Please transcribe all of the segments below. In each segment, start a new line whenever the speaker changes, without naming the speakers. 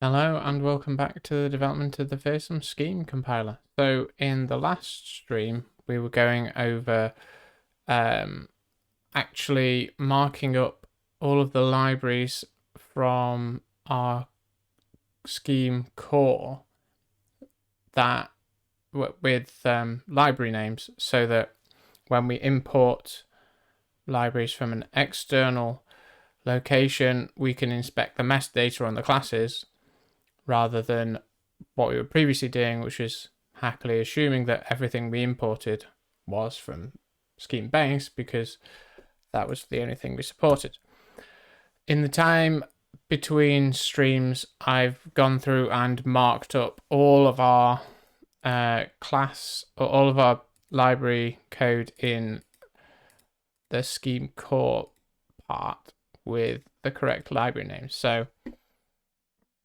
Hello and welcome back to the development of the Feersum scheme compiler. So in the last stream, we were going over actually marking up all of the libraries from our scheme core that with library names, so that when we import libraries from an external location, we can inspect the metadata on the classes rather than what we were previously doing, which was happily assuming that everything we imported was from scheme base because that was the only thing we supported. In the time between streams, I've gone through and marked up all of our all of our library code in the scheme core part with the correct library names. So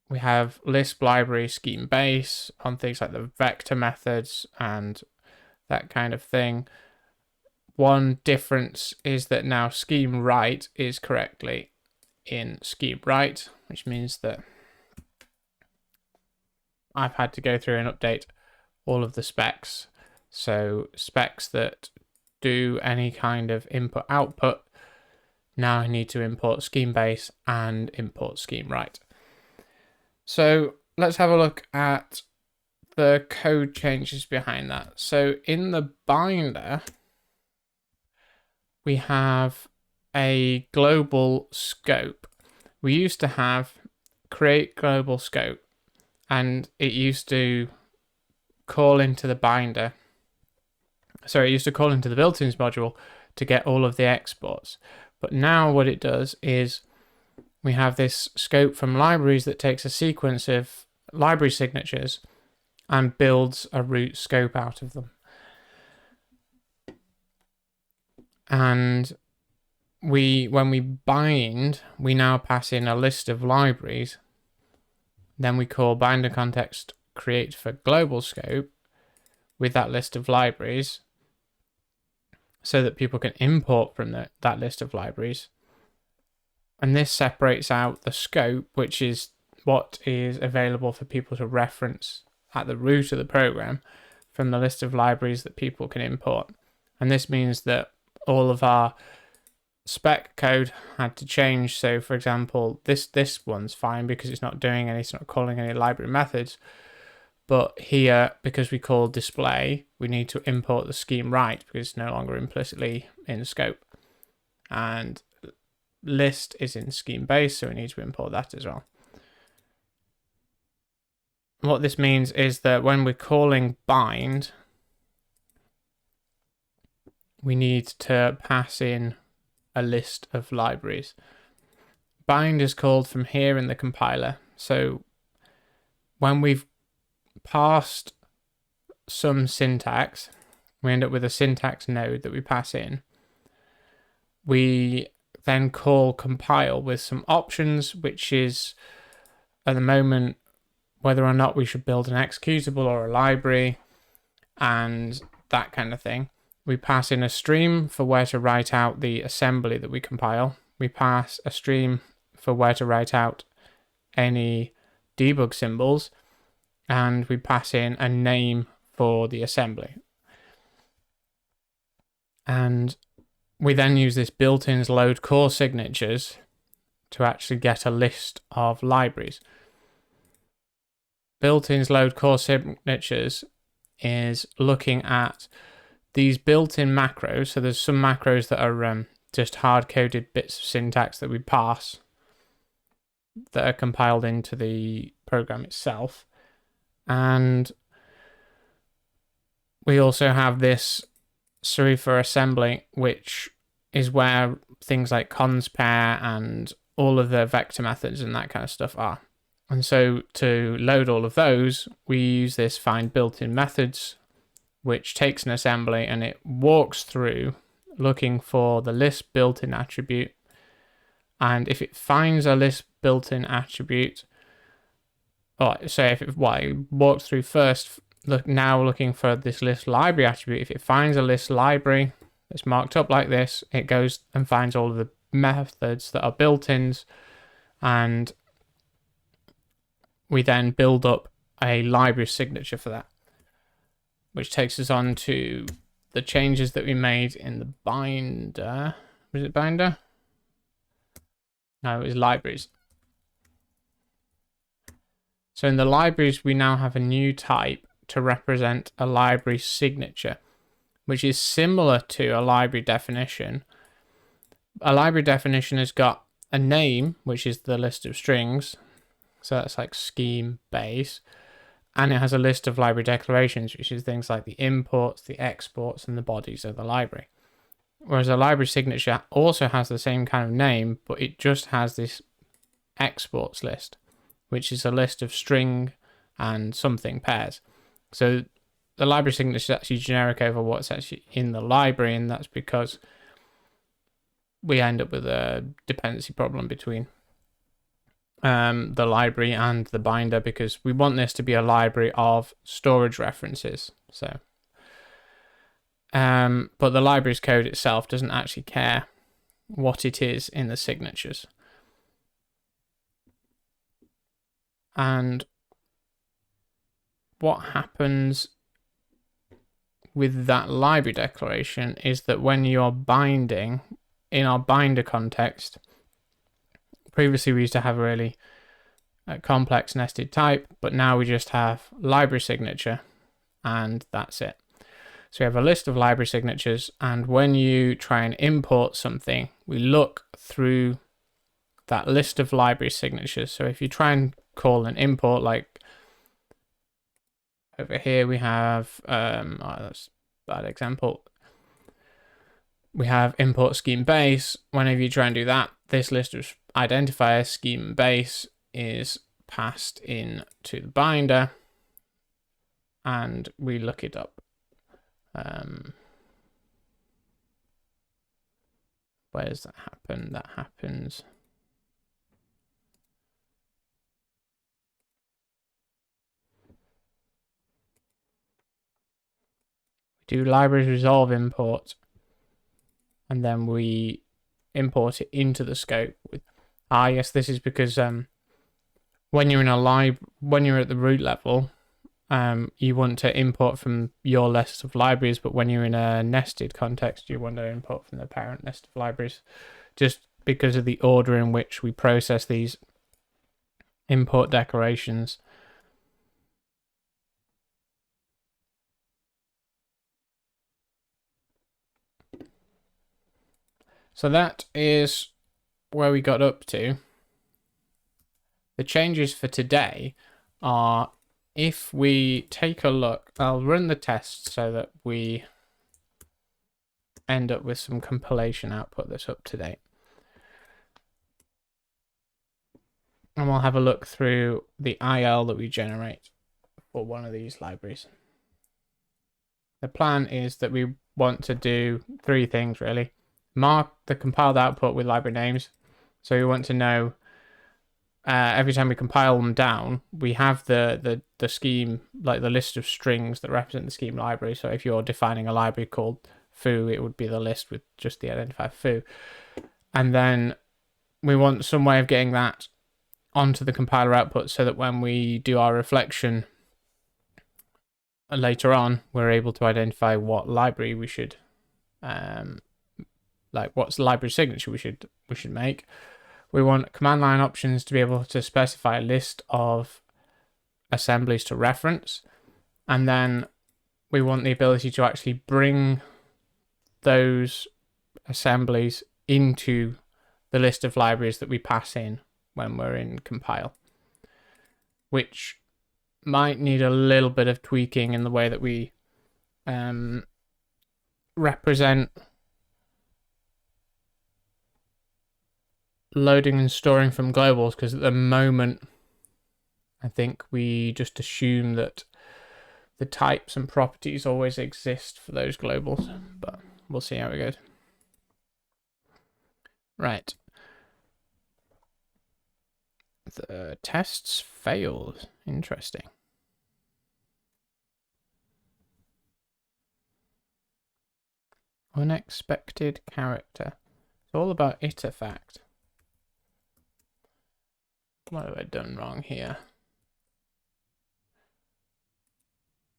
we have Lisp library scheme base on things like the vector methods and that kind of thing. One difference is that now scheme write is correctly in scheme write, which means that I've had to go through and update all of the specs. So specs that do any kind of input output, now I need to import scheme base and import scheme write. So let's have a look at the code changes behind that. So in the binder, we have a global scope. We used to have create global scope, and it used to call into the binder. So it used to call into the built-ins module to get all of the exports. But now what it does is we have this scope from libraries that takes a sequence of library signatures and builds a root scope out of them. And when we bind, we now pass in a list of libraries. Then we call binder context create for global scope with that list of libraries so that people can import from that list of libraries. And this separates out the scope, which is what is available for people to reference at the root of the program, from the list of libraries that people can import. And this means that all of our spec code had to change. So for example, this one's fine because it's not calling any library methods. But here, because we call display, we need to import the scheme write because it's no longer implicitly in scope. And list is in scheme base, so we need to import that as well. What this means is that when we're calling bind, we need to pass in a list of libraries. Bind is called from here in the compiler. So when we've passed some syntax, we end up with a syntax node that we pass in. We then call compile with some options, which is at the moment whether or not we should build an executable or a library and that kind of thing. We pass in a stream for where to write out the assembly that we compile. We pass a stream for where to write out any debug symbols, and we pass in a name for the assembly. And we then use this built-ins load core signatures to actually get a list of libraries. Built-ins load core signatures is looking at these built-in macros. So there's some macros that are just hard-coded bits of syntax that we pass that are compiled into the program itself. And we also have this for assembly, which is where things like cons pair and all of the vector methods and that kind of stuff are. And so to load all of those, we use this find built-in methods, which takes an assembly and it walks through looking for the list built-in attribute. And if it finds a list built-in attribute, so if it walks through first, looking for this list library attribute. If it finds a list library that's marked up like this, it goes and finds all of the methods that are built-ins, and we then build up a library signature for that, which takes us on to the changes that we made in the binder. Was it binder? No, it was libraries. So in the libraries, we now have a new type to represent a library signature, which is similar to a library definition. A library definition has got a name, which is the list of strings. So that's like scheme base. And it has a list of library declarations, which is things like the imports, the exports, and the bodies of the library. Whereas a library signature also has the same kind of name, but it just has this exports list, which is a list of string and something pairs. So the library signature is actually generic over what's actually in the library, and that's because we end up with a dependency problem between the library and the binder, because we want this to be a library of storage references. So, but the library's code itself doesn't actually care what it is in the signatures. And what happens with that library declaration is that when you're binding, in our binder context, previously we used to have a really complex nested type, but now we just have library signature and that's it. So we have a list of library signatures, and when you try and import something, we look through that list of library signatures. So if you try and call an import, like over here we have, that's a bad example. We have import scheme base. Whenever you try and do that, this list of identifier scheme base is passed in to the binder, and we look it up. Where does that happen? That happens we do libraries resolve import, and then we import it into the scope with yes, this is because when you're in a when you're at the root level, you want to import from your list of libraries, but when you're in a nested context, you want to import from the parent list of libraries, just because of the order in which we process these import declarations. So that is where we got up to. The changes for today are, if we take a look, I'll run the test so that we end up with some compilation output that's up to date. And we'll have a look through the IL that we generate for one of these libraries. The plan is that we want to do three things really. Mark the compiled output with library names. So we want to know every time we compile them down, we have the scheme, like the list of strings that represent the scheme library. So if you're defining a library called foo, it would be the list with just the identifier foo. And then we want some way of getting that onto the compiler output so that when we do our reflection later on, we're able to identify what library we should, like what's the library signature we should make. We want command line options to be able to specify a list of assemblies to reference, and then we want the ability to actually bring those assemblies into the list of libraries that we pass in when we're in compile, which might need a little bit of tweaking in the way that we represent loading and storing from globals, because at the moment I think we just assume that the types and properties always exist for those globals, but we'll see how it goes. Right. The tests failed. Interesting. Unexpected character. It's all about iterfact. What have I done wrong here?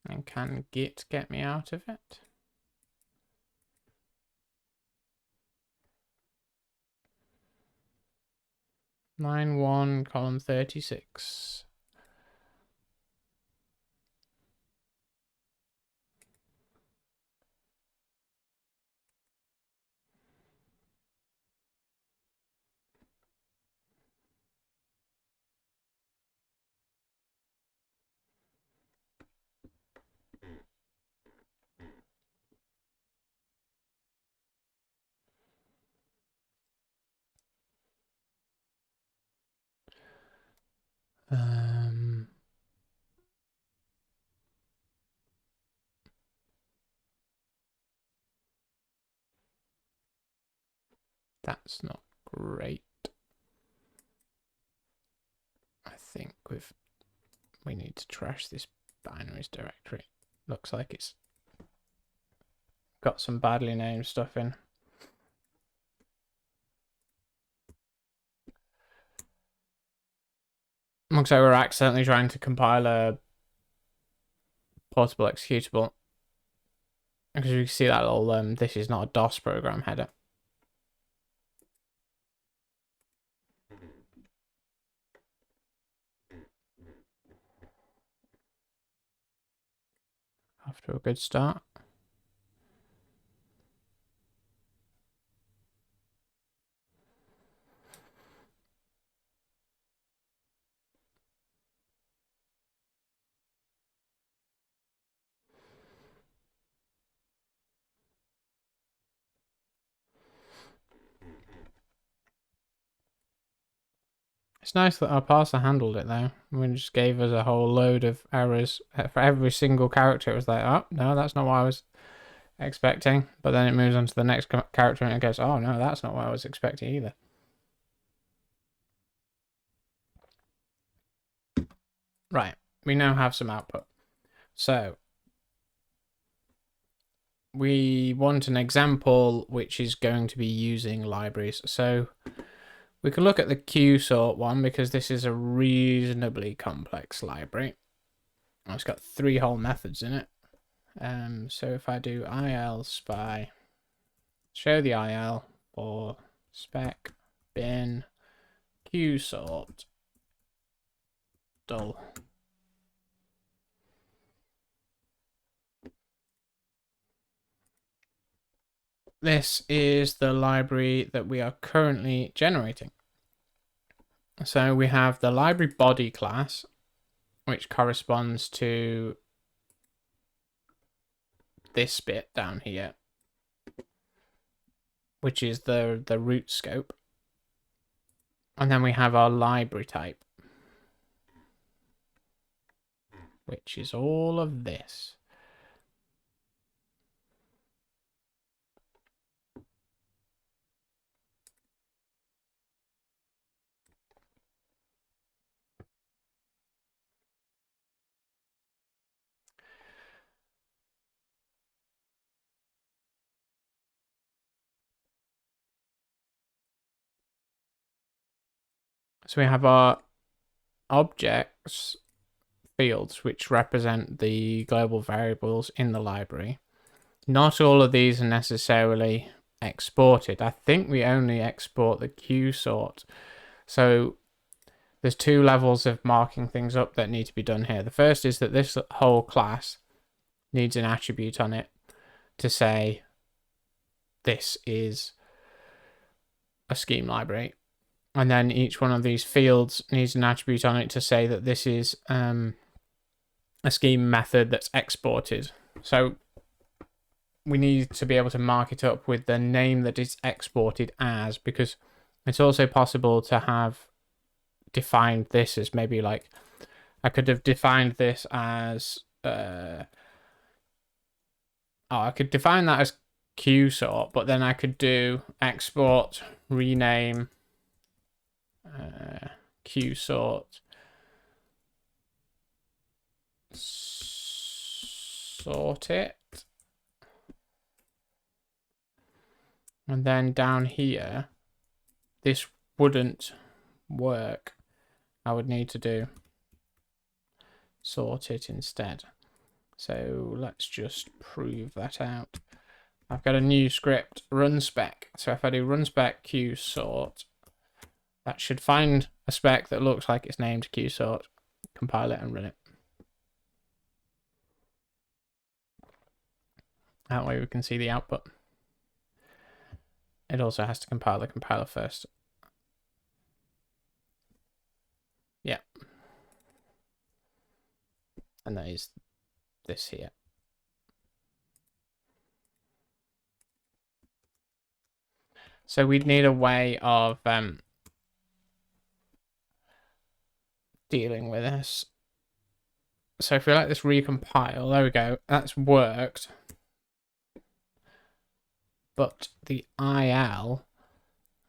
And can Git get me out of it? Line 1, column 36. That's not great. I think we need to trash this binaries directory. Looks like it's got some badly named stuff in. Looks like we're accidentally trying to compile a portable executable. Because you can see that little, this is not a DOS program header. After a good start. It's nice that our parser handled it though. We just gave us a whole load of errors for every single character. It was like, oh, no, that's not what I was expecting. But then it moves on to the next character and it goes, oh, no, that's not what I was expecting either. Right, we now have some output. So we want an example which is going to be using libraries. So we can look at the QSort one because this is a reasonably complex library. It's got 3 whole methods in it. So if I do il spy, show the il for spec bin QSort dull. This is the library that we are currently generating. So we have the library body class, which corresponds to this bit down here, which is the root scope. And then we have our library type, which is all of this. So we have our objects fields, which represent the global variables in the library. Not all of these are necessarily exported. I think we only export the QSort. So there's 2 levels of marking things up that need to be done here. The first is that this whole class needs an attribute on it to say this is a scheme library. And then each one of these fields needs an attribute on it to say that this is a scheme method that's exported. So we need to be able to mark it up with the name that it's exported as, because it's also possible to have defined this as maybe like, I could have defined this as, I could define that as QSort, but then I could do export, rename, QSort, sort it. And then down here, this wouldn't work. I would need to do sort it instead. So let's just prove that out. I've got a new script, run spec. So if I do run spec q sort, that should find a spec that looks like it's named q sort, compile it and run it. That way we can see the output. It also has to compile the compiler first. Yeah. And that is this here. So we'd need a way of dealing with this. So if we let this recompile, there we go, that's worked. But the IL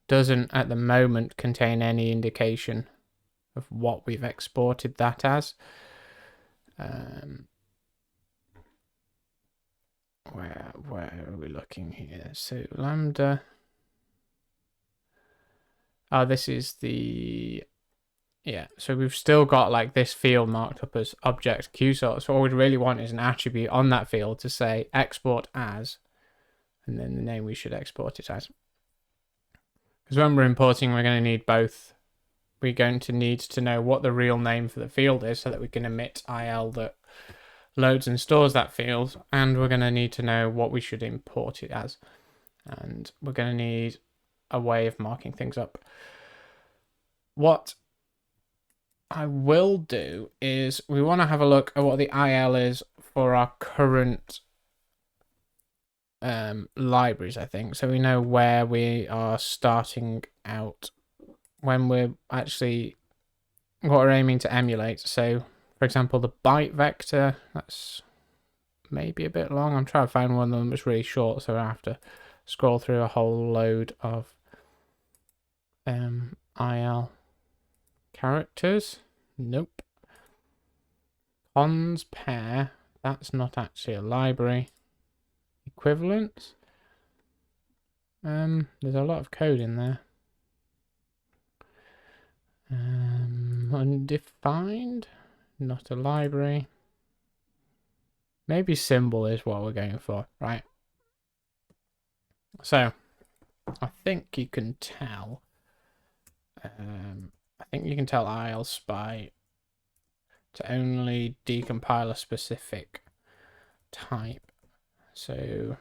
doesn't at the moment contain any indication of what we've exported that as. Where are we looking here? So lambda. Oh, this is the, yeah. So we've still got like this field marked up as object qsort. So all we'd really want is an attribute on that field to say export as, and then the name we should export it as. Because when we're importing, we're going to need both. We're going to need to know what the real name for the field is so that we can emit IL that loads and stores that field, and we're going to need to know what we should import it as, and we're going to need a way of marking things up. What I will do is we want to have a look at what the IL is for our current libraries, I think, so we know where we are starting out when we're actually what we're aiming to emulate. So for example, the byte vector, that's maybe a bit long. I'm trying to find one of them that's really short, so I have to scroll through a whole load of IL characters. Nope. Cons pair, that's not actually a library. Equivalence. There's a lot of code in there. Undefined, not a library. Maybe symbol is what we're going for, right? So I think you can tell. I think you can tell IL spy to only decompile a specific type. So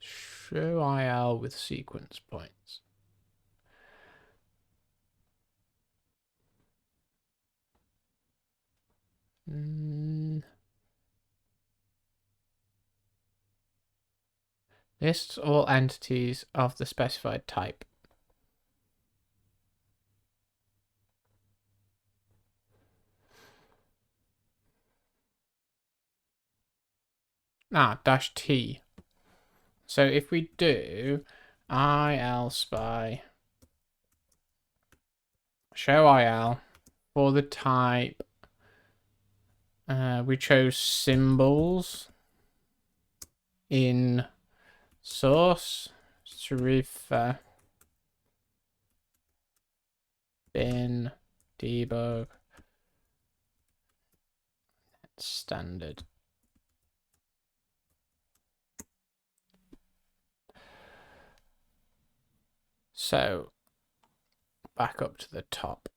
show IL with sequence points. Lists all entities of the specified type. -T. So if we do IL spy show IL for the type, we chose symbols in source, Serifa, bin, debug, standard. So back up to the top.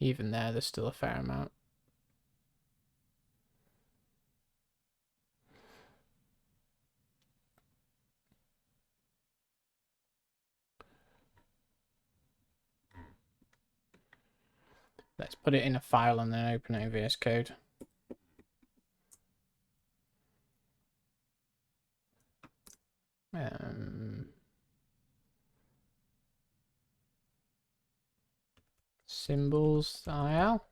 Even there's still a fair amount. Let's put it in a file and then open it in VS Code. Symbols IL.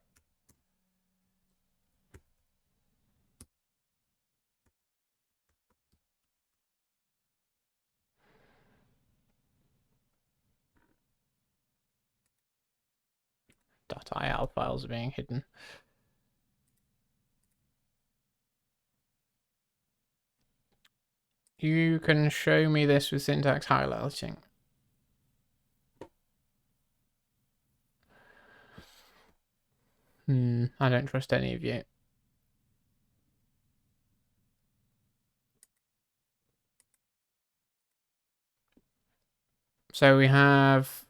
.il files are being hidden. You can show me this with syntax highlighting. I don't trust any of you. So we have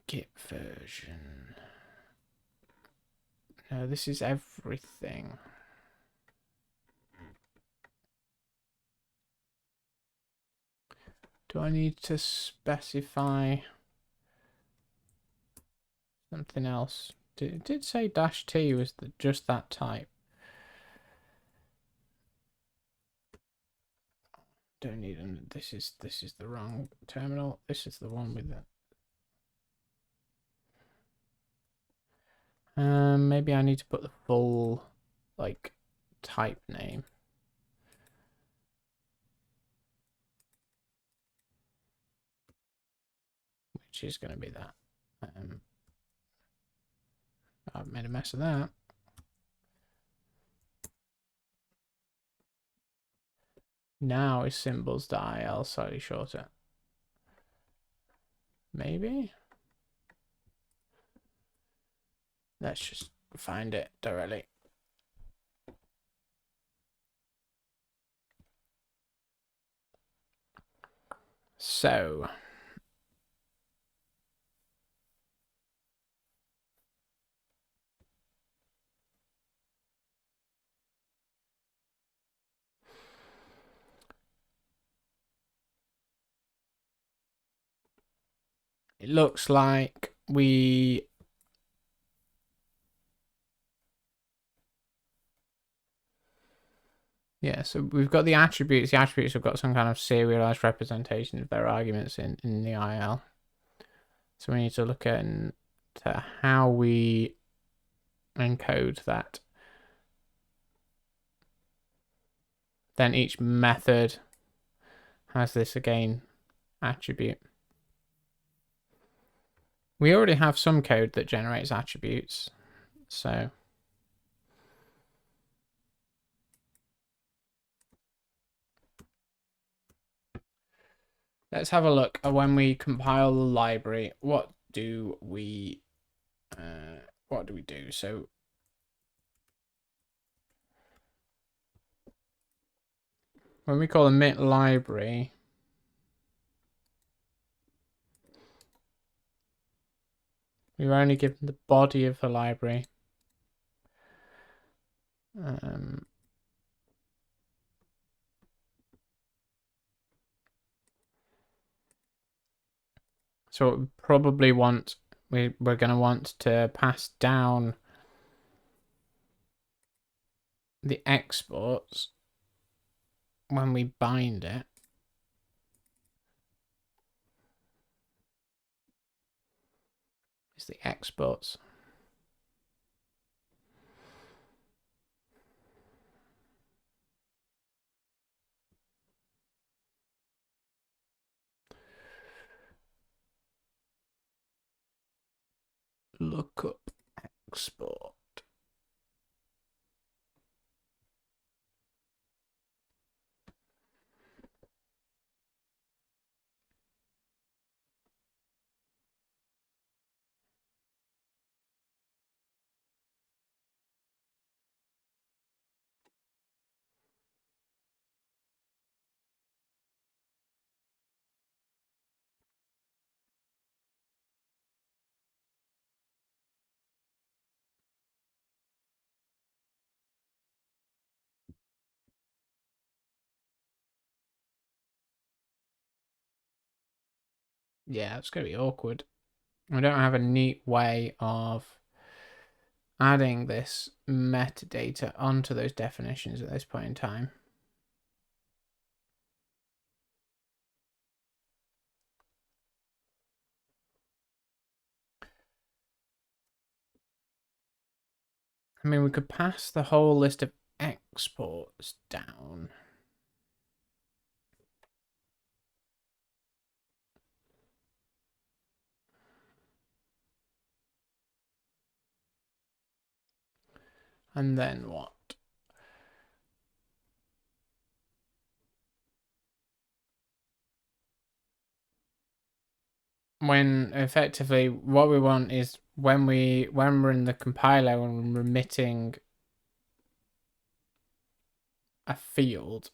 Git version. No, this is everything. Do I need to specify something else? It did say -t was just that type. Don't need them. This is the wrong terminal. This is the one with it. Maybe I need to put the full like type name. Which is going to be that. I've made a mess of that. Now is symbols.il slightly shorter. Maybe? Let's just find it directly. So it looks like so we've got the attributes. The attributes have got some kind of serialized representation of their arguments in the IL. So we need to look into how we encode that. Then each method has this again attribute. We already have some code that generates attributes, so let's have a look at when we compile the library. What do we do? So when we call emit library, we're only given the body of the library. So we probably want we're going to want to pass down the exports when we bind it. It's the exports. Lookup export. Yeah, it's going to be awkward. We don't have a neat way of adding this metadata onto those definitions at this point in time. I mean, we could pass the whole list of exports down. And then what? when effectively what we want is when we're in the compiler and we're remitting a field,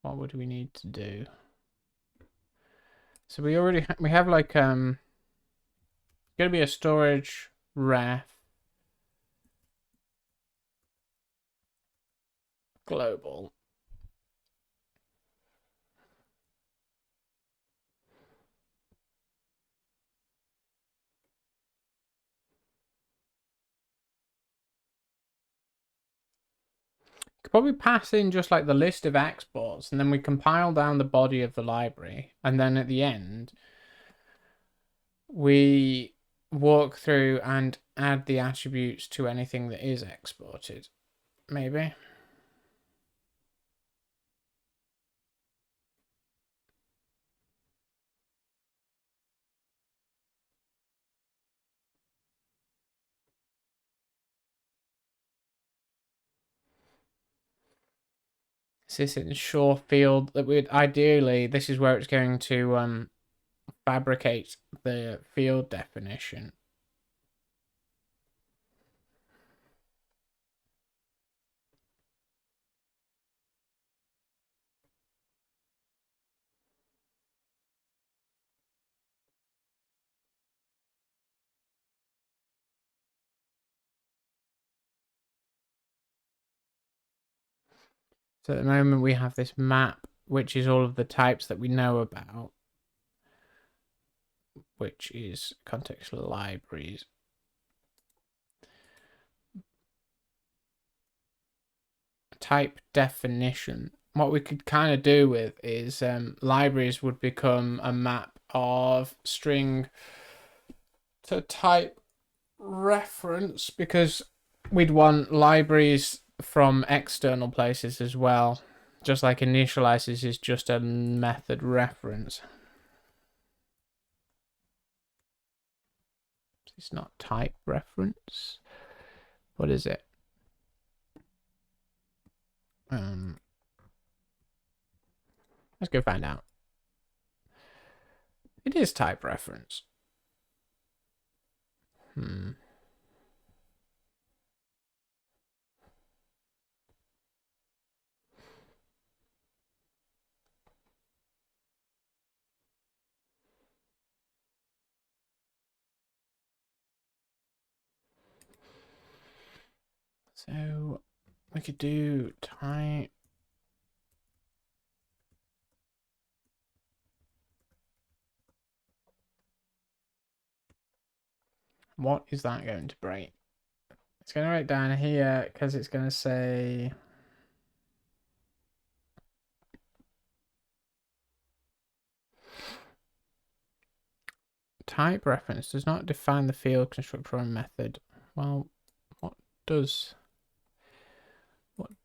what would we need to do? So we already we have like gonna be a storage ref global. Could probably pass in just like the list of exports, and then we compile down the body of the library, and then at the end we walk through and add the attributes to anything that is exported. Maybe. Is this ensure field that we'd ideally, this is where it's going to fabricate the field definition. So at the moment we have this map, which is all of the types that we know about, which is context libraries. Type definition. What we could kind of do with is libraries would become a map of string to type reference, because we'd want libraries from external places as well, just like initializes is just a method reference. It's not type reference. What is it? Let's go find out. It is type reference. So we could do type. What is that going to break? It's going to write down here because it's going to say type reference does not define the field constructor or method. Well, what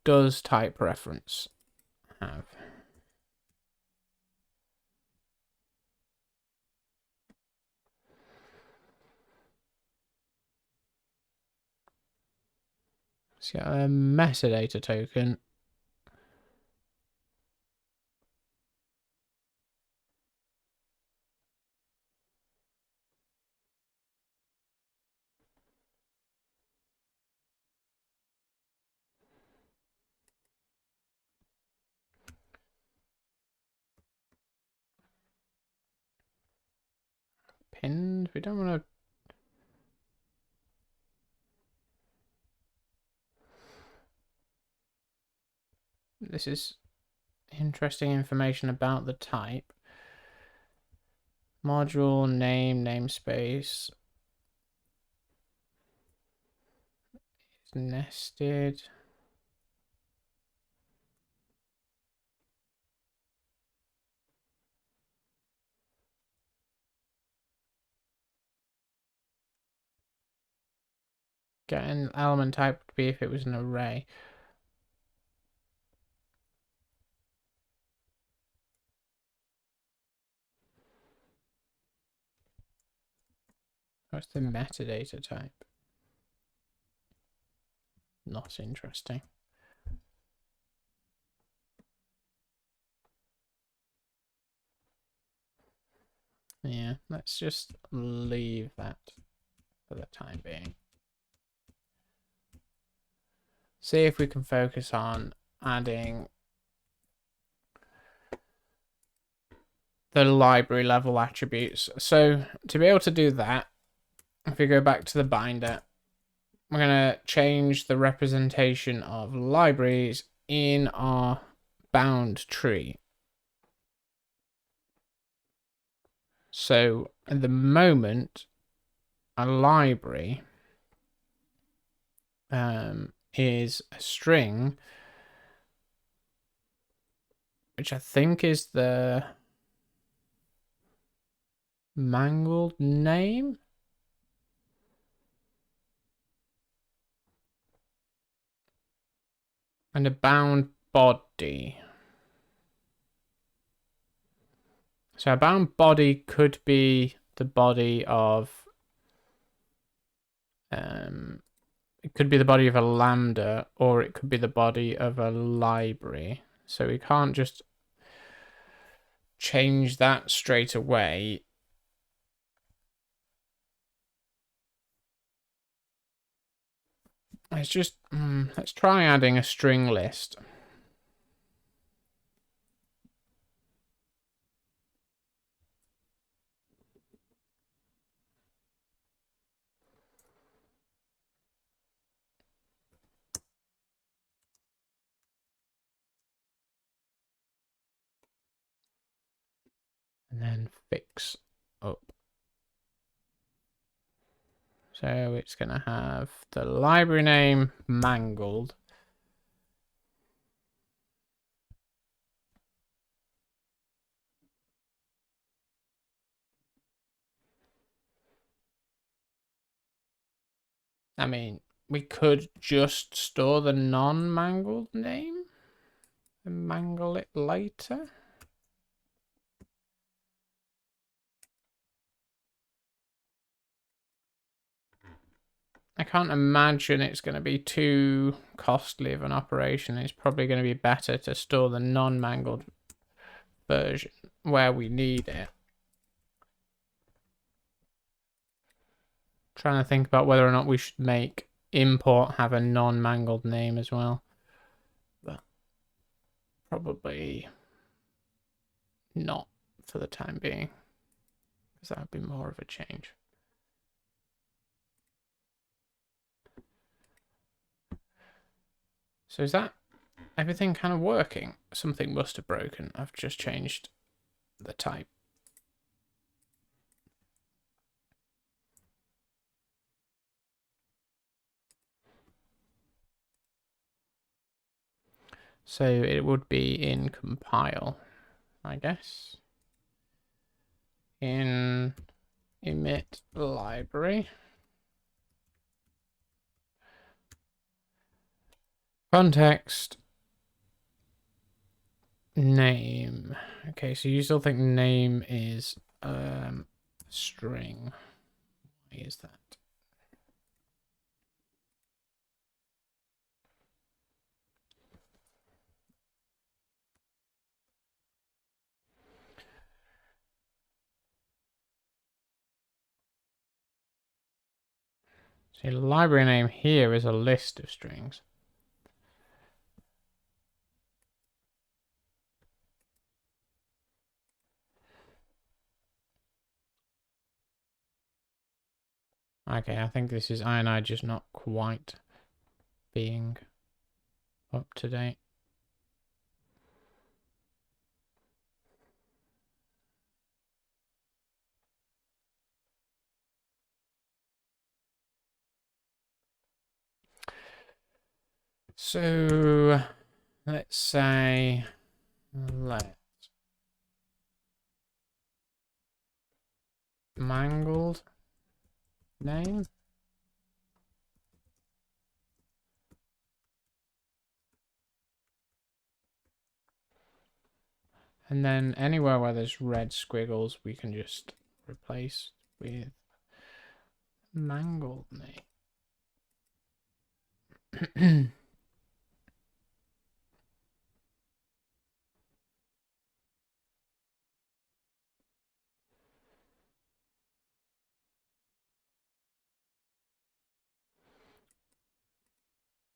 does type reference have? It's got a metadata token. Pinned. We don't want to. This is interesting information about the type. Module name, namespace. It's nested. Get an element type would be if it was an array. What's the metadata type? Not interesting. Yeah, let's just leave that for the time being. See if we can focus on adding the library level attributes. So to be able to do that, if we go back to the binder, we're going to change the representation of libraries in our bound tree. So at the moment, a library is a string, which I think is the mangled name. And a bound body. So a bound body could be the body of, it could be the body of a lambda, or it could be the body of a library. So we can't just change that straight away. Let's just, let's try adding a string list. And then fix up. So it's going to have the library name mangled. I mean, we could just store the non-mangled name and mangle it later. I can't imagine it's going to be too costly of an operation. It's probably going to be better to store the non-mangled version where we need it. Trying to think about whether or not we should make import have a non-mangled name as well. But probably not for the time being, because that would be more of a change. So is that everything kind of working? Something must have broken. I've just changed the type. So it would be in compile, I guess. In emit library. Context name. Okay, so you still think name is string. Why is that? So the library name here is a list of strings. Okay, I think this is INI just not quite being up to date. So let's say let mangled name. And then anywhere where there's red squiggles, we can just replace with mangled name.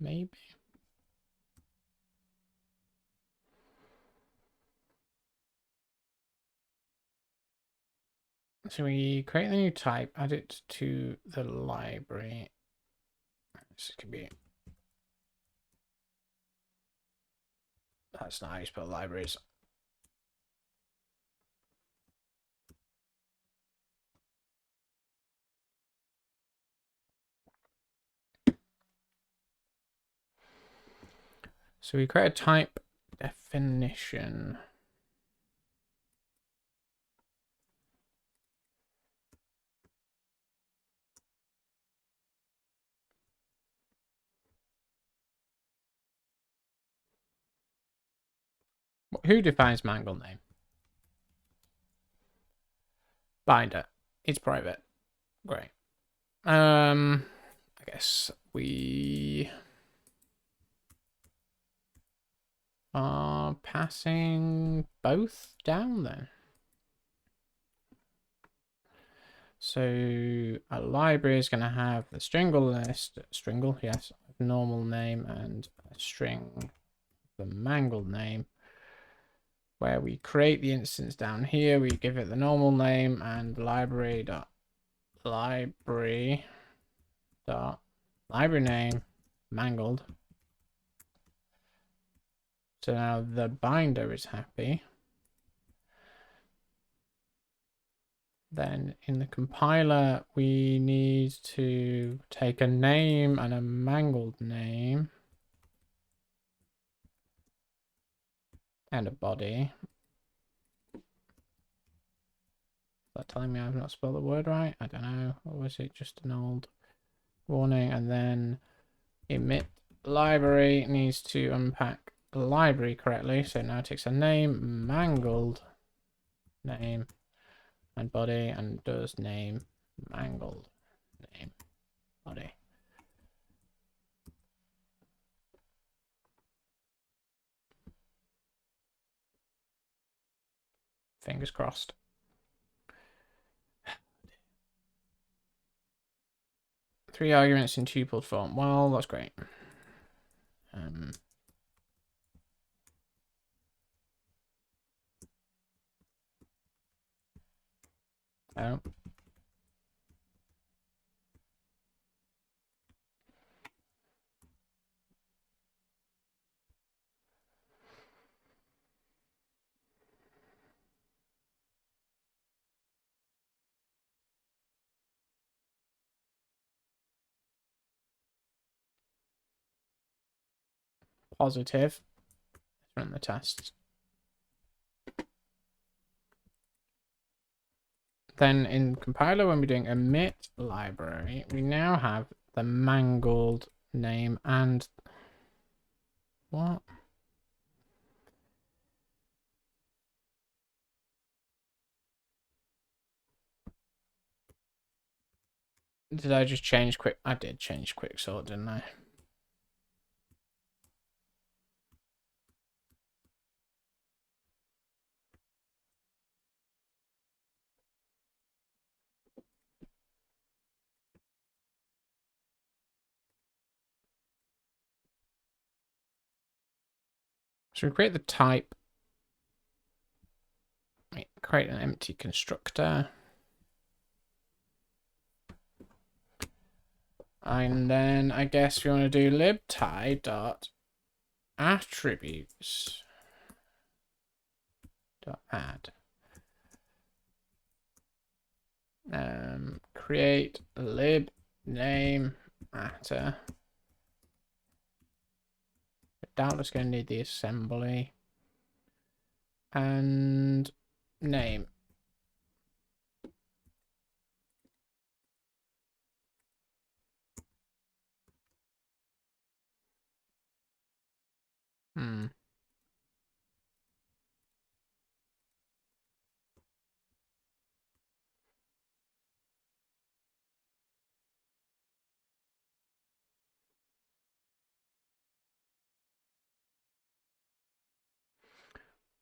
Maybe. So we create the new type, add it to the library. This could be. That's not how you spell libraries. So we create a type definition. Who defines mangled name? Binder. It's private. Great. I guess we are passing both down then. So a library is going to have the stringle list, yes, normal name, and a string, the mangled name, where we create the instance down here. We give it the normal name and library name mangled. So now the binder is happy. Then in the compiler, we need to take a name and a mangled name and a body. Is that telling me I've not spelled the word right? I don't know. Or was it just an old warning? And then emit library needs to unpack the library correctly. So now it takes a name, mangled name, and body, and does name, mangled name, body. Fingers crossed. 3 arguments in tupled form. Well, that's great. Oh. Positive. Let's run the tests. Then in compiler, when we're doing emit library, we now have the mangled name and what? Did I just change quick? I did change quicksort, didn't I? So we create the type. We create an empty constructor. And then I guess we want to do libty dot attributes dot add. Create lib name matter. Doubtless going to need the assembly and name.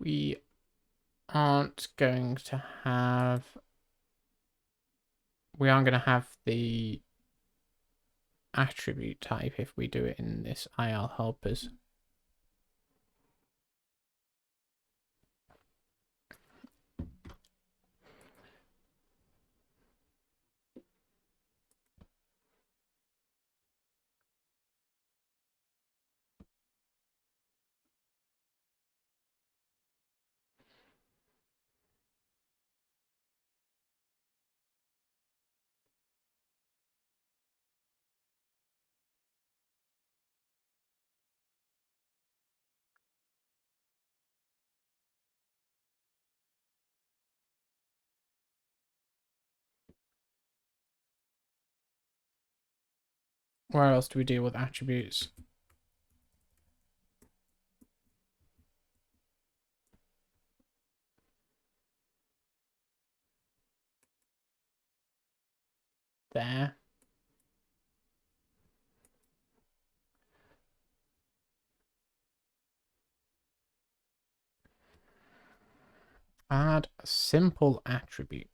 we aren't going to have the attribute type if we do it in this IL helpers. Where else do we deal with attributes? There. Add a simple attribute.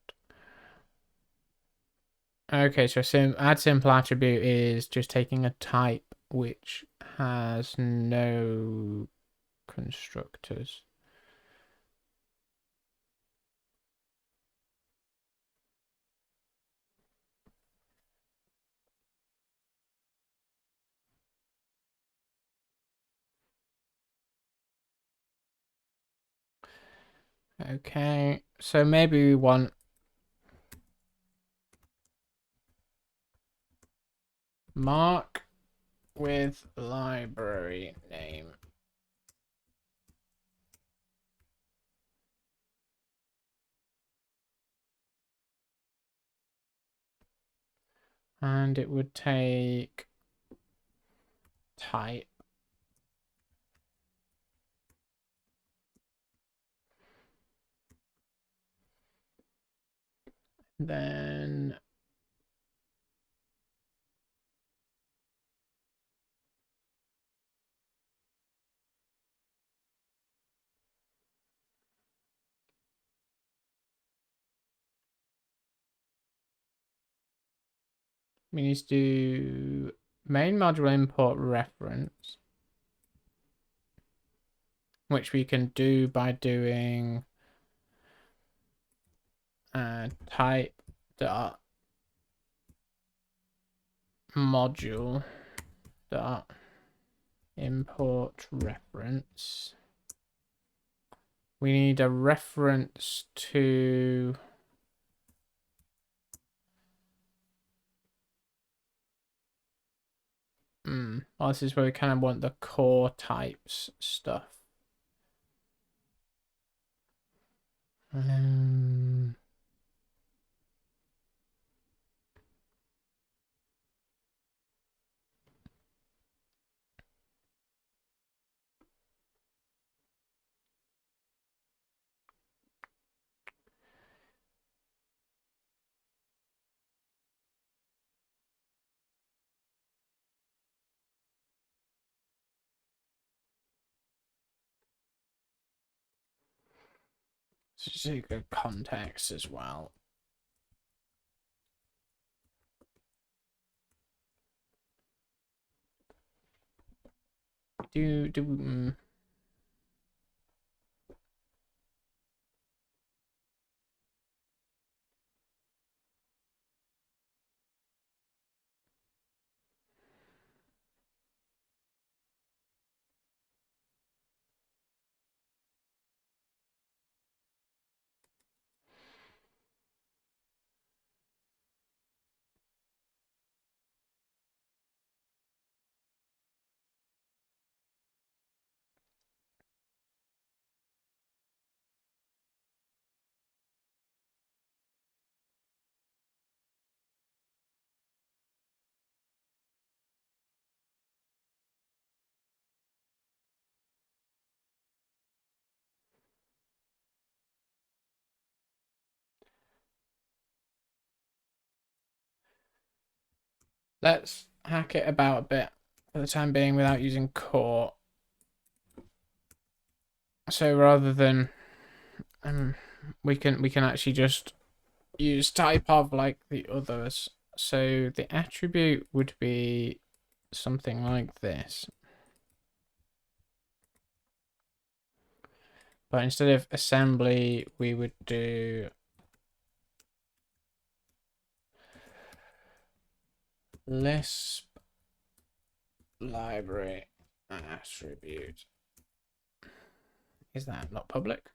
Okay, so add simple attribute is just taking a type which has no constructors. Okay, so maybe we want mark with library name. And it would take type. Then we need to do main module import reference, which we can do by doing type dot module dot import reference. We need a reference to well, this is where we kind of want the core types stuff. This is a good context as well. Let's hack it about a bit for the time being without using core. So rather than we can actually just use type of like the others. So the attribute would be something like this. But instead of assembly, we would do Lisp library attribute. Is that not public?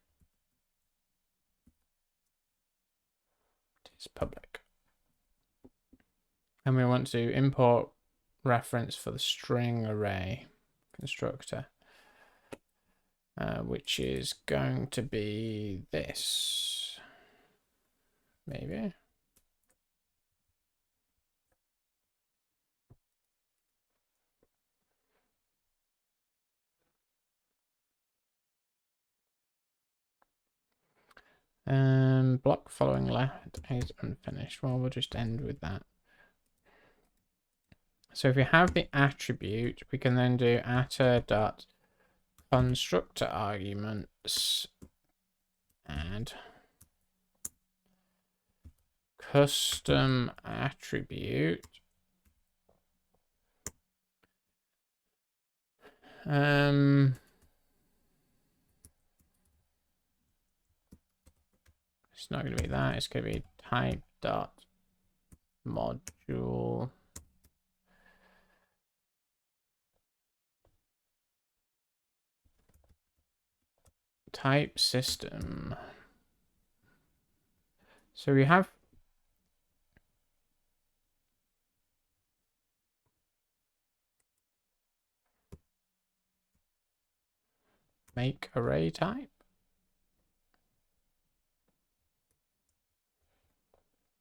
It is public. And we want to import reference for the string array constructor, which is going to be this, maybe. Block following left is unfinished. Well, we'll just end with that. So if we have the attribute, we can then do atta.constructor arguments and custom attribute. It's not going to be that. It's going to be type.module. Type system. So we have make array type.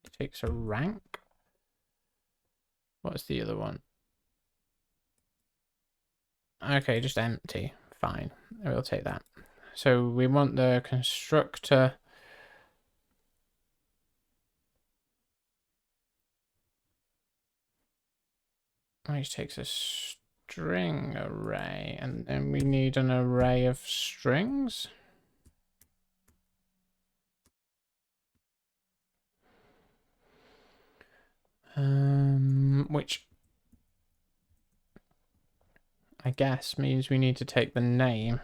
It takes a rank. What's the other one? Okay, just empty. Fine. We'll take that. So we want the constructor which takes a string array, and then we need an array of strings. Which I guess means we need to take the name,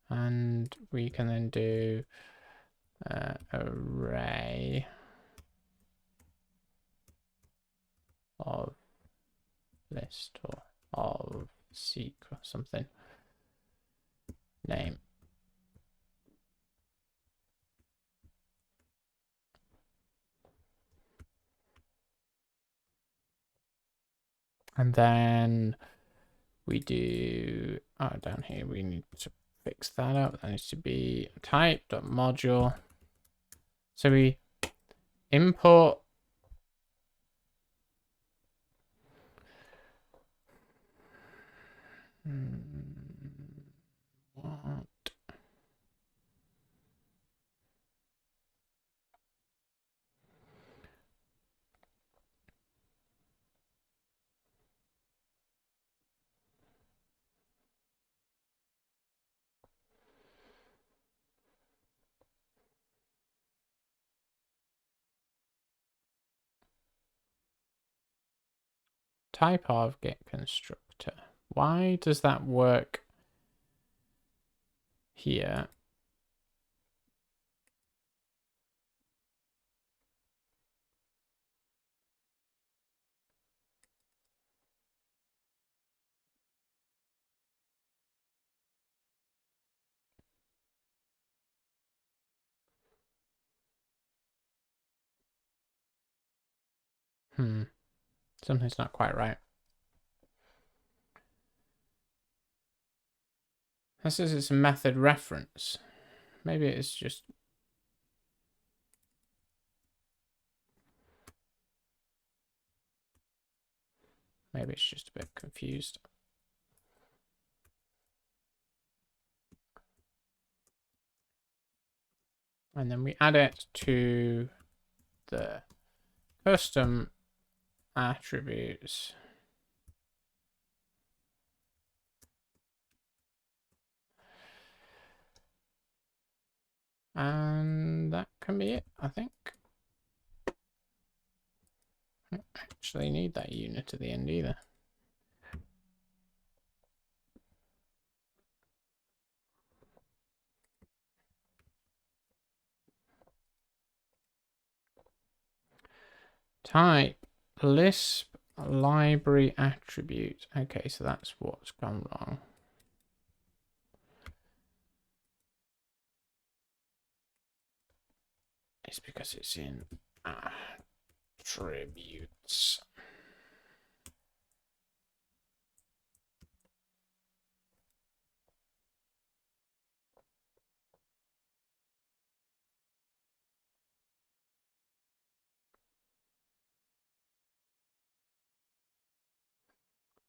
and we can then do array of list or of seek or something name. And then we do, down here, we need to fix that up. That needs to be type.module. So we import what? Type of get constructor. Why does that work here? Something's not quite right. That says it's a method reference. Maybe it's just... Maybe it's just a bit confused. And then we add it to the custom attributes. And that can be it, I think. I don't actually need that unit at the end either. Type Lisp library attribute. Okay, so that's what's gone wrong. It's because it's in attributes.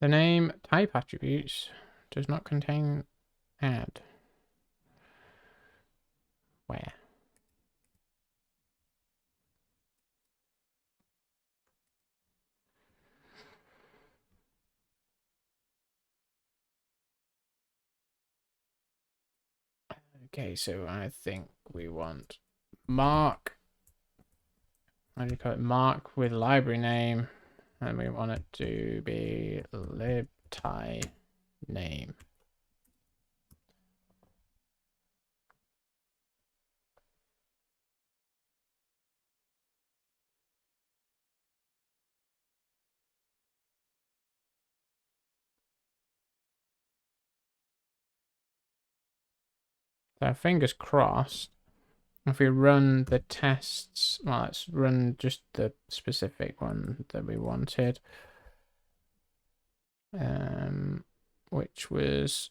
The name type attributes does not contain add. Where? Okay, so I think we want mark. How do you call it? Mark with library name. And we want it to be libty name. So fingers crossed. If we run the tests, well, let's run just the specific one that we wanted. Which was,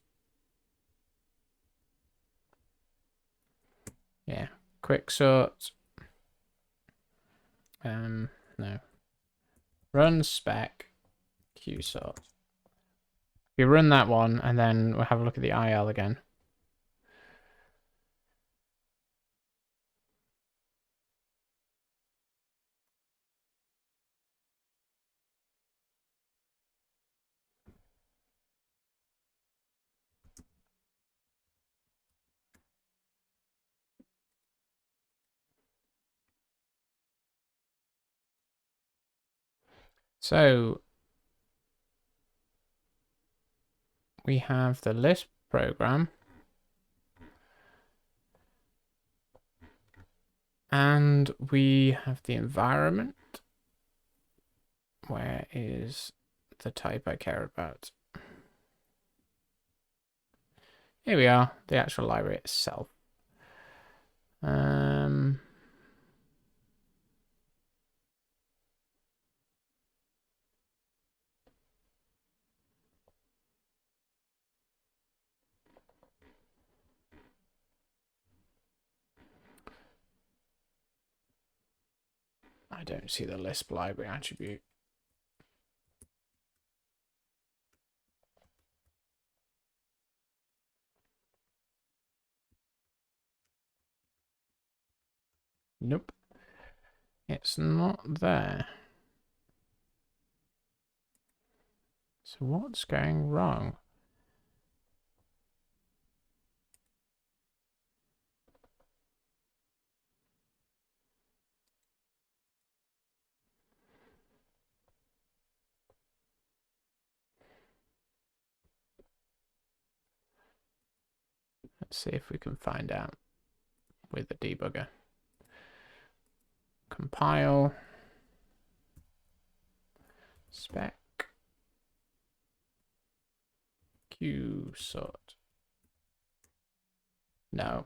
yeah, quick sort. No. Run spec Q sort. We run that one and then we'll have a look at the IL again. So we have the Lisp program and we have the environment. Where is the type I care about? Here we are, the actual library itself. I don't see the Lisp library attribute. Nope. It's not there. So what's going wrong? Let's see if we can find out with the debugger. Compile. Spec. Q sort. No.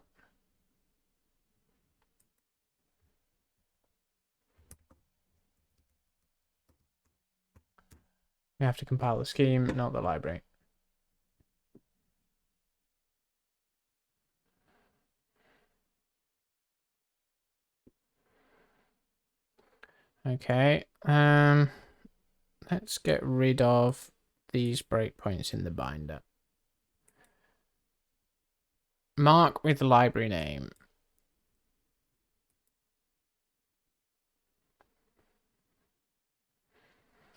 We have to compile the scheme, not the library. Okay. Let's get rid of these breakpoints in the binder. Mark with the library name.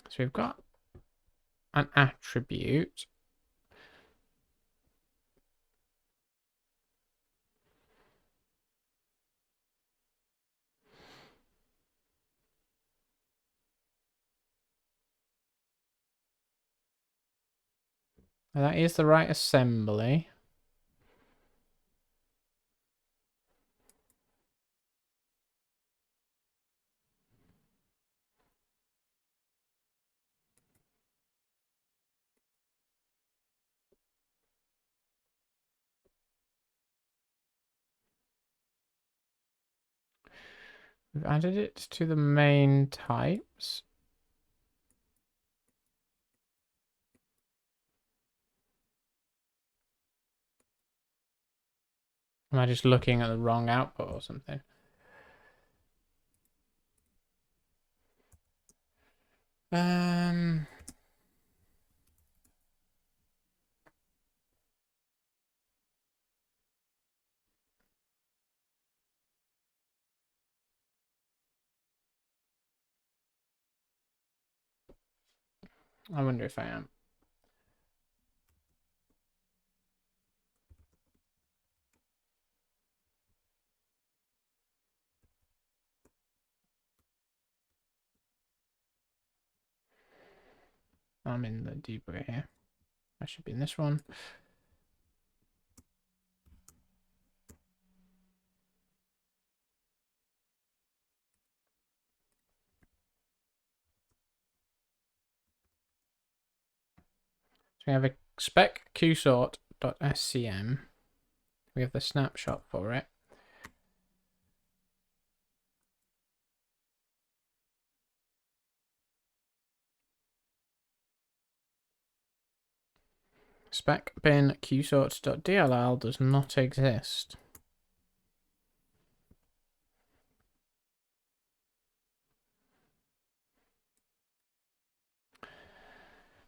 So we've got an attribute. That is the right assembly. We've added it to the main types. Am I just looking at the wrong output or something? I wonder if I am. I'm in the debugger here. I should be in this one. So we have a spec qsort.scm. We have the snapshot for it. Spec bin qsort.dll does not exist.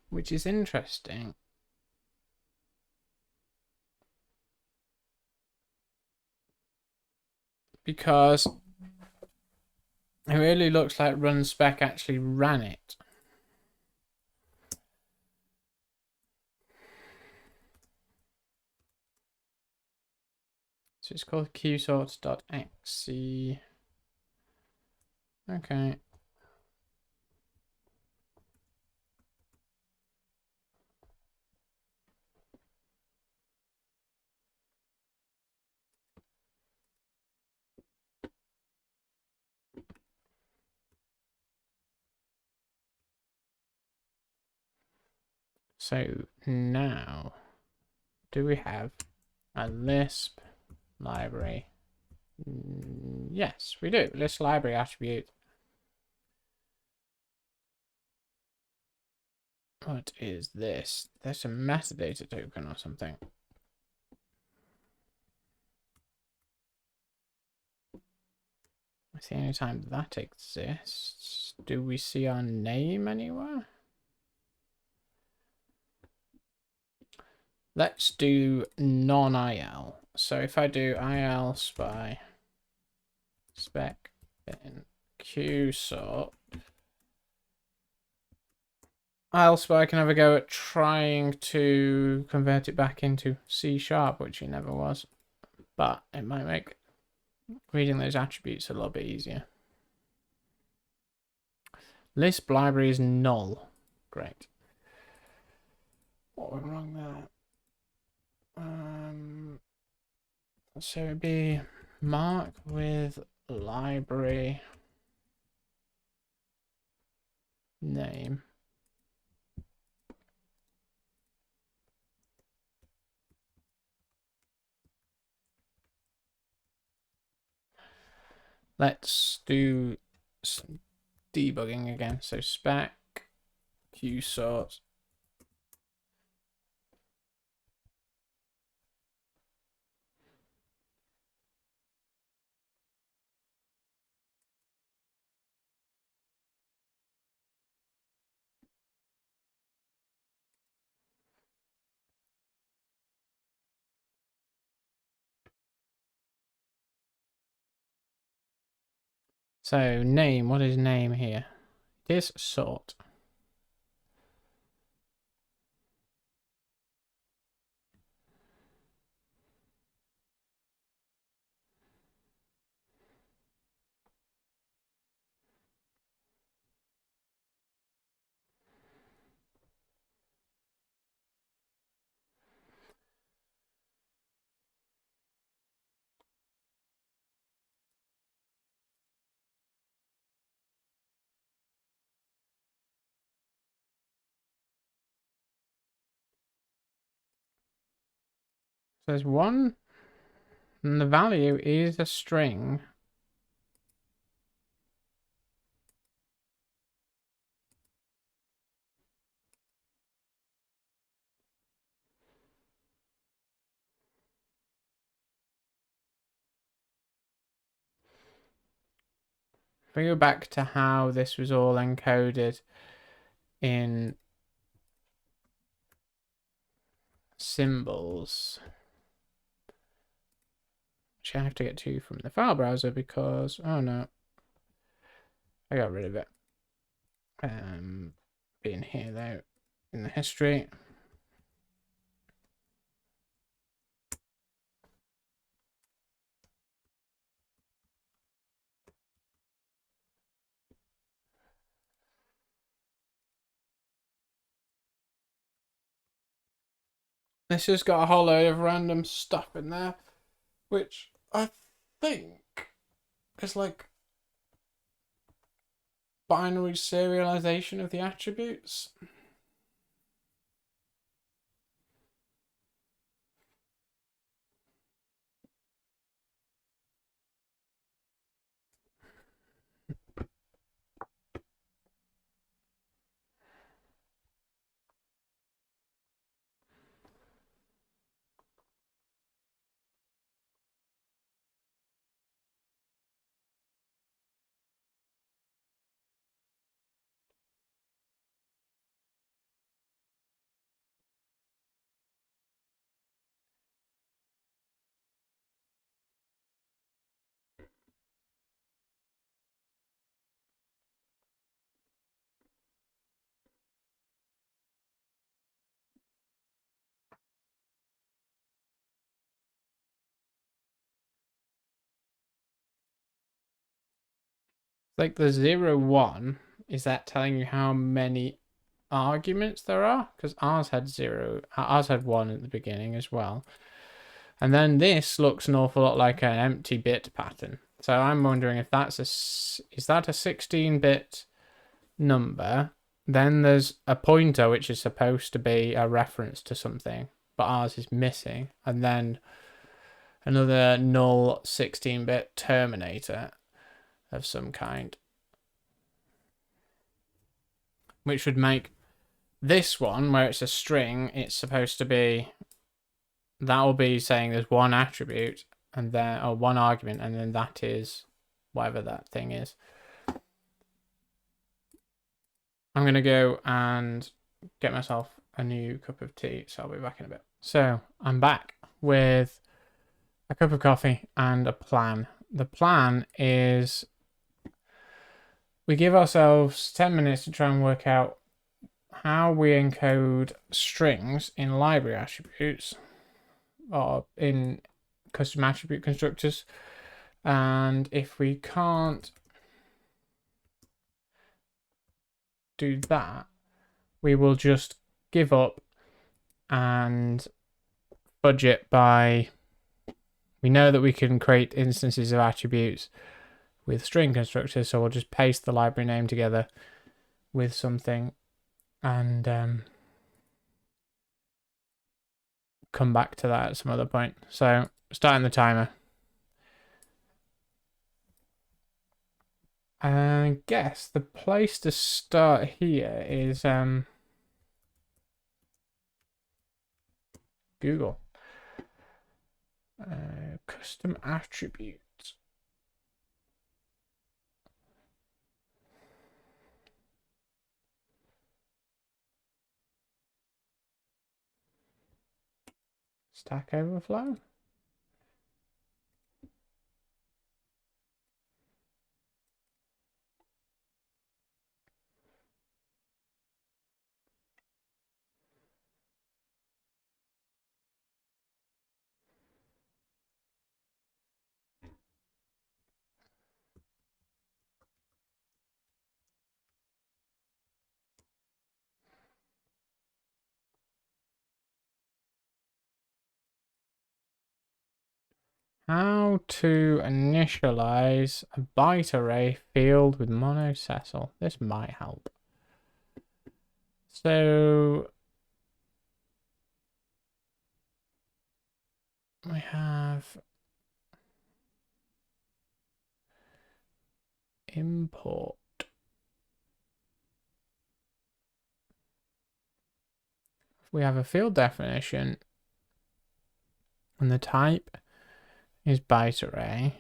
Which is interesting. Because it really looks like run spec actually ran it. So it's called qsort.exe. Okay. So now, do we have a Lisp library? Yes, we do. Lisp library attribute. What is this? There's a metadata token or something. It's the only time that exists. Do we see our name anywhere? Let's do non-IL. So if I do IL spy spec in qsort, IL spy can have a go at trying to convert it back into C#, which it never was. But it might make reading those attributes a little bit easier. Lisp library is null. Great. What went wrong there? So it'd be mark with library name. Let's do some debugging again. So spec qsort. So name, what is name here? This sort. there's one, and the value is a string. If we go back to how this was all encoded in symbols, which I have to get to from the file browser because, oh no, I got rid of it. Being here though, in the history. This has got a whole load of random stuff in there, which I think is like binary serialization of the attributes. Like the 0, 1, is that telling you how many arguments there are? Because ours had 1 at the beginning as well. And then this looks an awful lot like an empty bit pattern. So I'm wondering if that's is that a 16-bit number? Then there's a pointer which is supposed to be a reference to something, but ours is missing. And then another null 16-bit terminator of some kind, which would make this one, where it's a string, it's supposed to be, that will be saying there's one attribute and then, or one argument, and then that is whatever that thing is. I'm going to go and get myself a new cup of tea, so I'll be back in a bit. So I'm back with a cup of coffee and a plan. The plan is we give ourselves 10 minutes to try and work out how we encode strings in library attributes or in custom attribute constructors. And if we can't do that, we will just give up and budget by, we know that we can create instances of attributes with string constructors, so we'll just paste the library name together with something and come back to that at some other point. So starting the timer. I guess the place to start here is Google. Custom attributes. Stack Overflow. How to initialize a byte array field with monocecil. This might help. So we have a field definition and the type is byte array,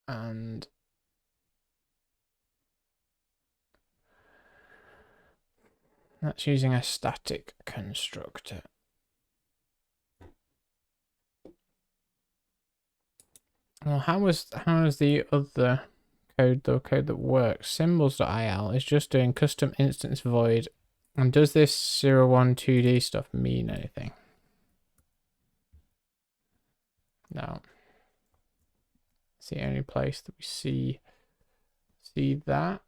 and that's using a static constructor. Well, how is the other code, the code that works? Symbols.il is just doing custom instance void. And does this 01 2D stuff mean anything? No. It's the only place that we see that.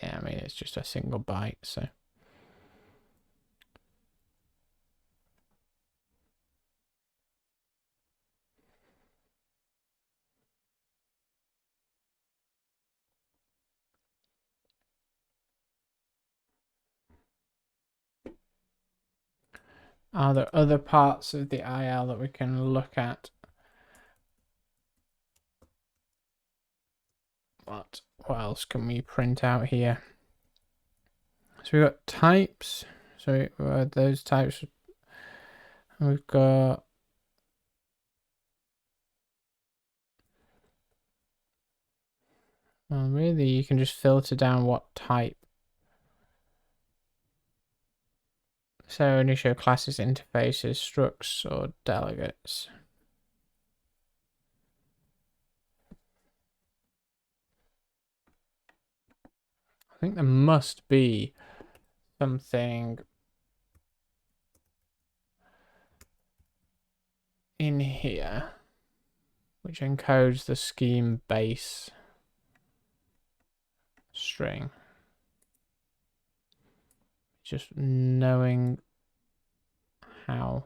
Yeah, I mean, it's just a single byte, so. Are there other parts of the IL that we can look at? What else can we print out here? So we've got types. So those types. We've got well, really, you can just filter down what type. So only show classes, interfaces, structs, or delegates. I think there must be something in here which encodes the scheme base string. Just knowing how.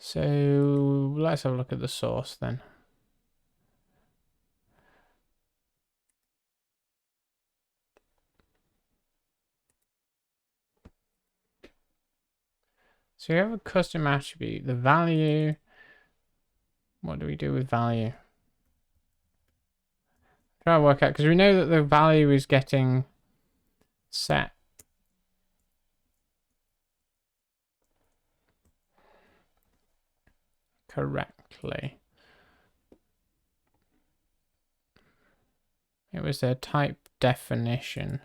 So let's have a look at the source then. So you have a custom attribute, the value. What do we do with value? Try to work out, because we know that the value is getting set. Correctly. It was a type definition.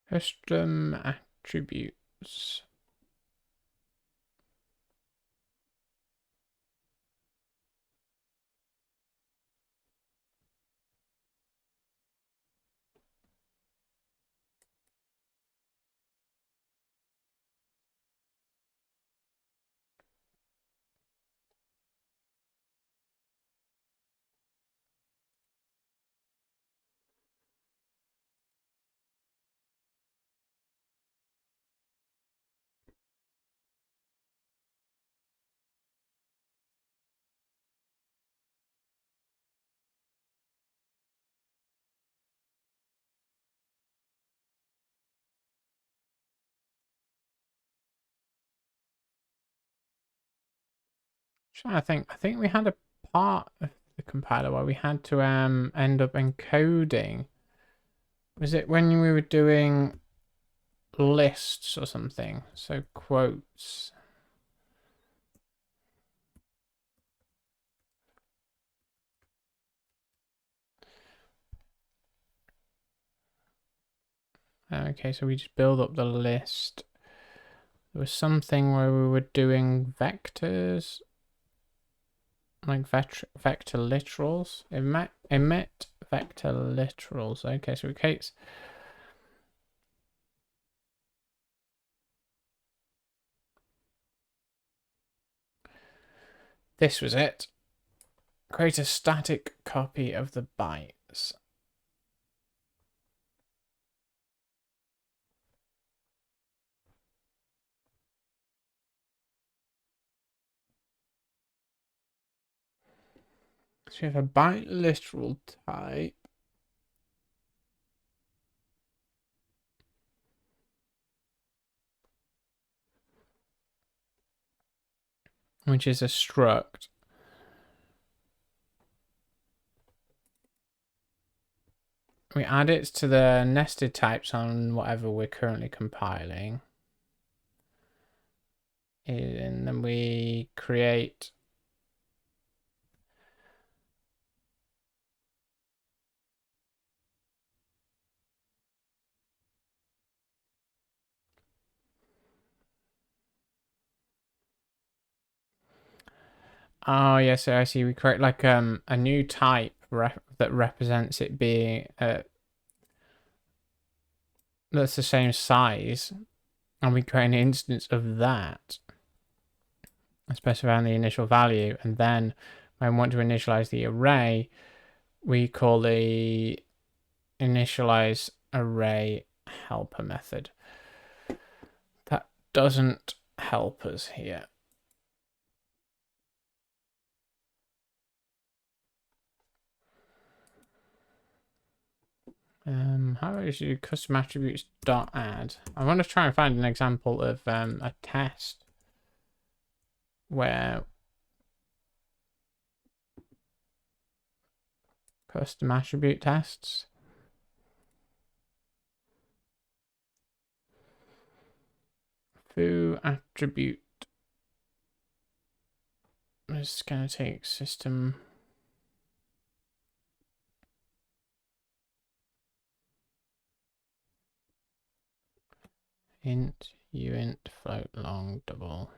Custom attributes. I think we had a part of the compiler where we had to end up encoding. Was it when we were doing lists or something? So quotes. Okay, so we just build up the list. There was something where we were doing vectors, like vector literals. Emit vector literals. Okay, so we case. This was it. Create a static copy of the bytes. So we have a byte literal type. Which is a struct. We add it to the nested types on whatever we're currently compiling. And then we create oh yeah, so I see we create like a new type that represents it being that's the same size, and we create an instance of that, specifying the initial value, and then when we want to initialize the array, we call the initialize array helper method. That doesn't help us here. How do I do custom attributes dot add? I want to try and find an example of a test where custom attribute tests. Foo attribute is going to take system int uint float long double.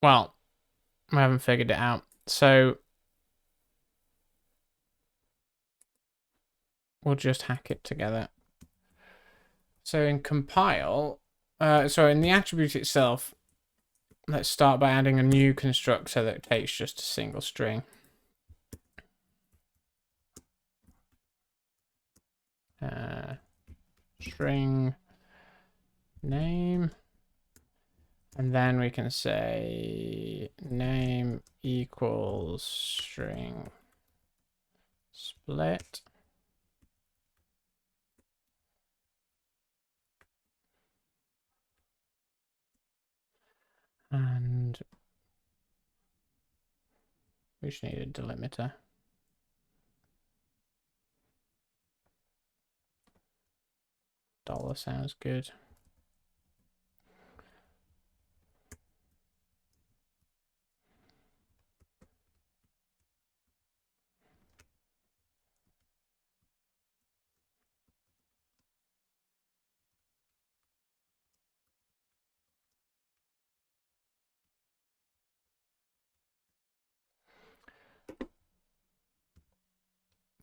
Well, we haven't figured it out, so we'll just hack it together. So in compile, so in the attribute itself, let's start by adding a new constructor that takes just a single string. String name, and then we can say name equals string split. And we just need a delimiter. Dollar sounds good.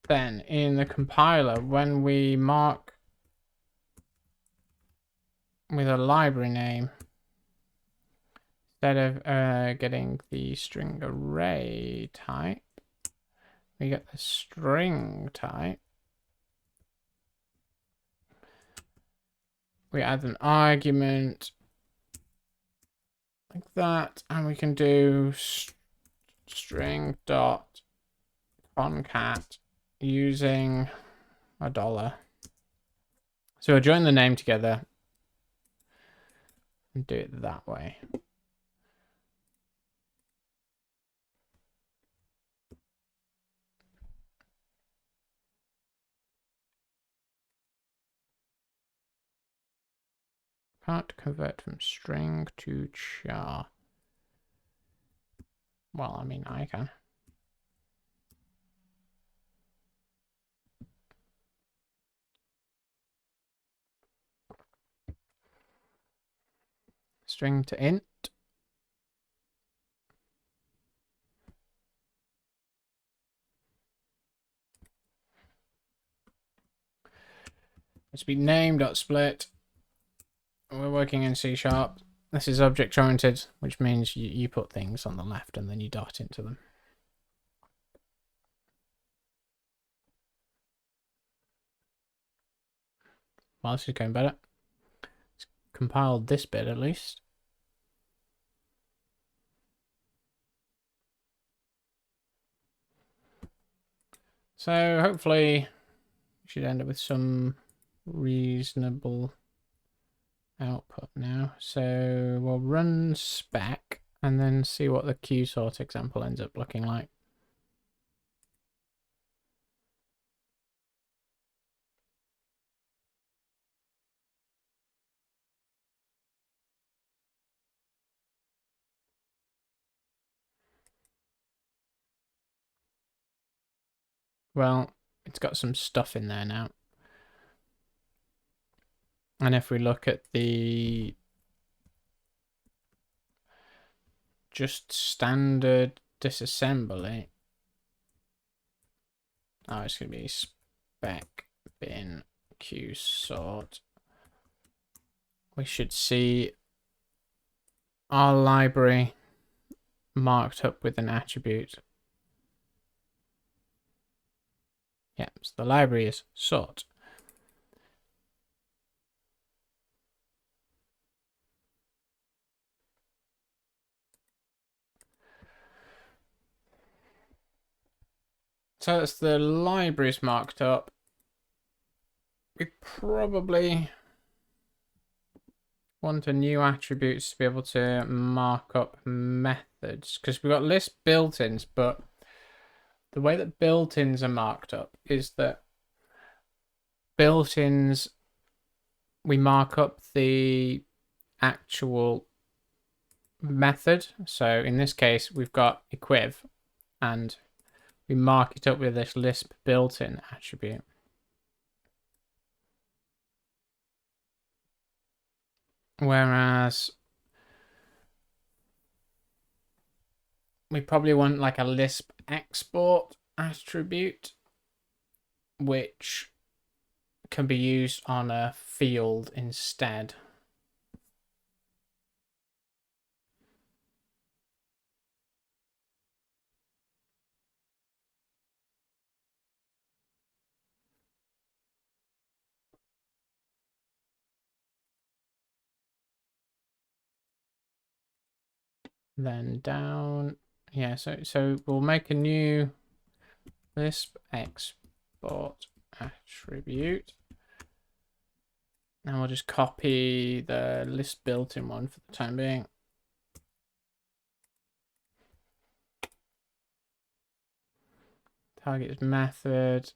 Then in the compiler, when we mark with a library name. Instead of getting the string array type, we get the string type. We add an argument like that, and we can do string dot concat using $. So we'll join the name together and do it that way. Can't convert from string to char. Well, I mean, I can. String to int. It's be name.split. We're working in C#. This is object oriented, which means you put things on the left and then you dot into them. Well, this is going better. It's compiled this bit at least. So hopefully we should end up with some reasonable output now. So we'll run spec and then see what the QSort example ends up looking like. Well, it's got some stuff in there now. And if we look at the just standard disassembly, oh, it's going to be spec bin QSort. We should see our library marked up with an attribute. Yeah, so the library is sort. So that's the libraries marked up. We probably want a new attribute to be able to mark up methods, because we've got list built-ins, but the way that built-ins are marked up is that built-ins, we mark up the actual method. So in this case, we've got equiv, and we mark it up with this Lisp built-in attribute. Whereas we probably want like a Lisp export attribute, which can be used on a field instead. Then down, yeah, so we'll make a new Lisp export attribute. And we'll just copy the Lisp built-in one for the time being. Target is method.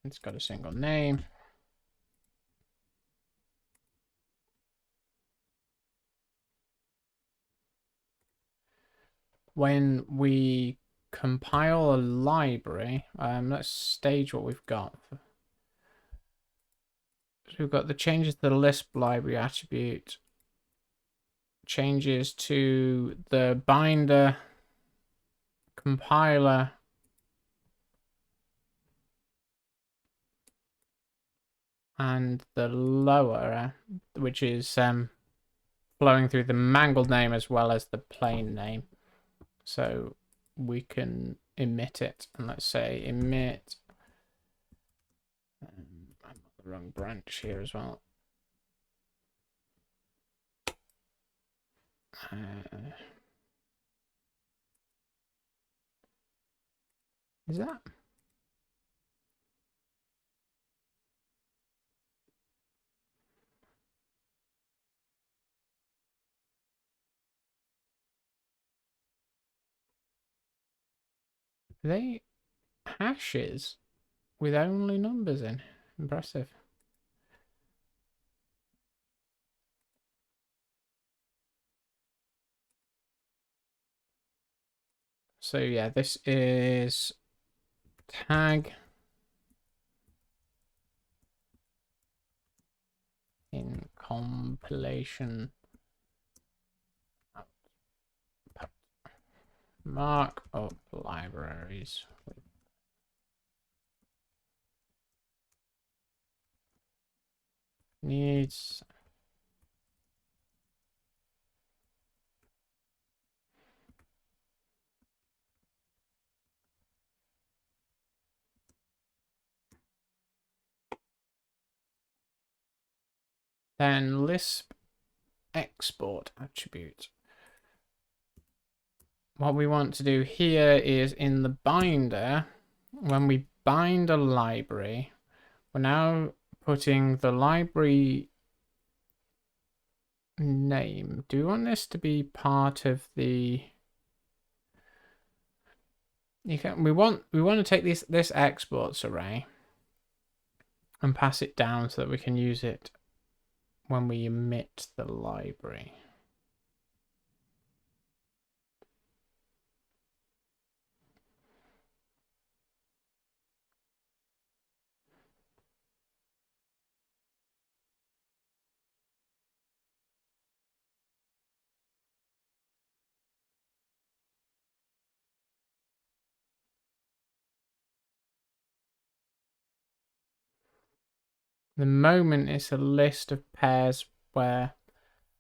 It's got a single name. When we compile a library, let's stage what we've got. So we've got the changes to the Lisp library attribute, changes to the binder, compiler, and the lower, which is flowing through the mangled name as well as the plain name. So we can emit it, and let's say emit. I'm on the wrong branch here as well. Is that? Are they hashes with only numbers in? Impressive. So yeah, this is tag in compilation mark up libraries. Needs then Lisp export attribute. What we want to do here is in the binder, when we bind a library, we're now putting the library name. Do we want this to be part of the? We want to take this exports array and pass it down so that we can use it when we emit the library. The moment it's a list of pairs where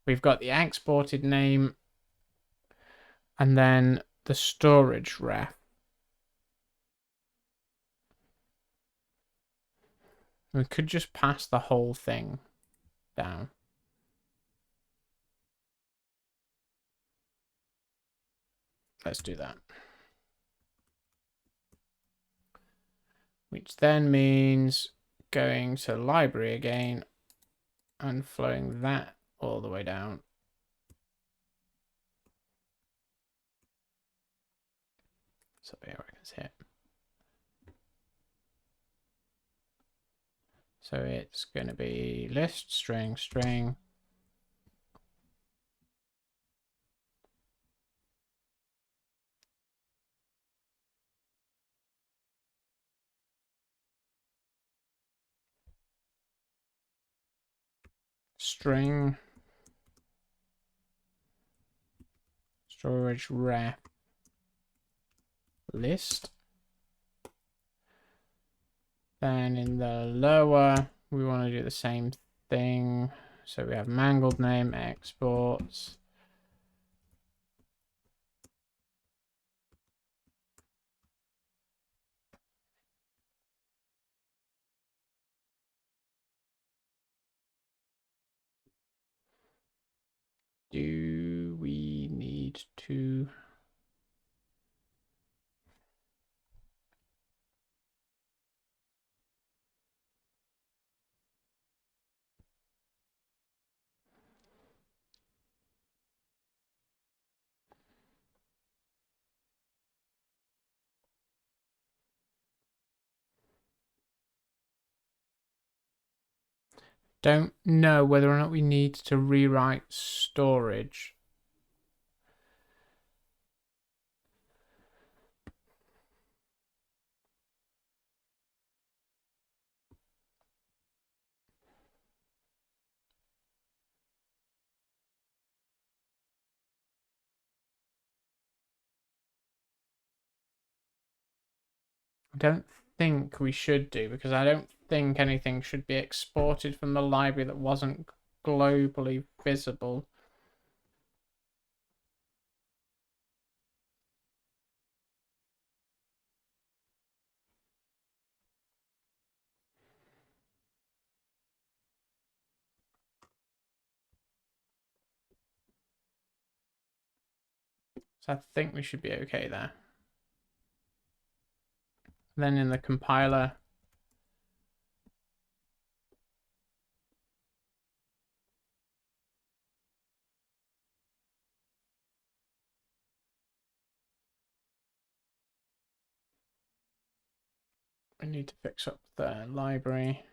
we've got the exported name and then the storage ref. We could just pass the whole thing down. Let's do that. Which then means going to library again and flowing that all the way down. So here I can see it. So it's going to be list string string. String storage ref list. Then in the lower, we want to do the same thing. So we have mangled name exports. Do we need to? Don't know whether or not we need to rewrite storage. I don't think we should do, because I don't think anything should be exported from the library that wasn't globally visible. So I think we should be okay there. Then in the compiler, we need to fix up the library.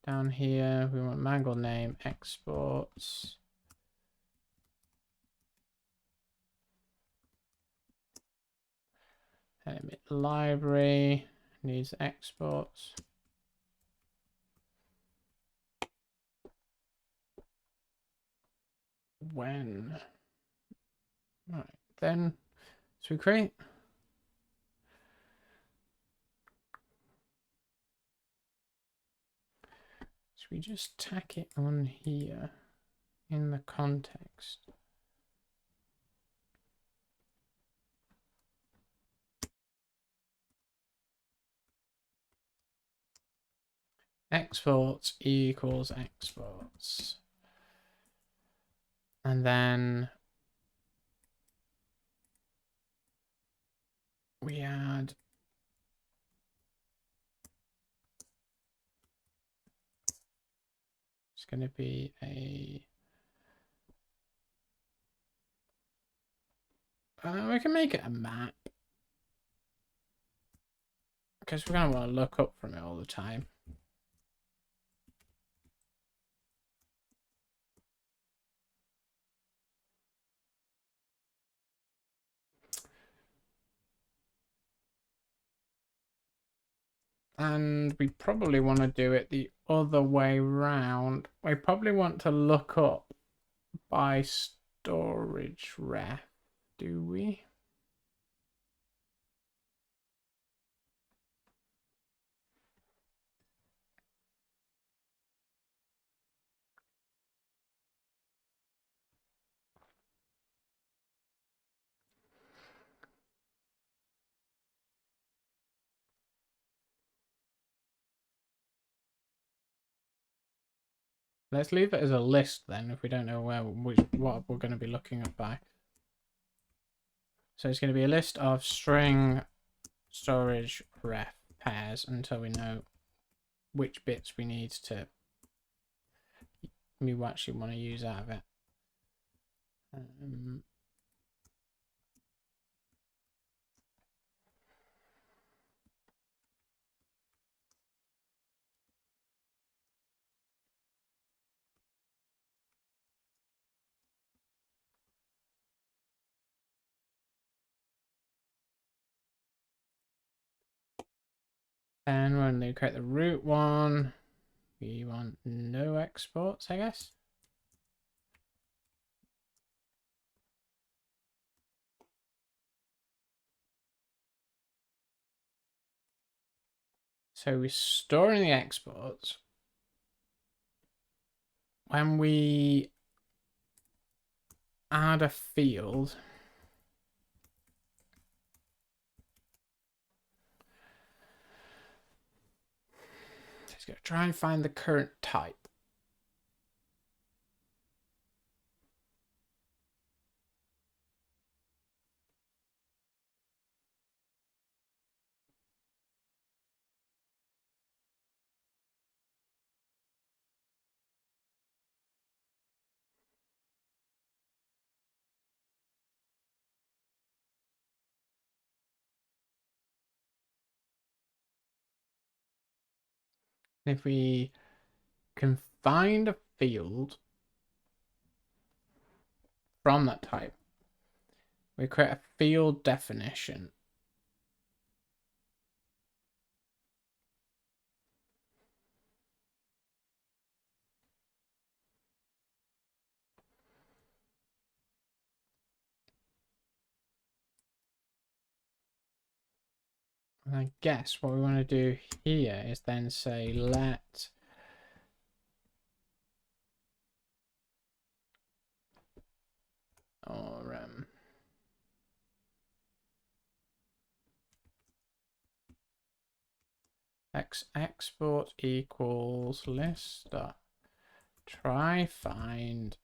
Down here, we want mangle name exports. Emit library needs exports. When? Right, then, so we create. So we just tack it on here in the context. Exports equals exports. And then we add it's going to be a we can make it a map because we're going to want to look up from it all the time. And we probably want to do it the other way round. We probably want to look up by storage ref, do we? Let's leave it as a list then if we don't know what we're going to be looking up by. So it's going to be a list of string storage ref pairs until we know which bits we actually want to use out of it. And when they create the root one, we want no exports, I guess. So we're storing the exports. When we add a field, it's going to try and find the current type. If we can find a field from that type, we create a field definition. I guess what we want to do here is then say let or export equals list dot try find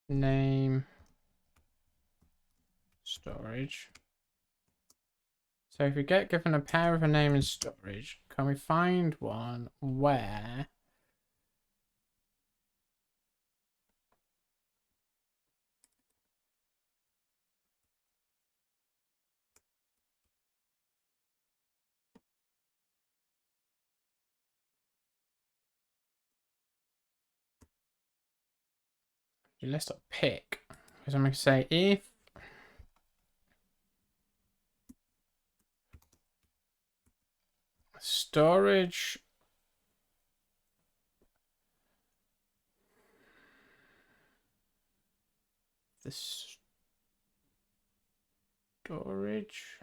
name storage. So if we get given a pair of a name and storage, can we find one where let's pick, because I'm going to say if storage the storage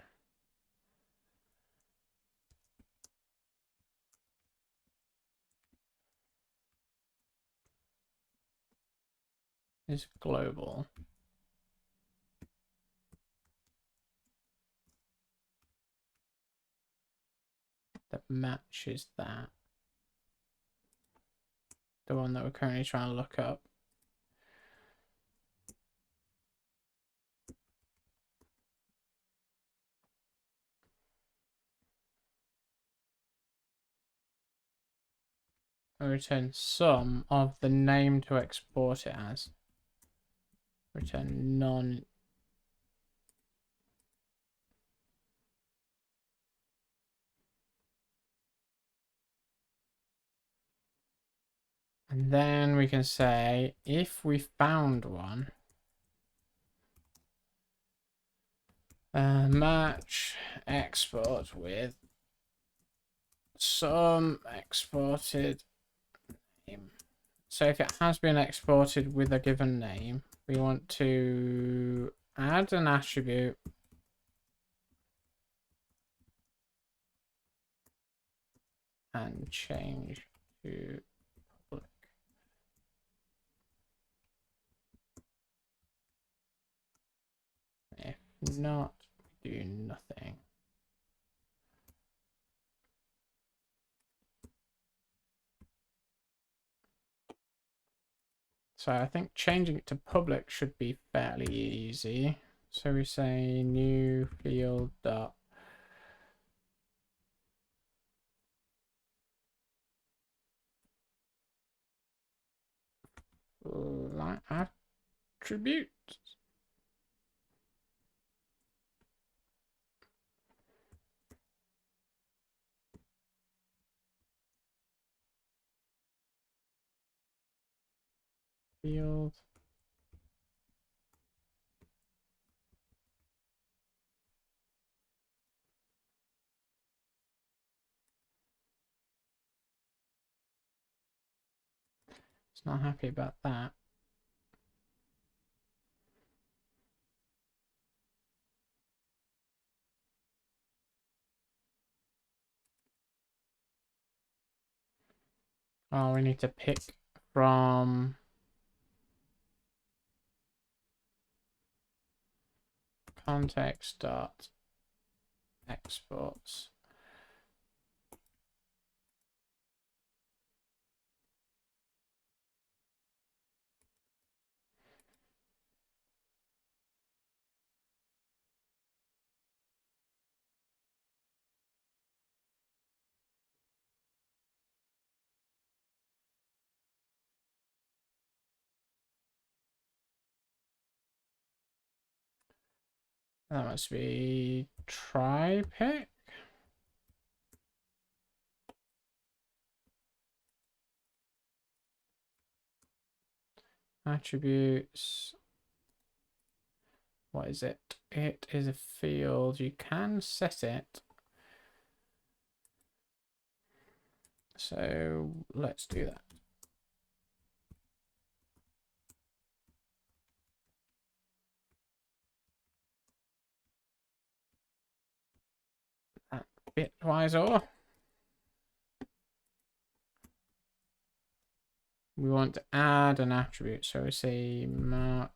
is global, that matches that, the one that we're currently trying to look up. We return sum of the name to export it as. Return none. And then we can say if we found one, match export with some exported name. So if it has been exported with a given name, we want to add an attribute and change to public. If not, we do nothing. So I think changing it to public should be fairly easy. So we say new field dot attribute. Field. It's not happy about that. Oh, we need to pick from context dot exports. That must be try pick. Attributes. What is it? It is a field. You can set it So let's do that. Bitwise or we want to add an attribute. So we say mark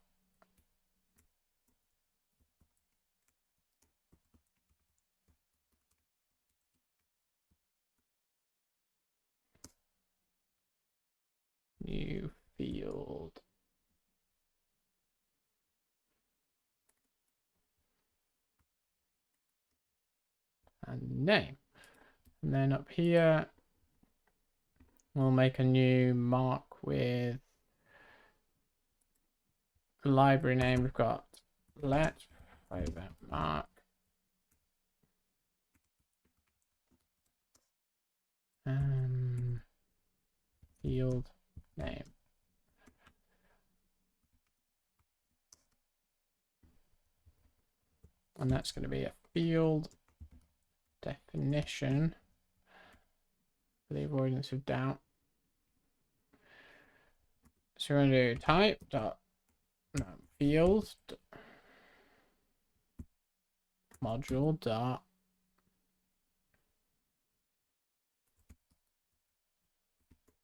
new field and name. And then up here, we'll make a new mark with the library name. We've got let over mark field name. And that's going to be a field definition for the avoidance of doubt. So we're going to do type dot field module dot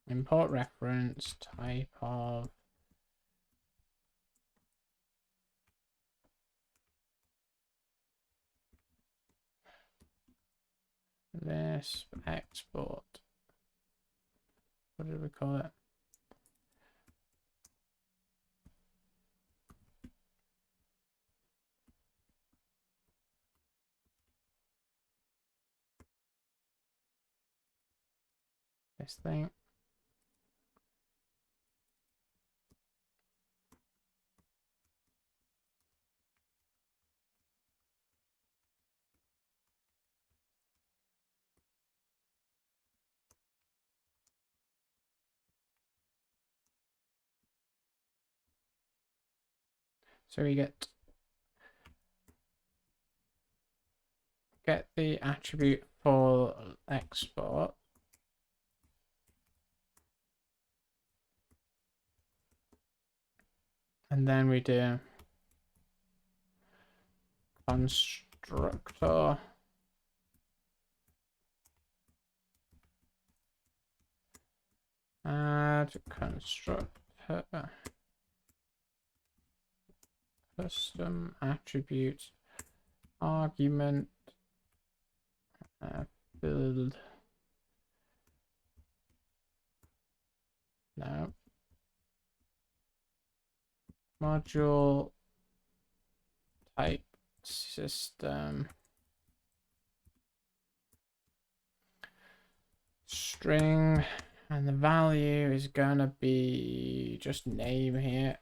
import reference type of this export. What did we call it? This thing. So we get the attribute for export. And then we do constructor add constructor custom attribute argument build no module type system string, and the value is gonna be just name here.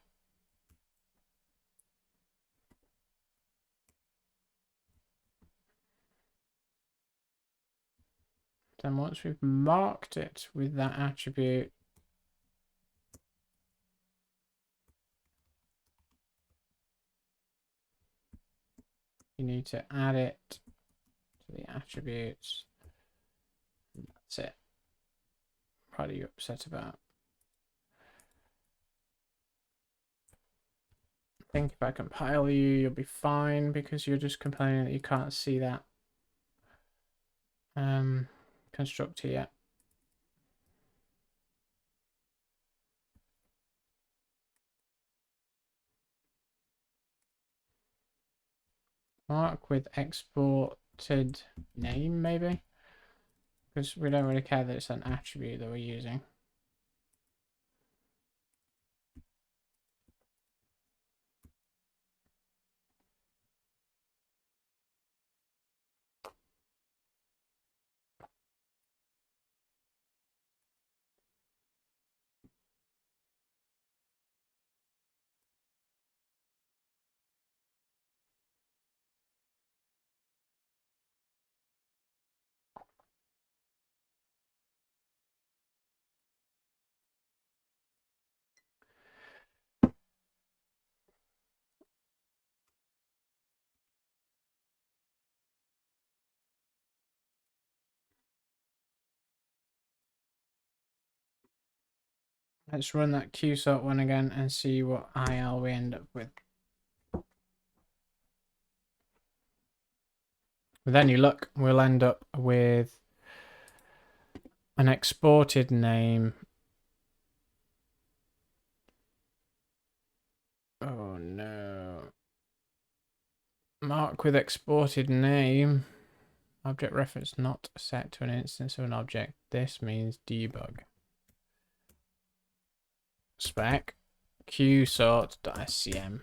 Then once we've marked it with that attribute, you need to add it to the attributes. And that's it. What are you upset about? I think if I compile you'll be fine because you're just complaining that you can't see that constructor yet. Mark with exported name maybe, because we don't really care that it's an attribute that we're using. Let's run that qsort one again and see what IL we end up with. With any luck, we'll end up with an exported name. Oh no. Mark with exported name. Object reference not set to an instance of an object. This means debug. Spec qsort.scm.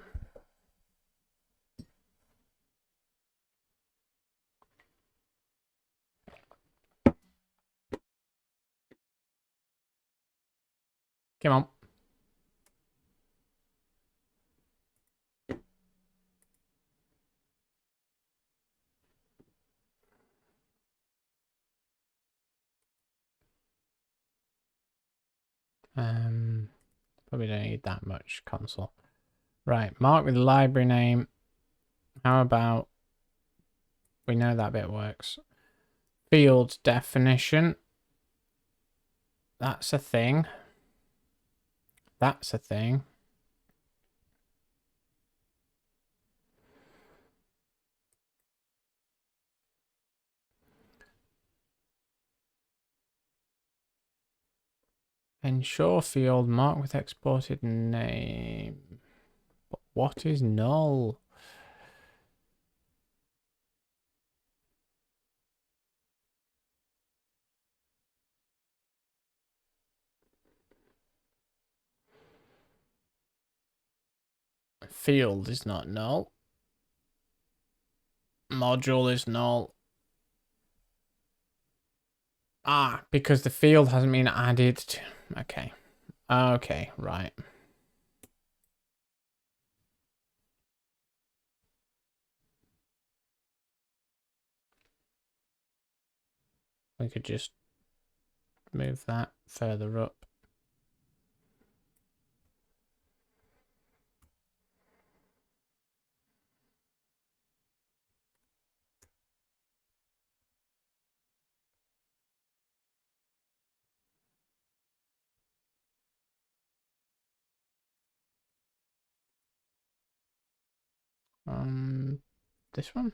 Come on. Probably don't need that much console. Right, mark with library name. How about, we know that bit works. Field definition. That's a thing. That's a thing. Ensure field mark with exported name. But what is null? Field is not null. Module is null. Ah, because the field hasn't been added to... Okay. Okay, right. We could just move that further up. This one?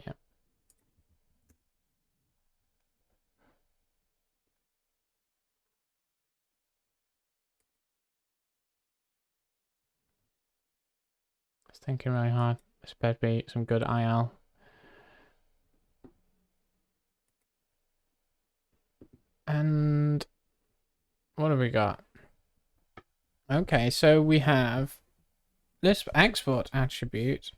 Yeah. I was thinking really hard. This better be some good IL. And what have we got? Okay, so we have this export attribute.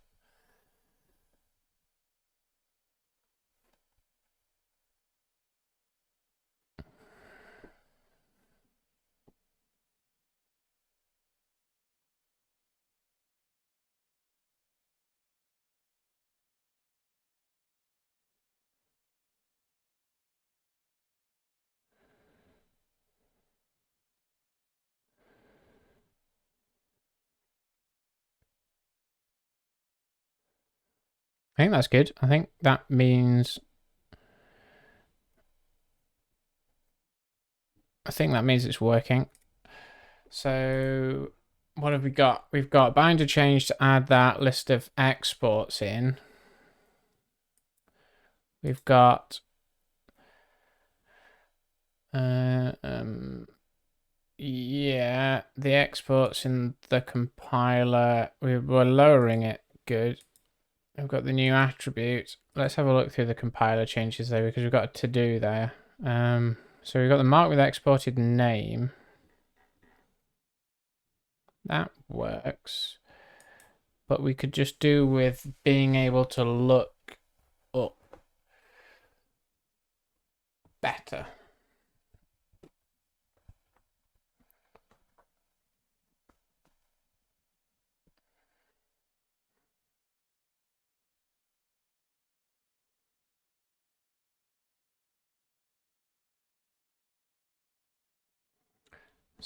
I think that's good. I think that means... it's working. So what have we got? We've got binder change to add that list of exports in. We've got yeah, the exports in the compiler. We're lowering it. Good. We've got the new attribute. Let's have a look through the compiler changes there because we've got a to do there. So we've got the mark with exported name. That works. But we could just do with being able to look up better.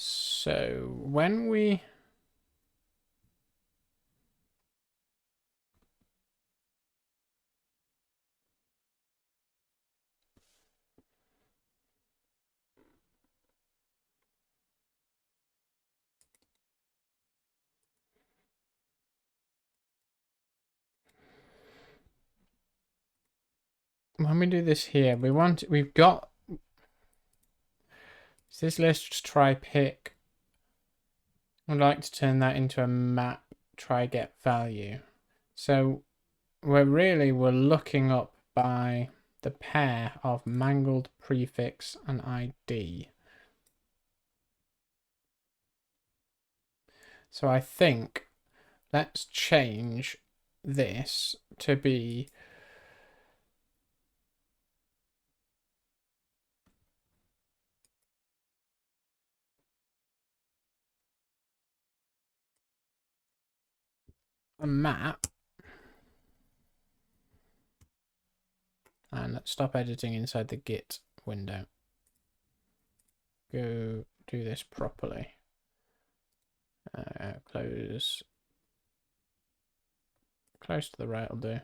So when we... when we do this here, we've got this list try pick. I'd like to turn that into a map, try get value. So we're looking up by the pair of mangled prefix and ID. So I think let's change this to be a map. And let's stop editing inside the Git window. Go do this properly. Close to the right will do.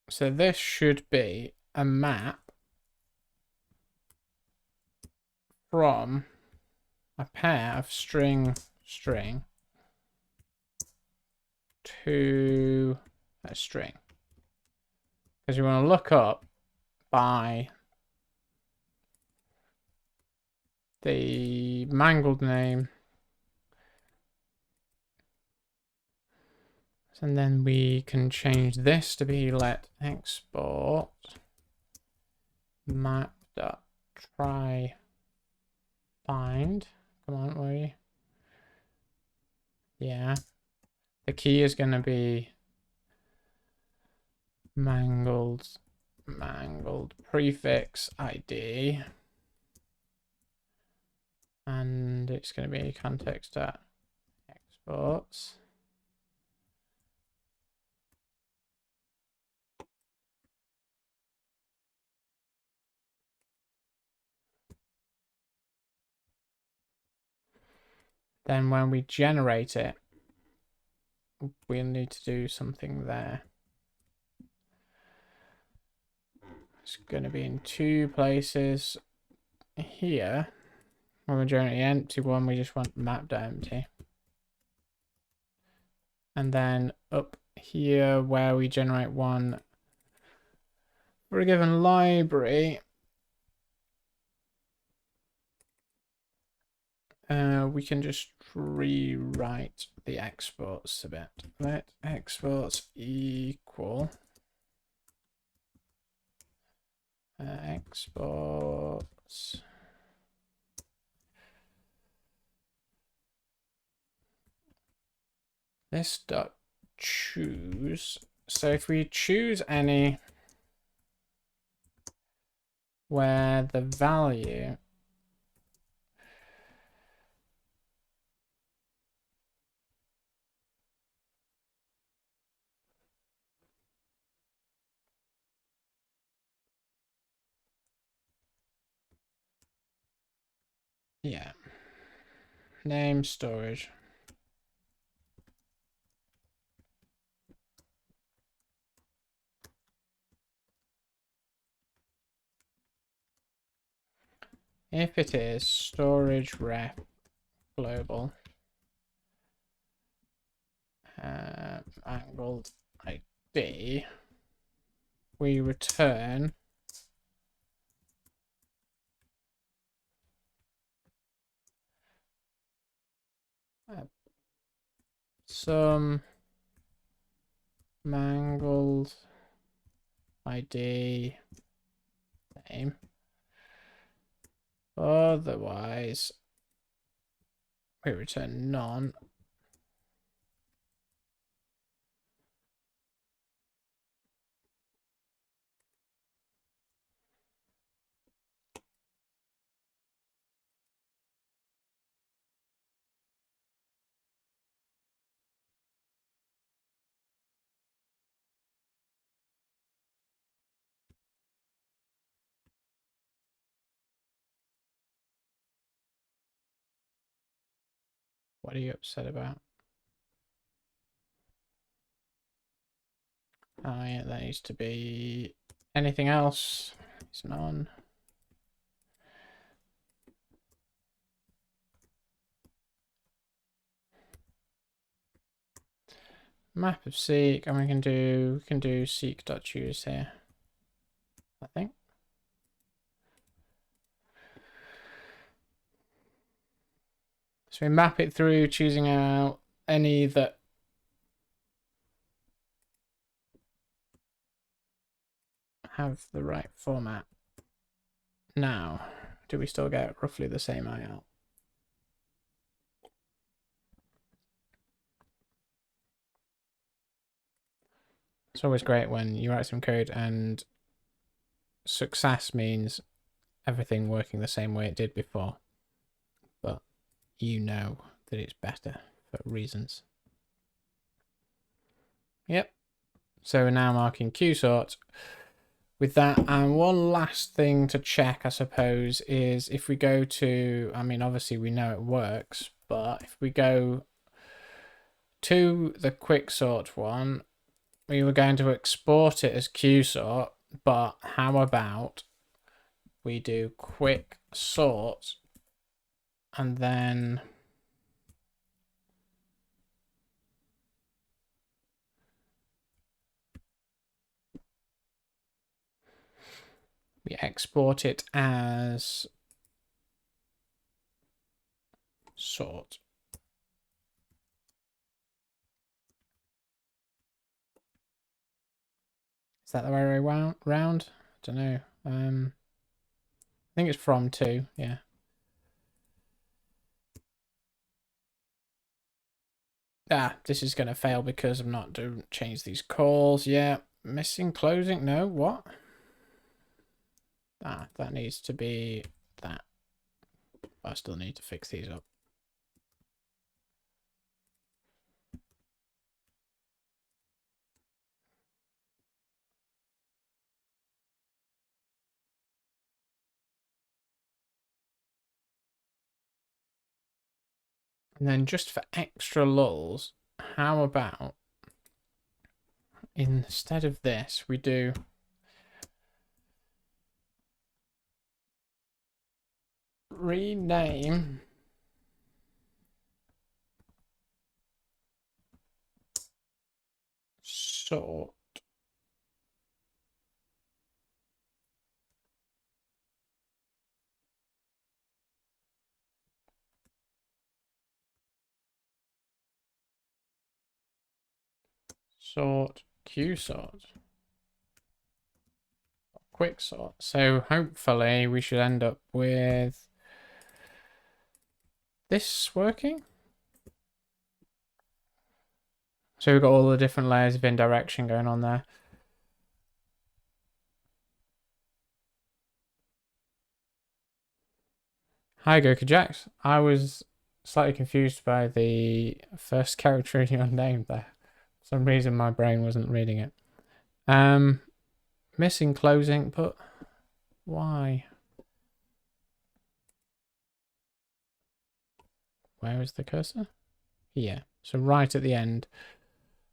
So this should be a map from a pair of string to a string. Because you want to look up by the mangled name. And then we can change this to be let export map.try find. Come on, where are you? Yeah. The key is going to be mangled prefix ID. And it's going to be context.exports. Then when we generate it, we'll need to do something there. It's going to be in two places. Here, when we generate the empty one, we just want map.empty. And then up here, where we generate one for a given library, we can just rewrite the exports a bit. Let exports equal exports this dot choose. So if we choose any where the value name storage. If it is storage ref global angled ID, we return some mangled ID name. Otherwise, we return none. What are you upset about? Oh yeah, that needs to be anything else. It's none. map of seek, and we can do seek.choose here, I think. So we map it through, choosing out any that have the right format. Now, do we still get roughly the same IL? It's always great when you write some code and success means everything working the same way it did before, but you know that it's better for reasons. Yep. So we're now marking QSort with that. And one last thing to check, I suppose, is if we go to, I mean, obviously we know it works, but if we go to the quicksort one, we were going to export it as QSort, but how about we do quick sort and then we export it as sort. Is that the way round? I don't know. I think it's from to, yeah. Ah, this is going to fail because I'm not doing change these calls. Yeah, missing closing. No, what? Ah, that needs to be that. I still need to fix these up. And then just for extra lulls, how about instead of this, we do rename sort QSort quick sort. So hopefully we should end up with this working. So we've got all the different layers of indirection going on there. Hi, Goku Jax. I was slightly confused by the first character in your name there. For some reason my brain wasn't reading it. Missing closing, but why? Where is the cursor? Here. So right at the end.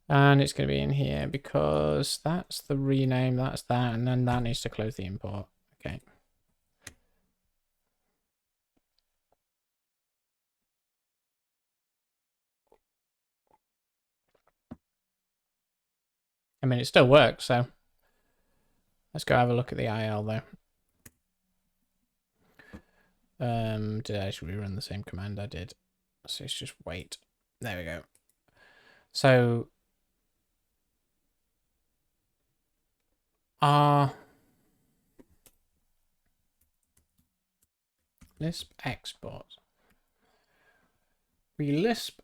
And it's going to be in here because that's the rename, that's that, and then that needs to close the import. Okay. I mean, it still works, so let's go have a look at the IL though. Did I actually rerun the same command? I did. So it's just wait. There we go. So our Lisp export. We Lisp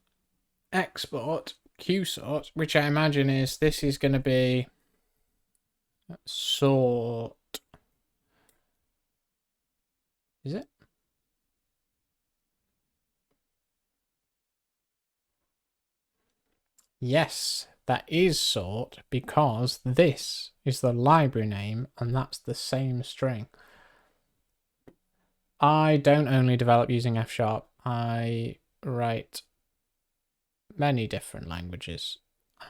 export QSort, which I imagine is this is going to be sort. Is it? Yes, that is sort because this is the library name and that's the same string. I don't only develop using F#. I write many different languages.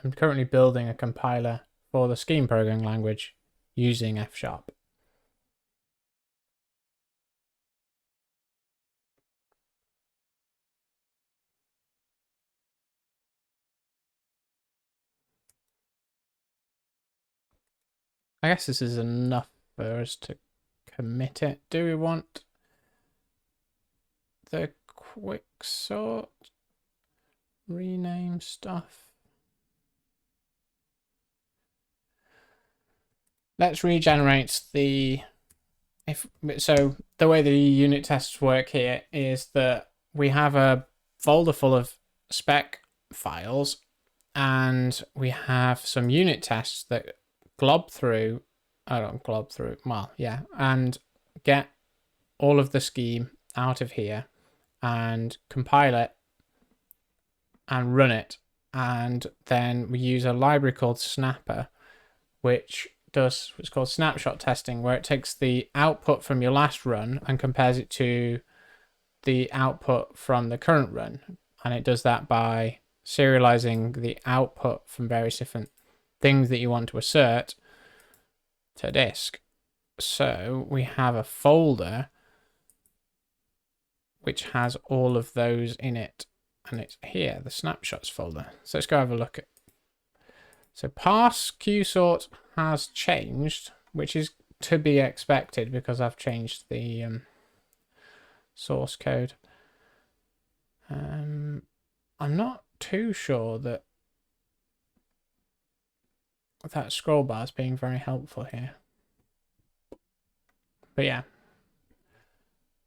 I'm currently building a compiler for the scheme programming language using F#. I guess this is enough for us to commit it. Do we want the quick sort rename stuff? Let's regenerate the... So the way the unit tests work here is that we have a folder full of spec files and we have some unit tests that glob through, and get all of the scheme out of here and compile it and run it. And then we use a library called Snapper, which does what's called snapshot testing, where it takes the output from your last run and compares it to the output from the current run. And it does that by serializing the output from various different things that you want to assert to disk. So we have a folder which has all of those in it, and it's here, the snapshots folder. So let's go have a look at. So parse qsort has changed, which is to be expected because I've changed the source code. I'm not too sure that scroll bar is being very helpful here. But yeah,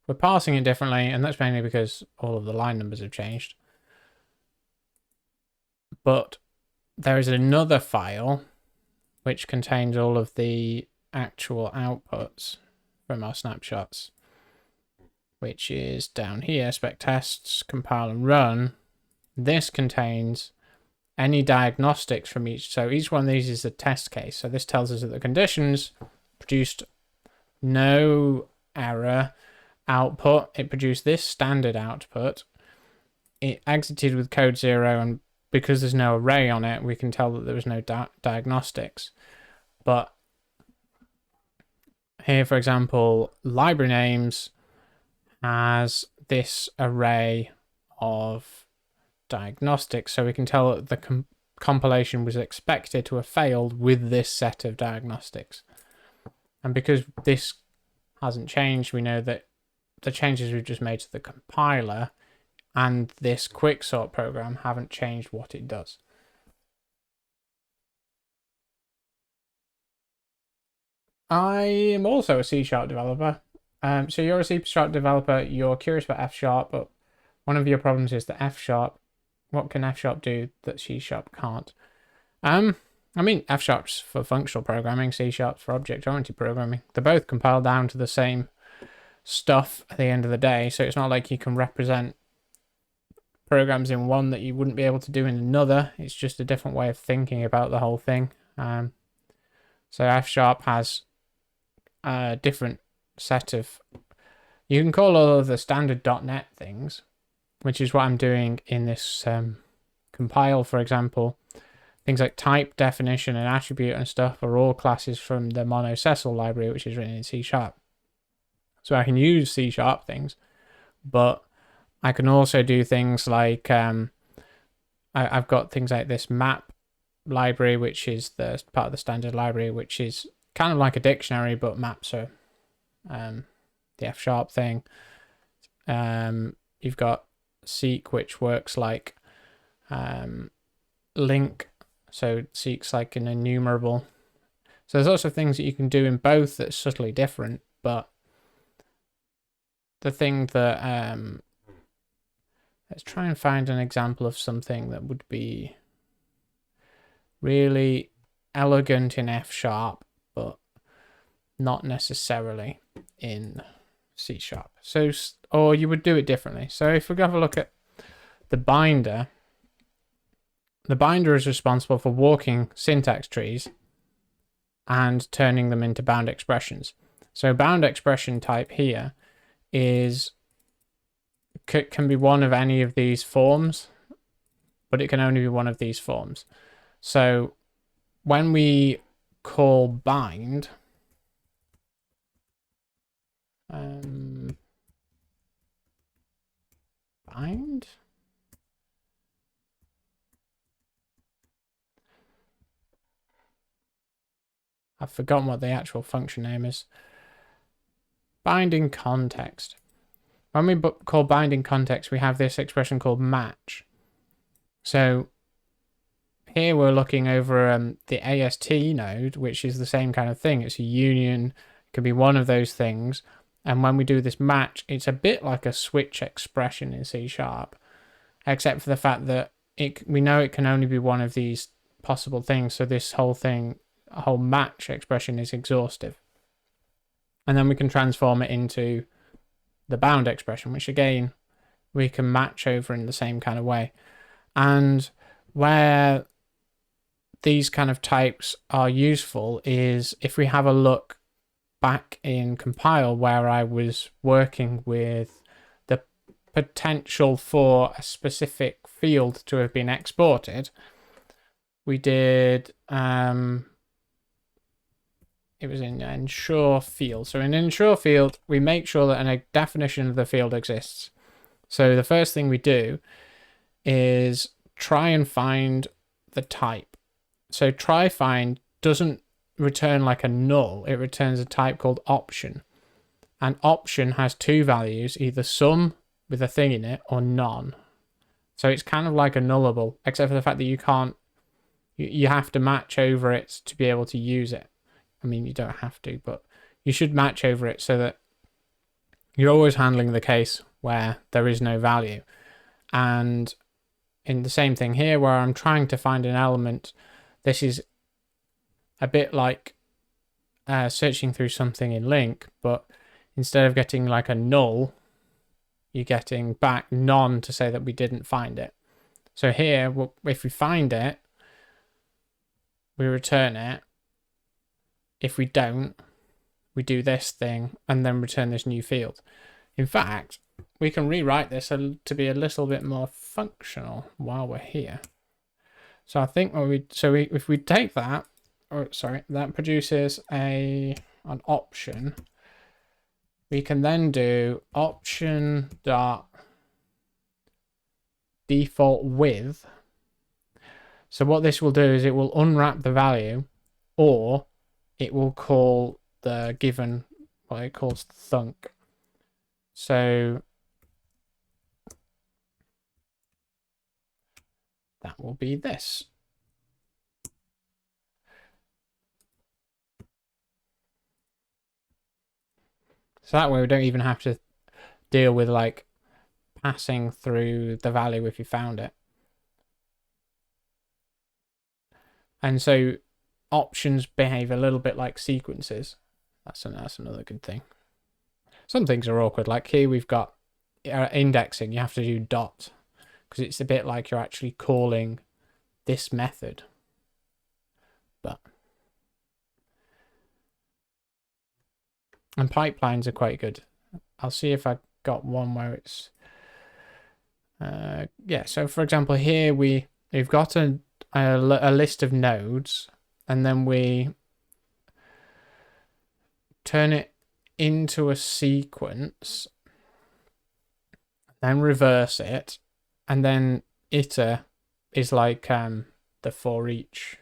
we're parsing it differently, and that's mainly because all of the line numbers have changed. But there is another file which contains all of the actual outputs from our snapshots, which is down here, spec tests, compile and run. This contains any diagnostics from each. So each one of these is a test case. So this tells us that the conditions produced no error output. It produced this standard output. It exited with code 0, and because there's no array on it, we can tell that there was no diagnostics. But here, for example, library names has this array of diagnostics, so we can tell that the compilation was expected to have failed with this set of diagnostics. And because this hasn't changed, we know that the changes we've just made to the compiler and this quicksort program haven't changed what it does. I am also a C# developer. So you're a C# developer, you're curious about F#, but one of your problems is that F#, what can F# do that C# can't? I mean, F#'s for functional programming, C# for object-oriented programming. They're both compiled down to the same stuff at the end of the day, so it's not like you can represent programs in one that you wouldn't be able to do in another. It's just a different way of thinking about the whole thing. So F# has a different set of... You can call all of the standard .NET things, which is what I'm doing in this compile, for example. Things like type, definition, and attribute and stuff are all classes from the monocessal library, which is written in C#. So I can use C# things, but I can also do things like, I've got things like this map library, which is the part of the standard library, which is kind of like a dictionary, but maps are the F# thing. You've got seek, which works like link, so seek's like an enumerable. So there's lots of things that you can do in both that's subtly different, but the thing that let's try and find an example of something that would be really elegant in F#, but not necessarily in C#. So, or you would do it differently. So if we have a look at the binder is responsible for walking syntax trees and turning them into bound expressions. So bound expression type here is can be one of any of these forms, but it can only be one of these forms. So when we call bind, bind? I've forgotten what the actual function name is. Binding context. When we call binding context, we have this expression called match. So here we're looking over the AST node, which is the same kind of thing. It's a union, it could be one of those things. And when we do this match, it's a bit like a switch expression in C#, except for the fact that we know it can only be one of these possible things. So this whole match expression is exhaustive. And then we can transform it into the bound expression, which again, we can match over in the same kind of way. And where these kind of types are useful is if we have a look back in compile where I was working with the potential for a specific field to have been exported. We did it was in ensure field. So in ensure field, we make sure that a definition of the field exists. So the first thing we do is try and find the type. So try find doesn't return like a null, it returns a type called option. And option has two values, either sum with a thing in it or none. So it's kind of like a nullable, except for the fact that you have to match over it to be able to use it. I mean, you don't have to, but you should match over it so that you're always handling the case where there is no value. And in the same thing here, where I'm trying to find an element, this is a bit like searching through something in LINQ, but instead of getting like a null, you're getting back none to say that we didn't find it. So here, if we find it, we return it. If we don't, we do this thing and then return this new field. In fact, we can rewrite this to be a little bit more functional while we're here. So I think if we take that, that produces an option. We can then do option dot default with. So what this will do is it will unwrap the value, or it will call the given what it calls thunk. So that will be this. So that way we don't even have to deal with like passing through the value if you found it. And so options behave a little bit like sequences. That's another good thing. Some things are awkward. Like here we've got indexing. You have to do dot because it's a bit like you're actually calling this method. And pipelines are quite good. I'll see if I got one where it's yeah. So for example, here we've got a list of nodes, and then we turn it into a sequence, then reverse it, and then iter is like the for each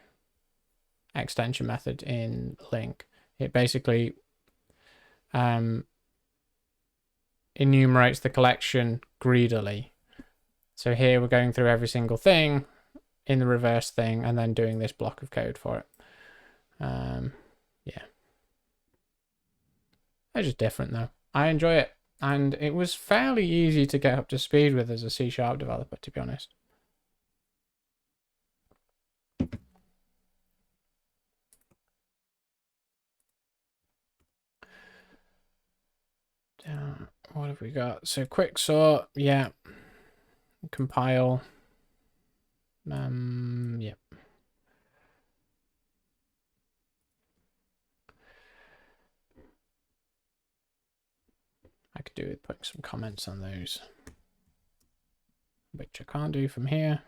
extension method in LINQ. It basically enumerates the collection greedily. So here we're going through every single thing in the reverse thing and then doing this block of code for it. Yeah. It's just different though. I enjoy it. And it was fairly easy to get up to speed with as a C# developer, to be honest. What have we got? So quick sort, yeah. Compile. Yeah. I could do with putting some comments on those, which I can't do from here.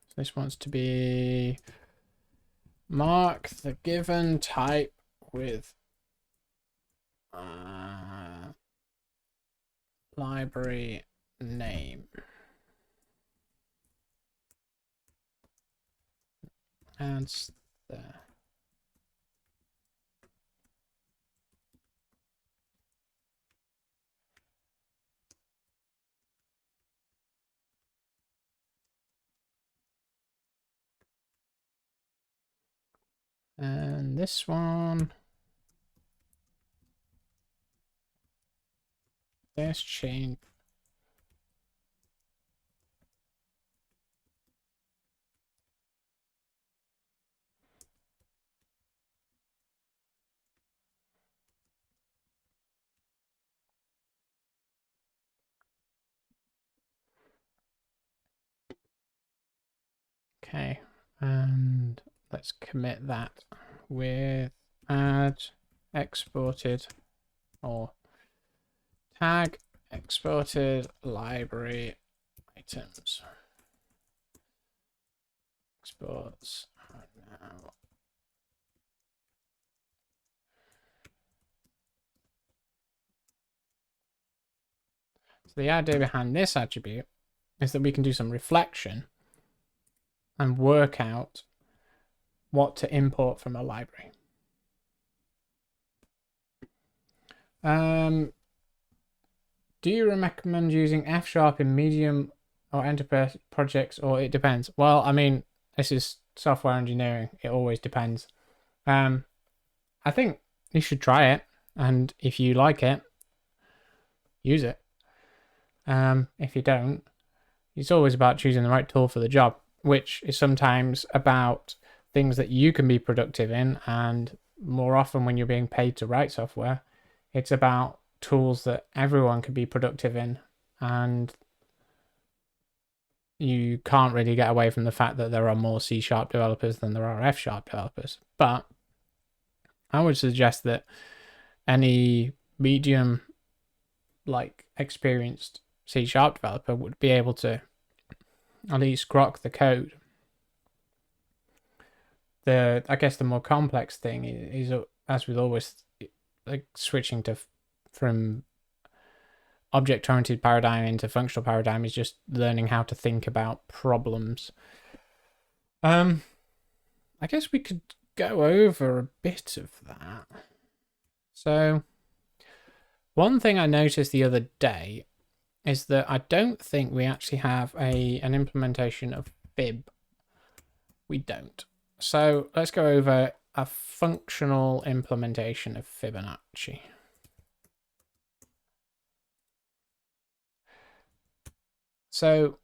So this wants to be mark the given type with library name. adds there. And this one, this chain. Okay, and let's commit that with add exported or tag exported library items. Exports now. So the idea behind this attribute is that we can do some reflection and work out what to import from a library. Do you recommend using F# in medium or enterprise projects, or it depends? Well, I mean, this is software engineering. It always depends. I think you should try it, and if you like it, use it. If you don't, it's always about choosing the right tool for the job, which is sometimes about things that you can be productive in, and more often when you're being paid to write software, it's about tools that everyone can be productive in, and you can't really get away from the fact that there are more C# developers than there are F# developers. But I would suggest that any medium like experienced C# developer would be able to at least grok the code. I guess the more complex thing is as with always, like switching from object-oriented paradigm into functional paradigm is just learning how to think about problems. I guess we could go over a bit of that. So one thing I noticed the other day is that I don't think we actually have an implementation of fib. We don't. So let's go over a functional implementation of Fibonacci. So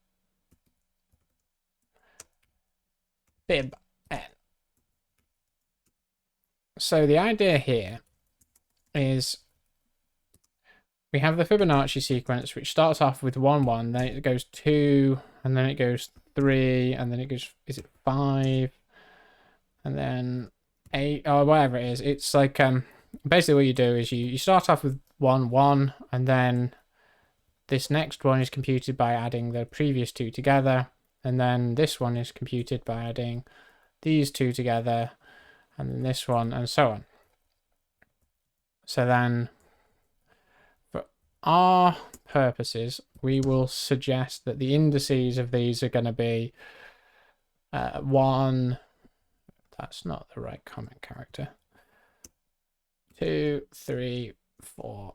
fib n. So the idea here is we have the Fibonacci sequence, which starts off with 1, 1, then it goes 2, and then it goes 3, and then it goes, is it 5? And then 8, or whatever it is. It's like, basically what you do is you start off with 1, 1, and then this next one is computed by adding the previous 2 together, and then this one is computed by adding these 2 together, and then this one, and so on. So then, for our purposes, we will suggest that the indices of these are going to be 1, that's not the right comment character, 2, 3, 4,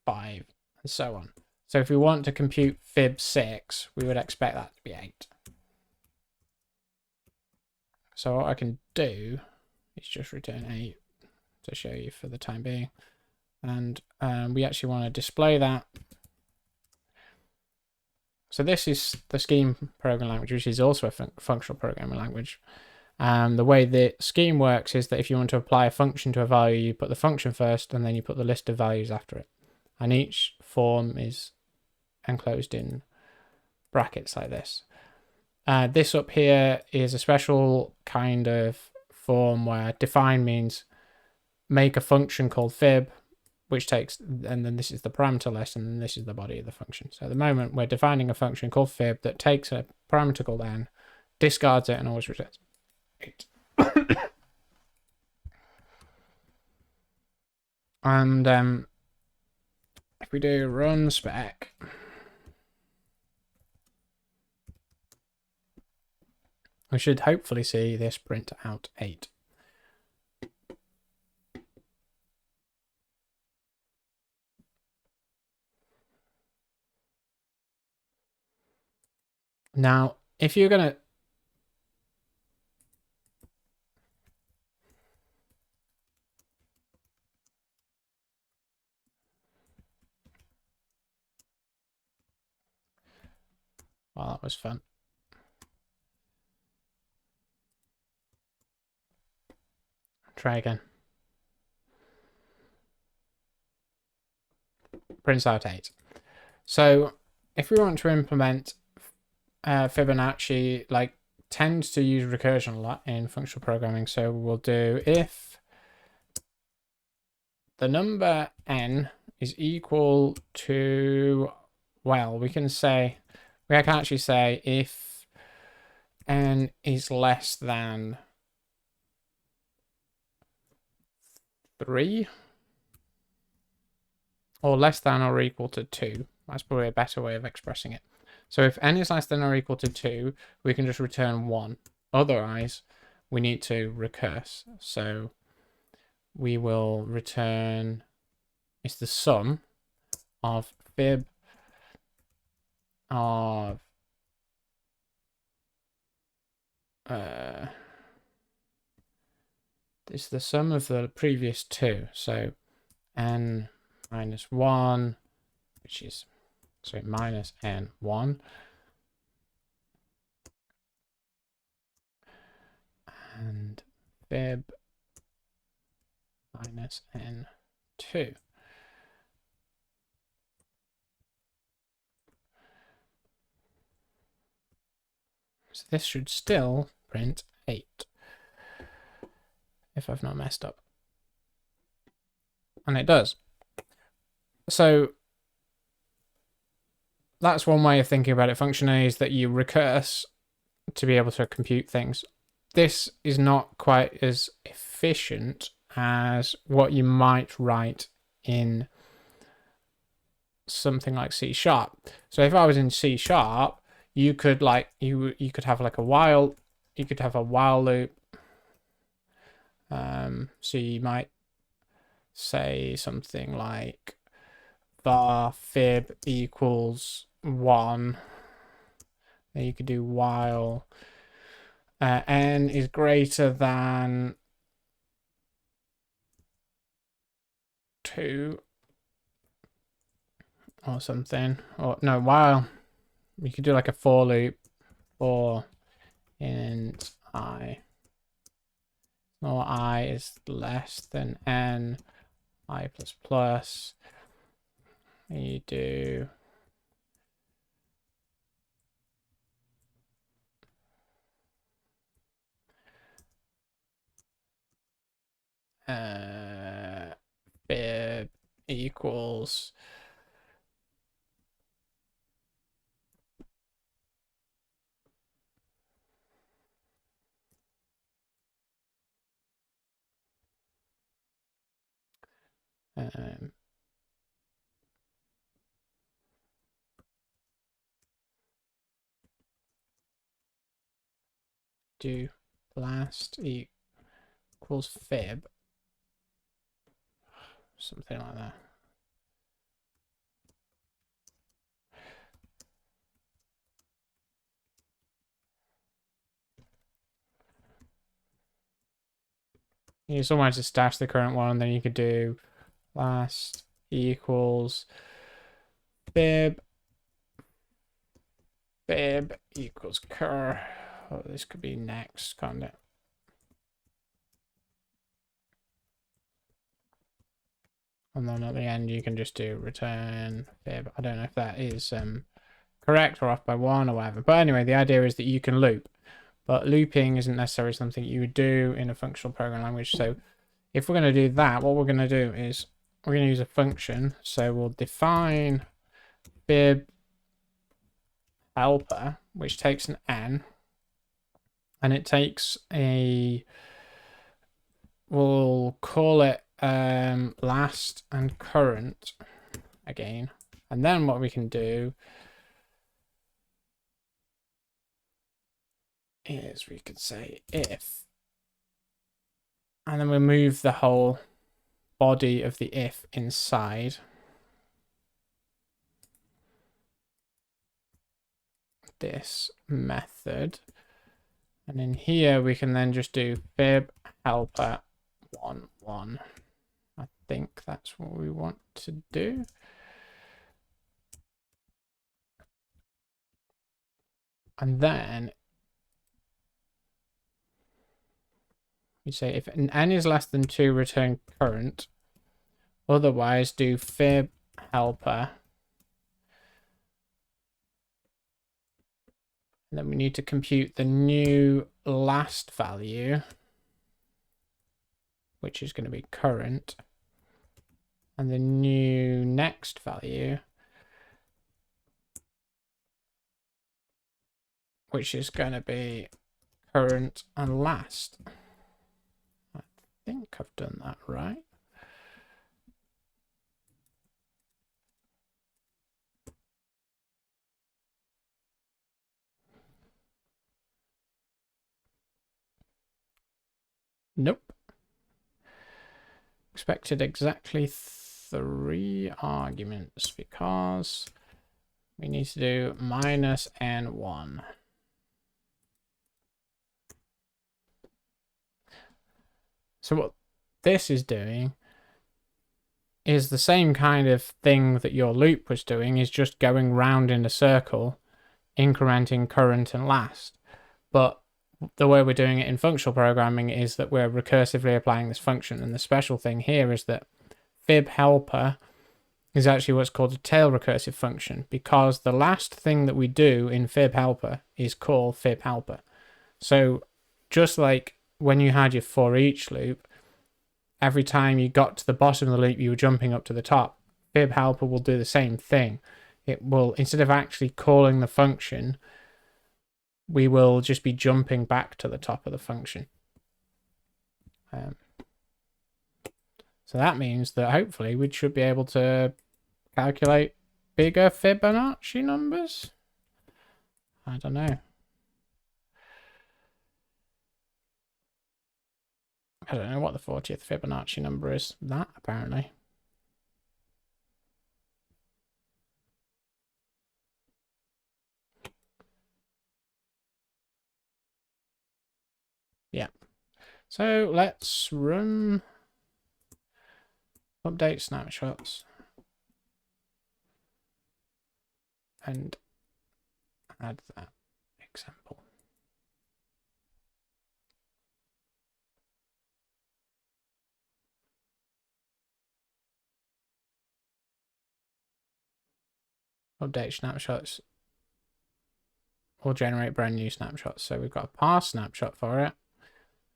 5, and so on. So if we want to compute fib 6, we would expect that to be 8. So what I can do is just return 8 to show you for the time being. And we actually want to display that. So this is the scheme programming language, which is also a functional programming language. The way the scheme works is that if you want to apply a function to a value, you put the function first, and then you put the list of values after it. And each form is enclosed in brackets like this. This up here is a special kind of form where define means make a function called fib, which takes, and then this is the parameter list, and then this is the body of the function. So at the moment, we're defining a function called fib that takes a parameter called n, discards it, and always returns 8. And if we do run spec, we should hopefully see this print out 8. Now, if you're going to... Well, that was fun. Try again. Prints out 8. So if we want to implement Fibonacci, like, tends to use recursion a lot in functional programming. So we'll do if the number n is equal to, well, we can actually say if n is less than 3 or less than or equal to 2. That's probably a better way of expressing it. So if n is less than or equal to 2, we can just return 1. Otherwise, we need to recurse. So we will return, it's the sum of fib of it's the sum of the previous 2. So n minus 1, which is, so minus n1, and fib minus n2. So this should still print 8, if I've not messed up. And it does. So that's one way of thinking about it functionally, is that you recurse to be able to compute things. This is not quite as efficient as what you might write in something like C#. So if I was in C#, you could like you could have like a while, you could have a while loop. So you might say something like var fib equals 1. Then you could do while n is greater than 2 or something. Or no, while you could do like a for loop for int I, or I is less than n, I plus plus. You do fib equals do last equals fib, something like that. You somewhere to stash the current one, and then you could do last equals fib equals cur. Oh, this could be next, can't it? And then at the end you can just do return fib. I don't know if that is correct or off by 1 or whatever. But anyway, the idea is that you can loop. But looping isn't necessarily something you would do in a functional programming language. So if we're going to do that, what we're going to do is we're going to use a function. So we'll define fib helper, which takes an n, and it takes a, we'll call it last and current again. And then what we can do is we could say if, and then we'll move the whole body of the if inside. This method, and in here we can then just do fib helper 1 1. I think that's what we want to do. And then we say if n is less than 2, return current. Otherwise, do fib helper. And then we need to compute the new last value, which is going to be current. And the new next value, which is going to be current and last. I think I've done that right. Nope. Expected exactly 3 arguments because we need to do minus n1. So what this is doing is the same kind of thing that your loop was doing, is just going round in a circle, incrementing current and last. But the way we're doing it in functional programming is that we're recursively applying this function. And the special thing here is that fib helper is actually what's called a tail recursive function, because the last thing that we do in fib helper is call fib helper. So just like when you had your for each loop, every time you got to the bottom of the loop, you were jumping up to the top. Fib helper will do the same thing. It will, instead of actually calling the function, we will just be jumping back to the top of the function. So that means that hopefully we should be able to calculate bigger Fibonacci numbers. I don't know. I don't know what the 40th Fibonacci number is. That, apparently. Yeah. So let's run update snapshots and add that example. Update snapshots will generate brand new snapshots. So we've got a parse snapshot for it,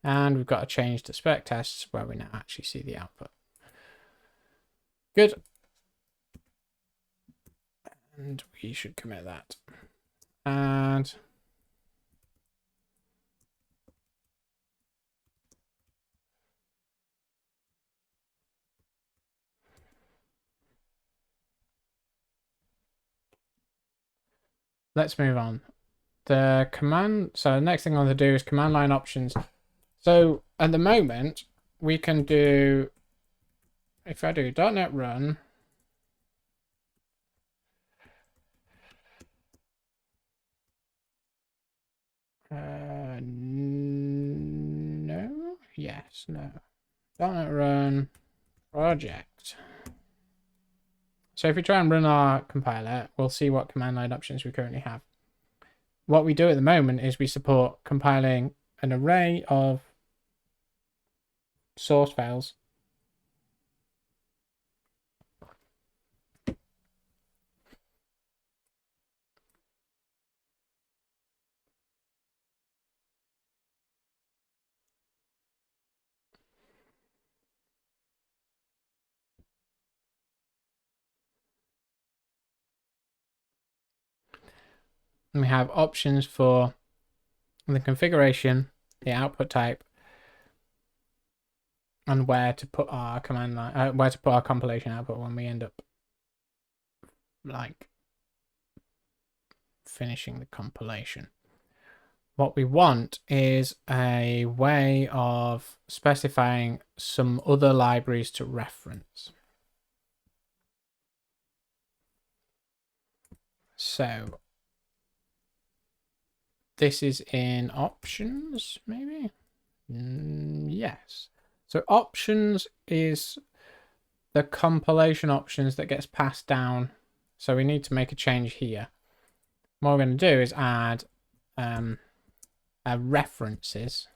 and we've got a change to spec tests where we now actually see the output. Good. And we should commit that. And let's move on. The command, so the next thing I want to do is command line options. So at the moment, we can do, if I do .NET run, no, yes, no, .NET run project. So if we try and run our compiler, we'll see what command line options we currently have. What we do at the moment is we support compiling an array of source files. And we have options for the configuration, the output type, and where to put our command line, where to put our compilation output when we end up like finishing the compilation. what we want is a way of specifying some other libraries to reference. So this is in options, maybe? Yes. So options is the compilation options that gets passed down. So we need to make a change here. What we're going to do is add references.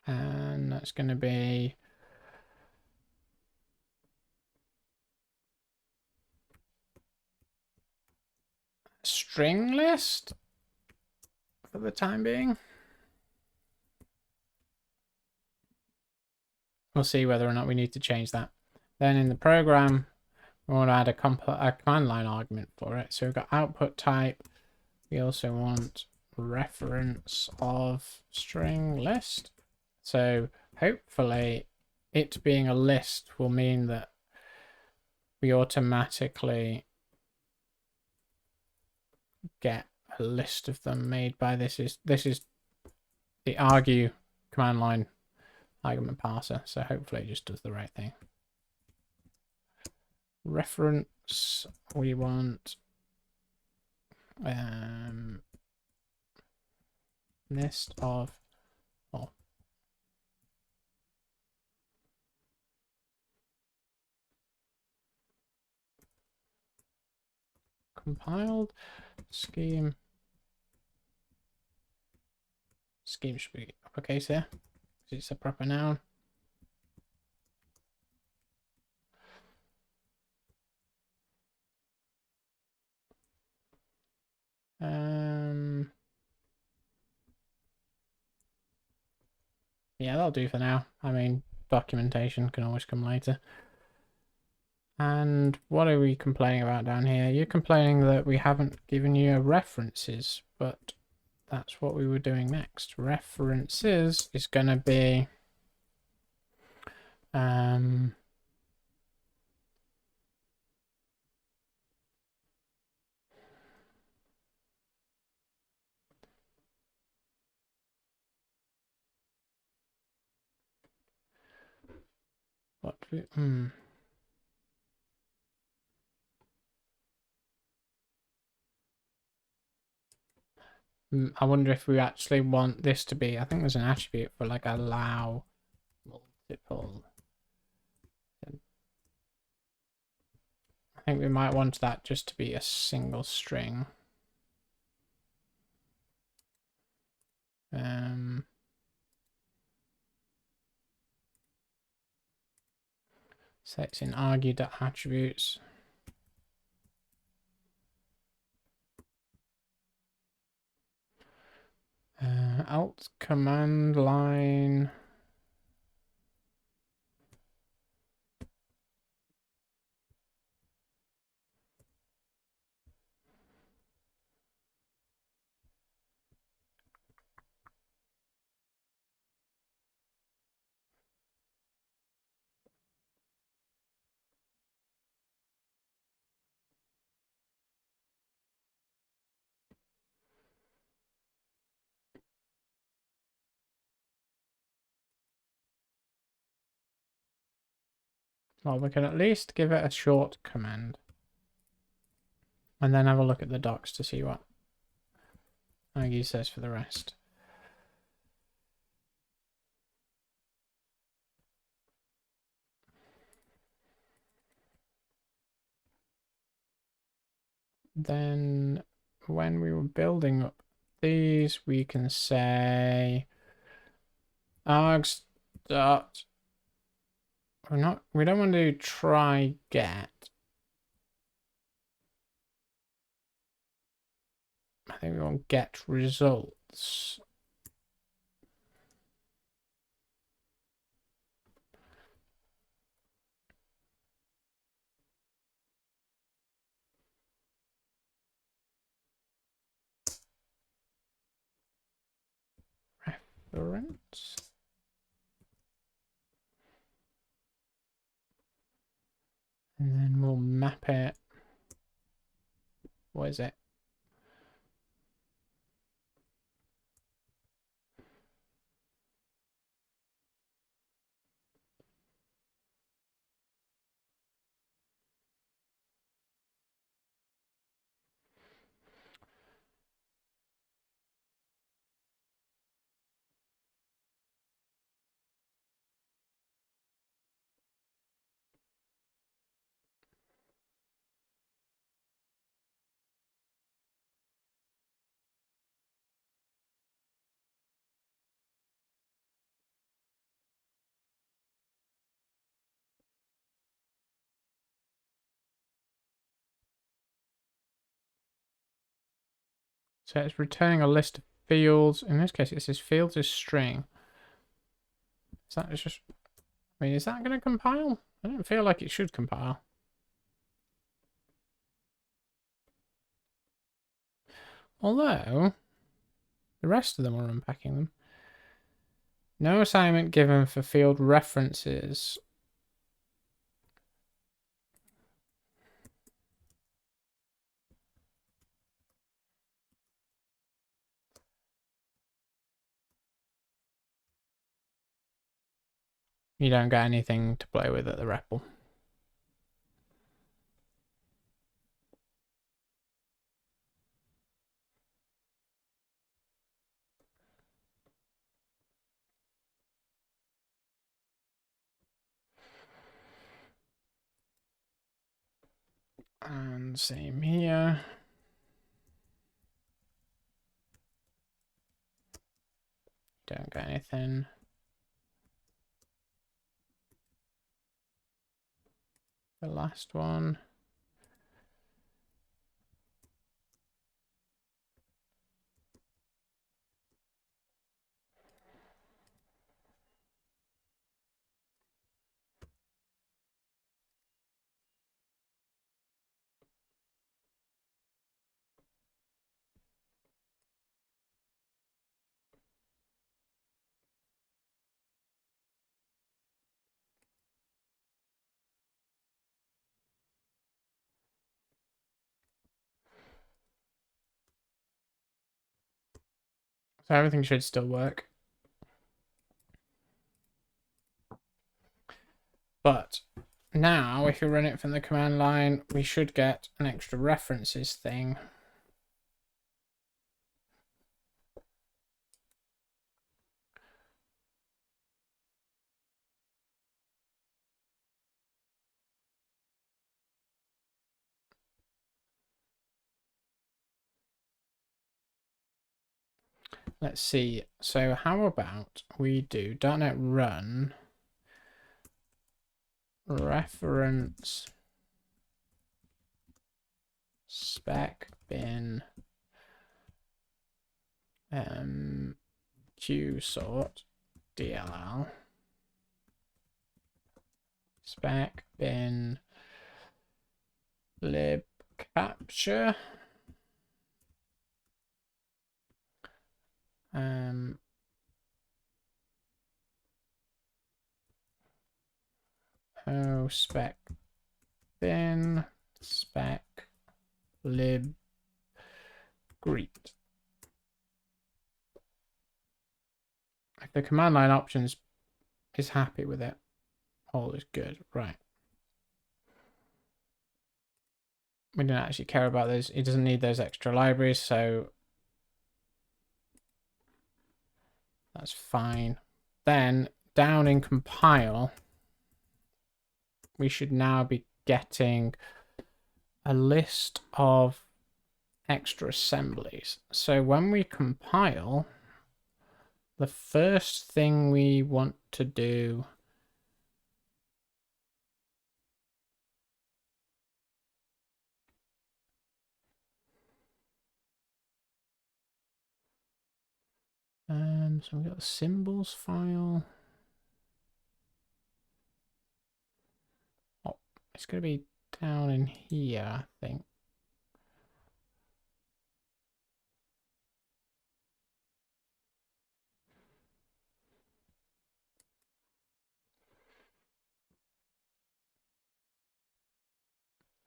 And that's going to be string list for the time being. We'll see whether or not we need to change that. Then in the program, we want to add a command line argument for it. So we've got output type. We also want reference of string list. So hopefully it being a list will mean that we automatically get a list of them made by this is the argue command line argument parser. So hopefully it just does the right thing. Reference, we want list of compiled scheme should be uppercase here because it's a proper noun. Yeah, that'll do for now. I mean, documentation can always come later. And what are we complaining about down here? You're complaining that we haven't given you references, but that's what we were doing next. References is going to be what we, I wonder if we actually want this to be, I think there's an attribute for like allow multiple. I think we might want that just to be a single string. So it's in argue.attributes. Alt command line. Well, we can at least give it a short command. And then have a look at the docs to see what Aggie says for the rest. Then when we were building up these, we can say args dot. We don't want to try get. I think we want get results. Reference. And then we'll map it. What is it? So it's returning a list of fields. In this case, it says fields is string. Is that just... I mean, is that going to compile? I don't feel like it should compile. Although, the rest of them are unpacking them. No assignment given for field references. You don't get anything to play with at the REPL. And same here. Don't get anything. The last one. So everything should still work. But now, if you run it from the command line, we should get an extra references thing. Let's see. So how about we do .NET run reference spec bin q sort dll spec bin lib capture spec bin spec lib greet. If the command line options is happy with it, all is good. Right. We don't actually care about those. It doesn't need those extra libraries, so that's fine. Then down in compile, we should now be getting a list of extra assemblies. So when we compile, the first thing we want to do so we've got the symbols file. Oh, it's going to be down in here, I think.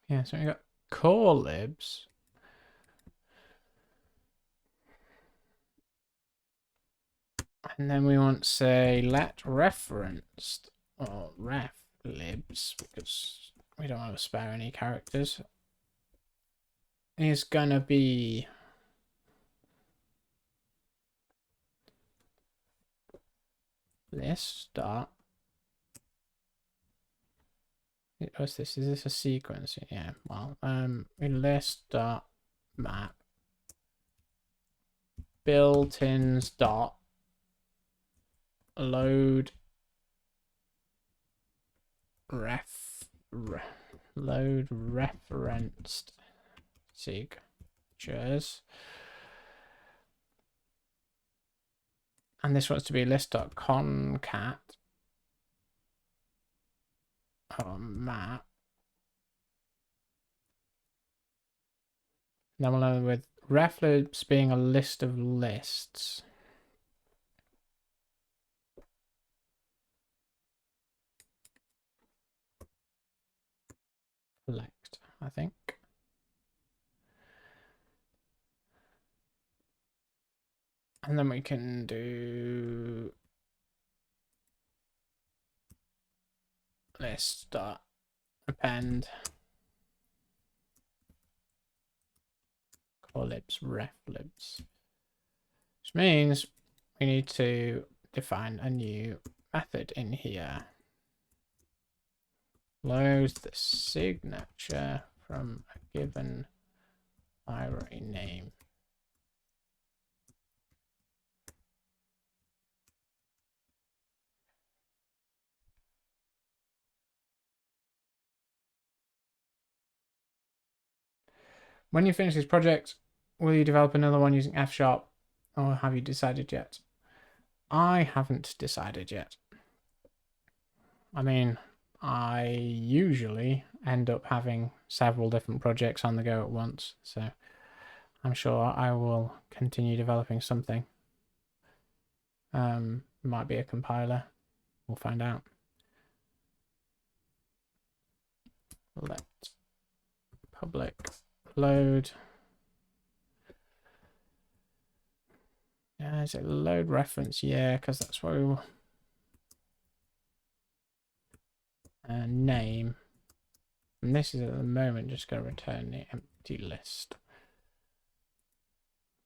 Yeah, so we got core libs. And then we want to say let referenced or ref libs, because we don't want to spare any characters, is gonna be list dot. What's this? Is this a sequence? Yeah. Well, list dot map built-ins dot load load referenced signatures And this wants to be list.concat or map. Then we'll end with ref libs being a list of lists. Select, I think. And then we can do list.append core libs ref libs, which means we need to define a new method in here. Loads the signature from a given library name. When you finish this project, will you develop another one using F#, or have you decided yet? I haven't decided yet. I mean, I usually end up having several different projects on the go at once, so I'm sure I will continue developing something. Might be a compiler. We'll find out. Let public load. Yeah, is it load reference? Yeah, because that's what we will. Name. And this is at the moment just going to return the empty list.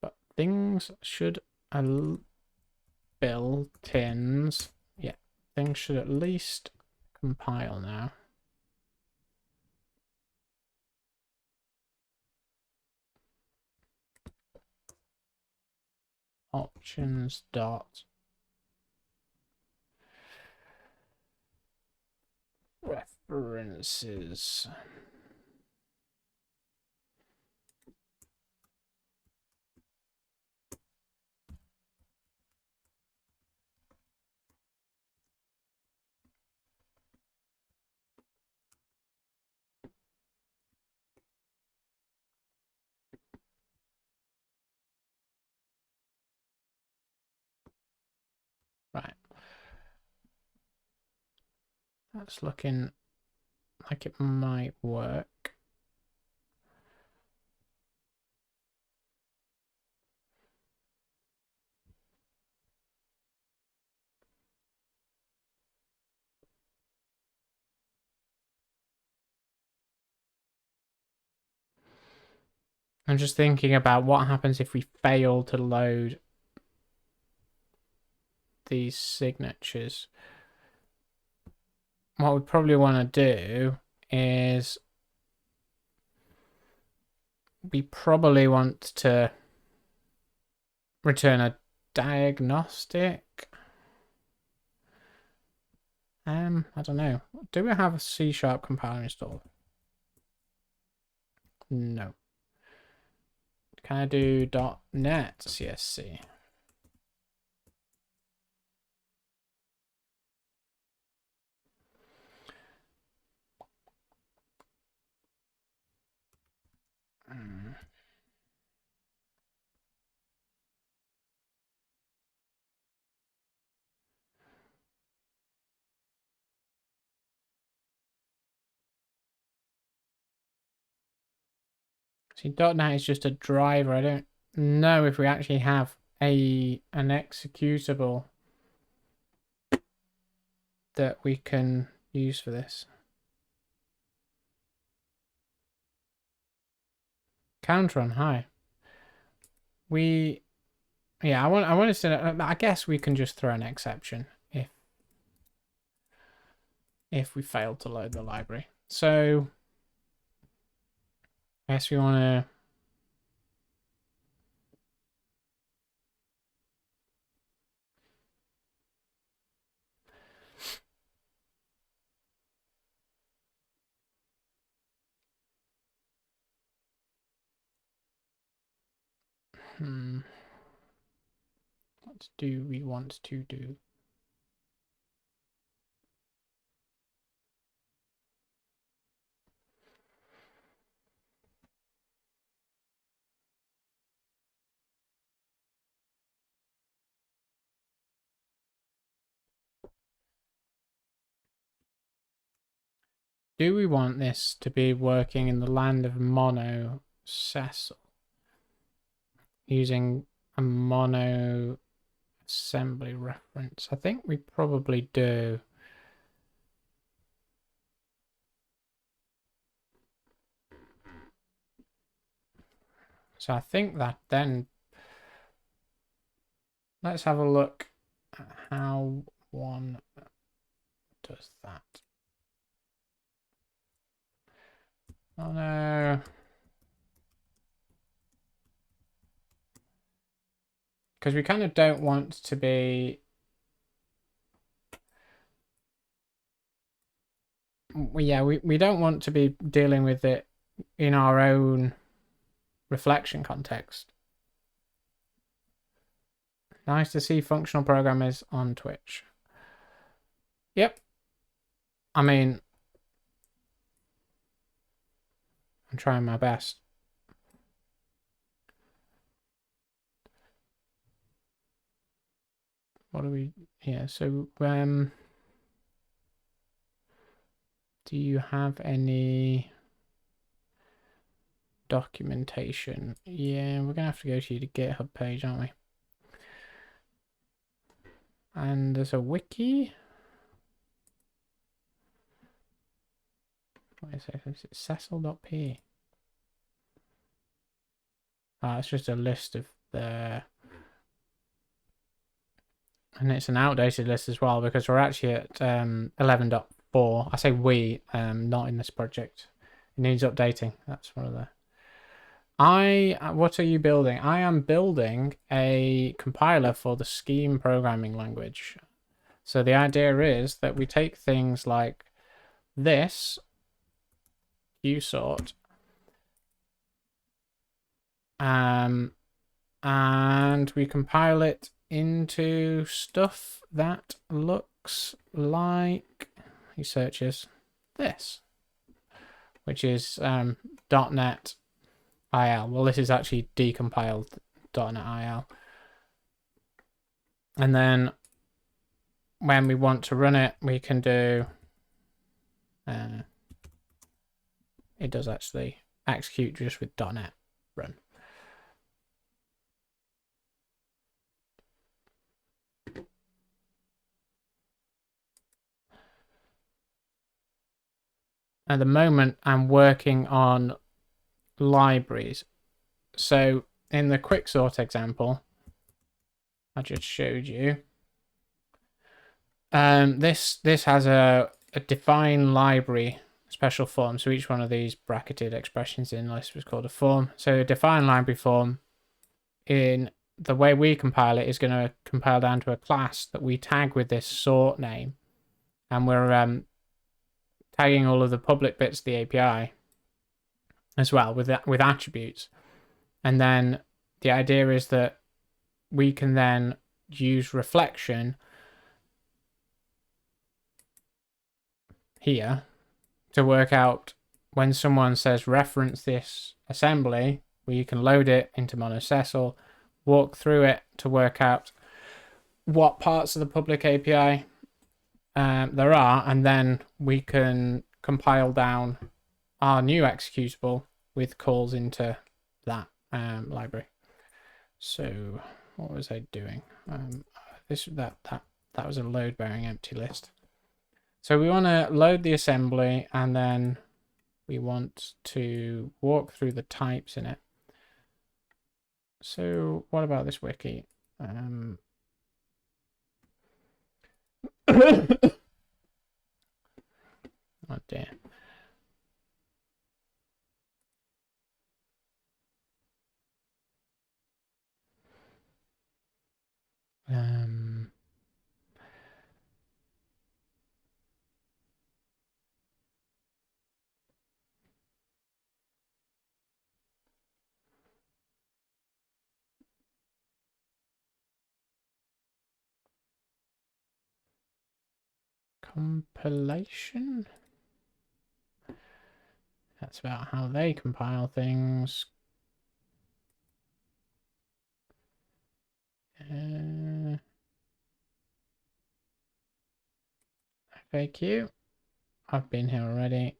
But things should built-ins. Yeah, things should at least compile now. Options dot references. Right. That's looking like it might work. I'm just thinking about what happens if we fail to load these signatures. What we probably want to do is we probably want to return a diagnostic. I don't know. Do we have a C# compiler installed? No. Can I do .NET CSC? See, .NET is just a driver. I don't know if we actually have an executable that we can use for this. Counter on high. Yeah, I want to say, I guess we can just throw an exception if we fail to load the library. So I guess we want to What do we want to do? Do we want this to be working in the land of mono Cecil using a mono assembly reference? I think we probably do. So I think that then let's have a look at how one does that. Oh no. Because we kind of don't want to be... Yeah, we don't want to be dealing with it in our own reflection context. Nice to see functional programmers on Twitch. Yep. I mean, I'm trying my best. What do we... Yeah, so do you have any documentation? Yeah, we're gonna have to go to the GitHub page, aren't we? And there's a wiki. What is it? Is it Cecil.p? It's just a list of the... And it's an outdated list as well because we're actually at 11.4. I say we, not in this project. It needs updating. That's one of the... What are you building? I am building a compiler for the scheme programming language. So the idea is that we take things like this, qsort, and we compile it into stuff that looks like, he searches, this, which is .NET IL. Well, this is actually decompiled .NET IL. And then when we want to run it, we can do... it does actually execute just with .NET run. At the moment, I'm working on libraries. So in the quicksort example I just showed you, this has a define library special form. So each one of these bracketed expressions in the list was called a form. So a define library form, in the way we compile it, is going to compile down to a class that we tag with this sort name, and we're tagging all of the public bits of the API as well with attributes. And then the idea is that we can then use reflection here to work out when someone says reference this assembly, where you can load it into MonoCecil, walk through it to work out what parts of the public API there are, and then we can compile down our new executable with calls into that library. So what was I doing? That was a load bearing empty list. So we want to load the assembly, and then we want to walk through the types in it. So what about this wiki? Oh dear. compilation. That's about how they compile things. FAQ. I've been here already.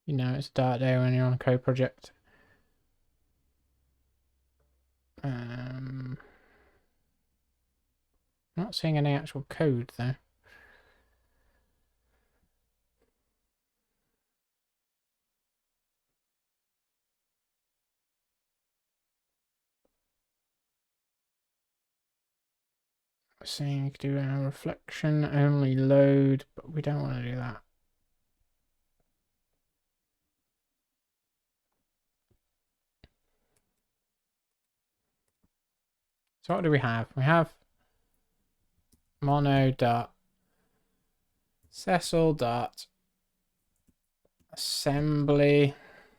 You know it's a dark day when you're on a code project. Not seeing any actual code though. We're seeing you could do a reflection only load, but we don't want to do that. So what do we have? We have mono.cecil.assembly.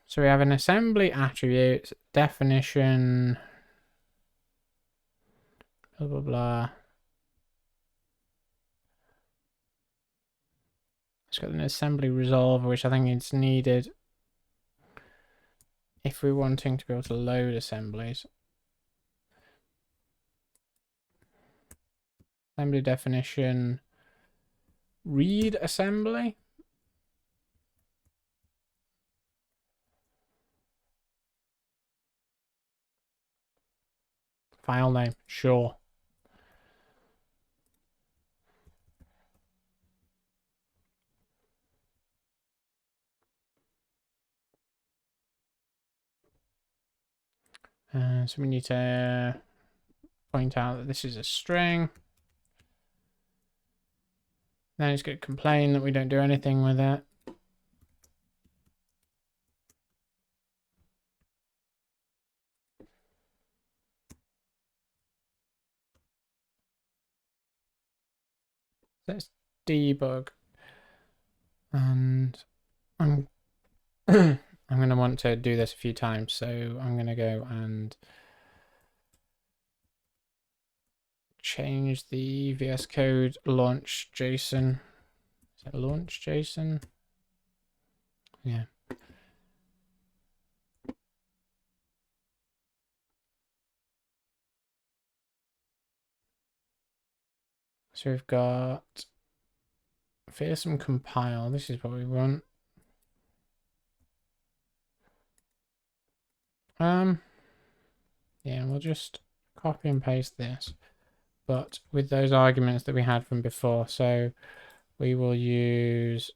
So we have an assembly attribute, definition, blah, blah, blah. It's got an assembly resolver, which I think is needed if we're wanting to be able to load assemblies. Assembly definition, read assembly. File name, sure. So we need to point out that this is a string. Then it's going to complain that we don't do anything with it. Let's debug. And I'm I'm going to want to do this a few times, so I'm going to go and change the VS Code launch JSON. Is it launch JSON? Yeah. So we've got Feersum compile. This is what we want. Yeah, we'll just copy and paste this, but with those arguments that we had from before. So we will use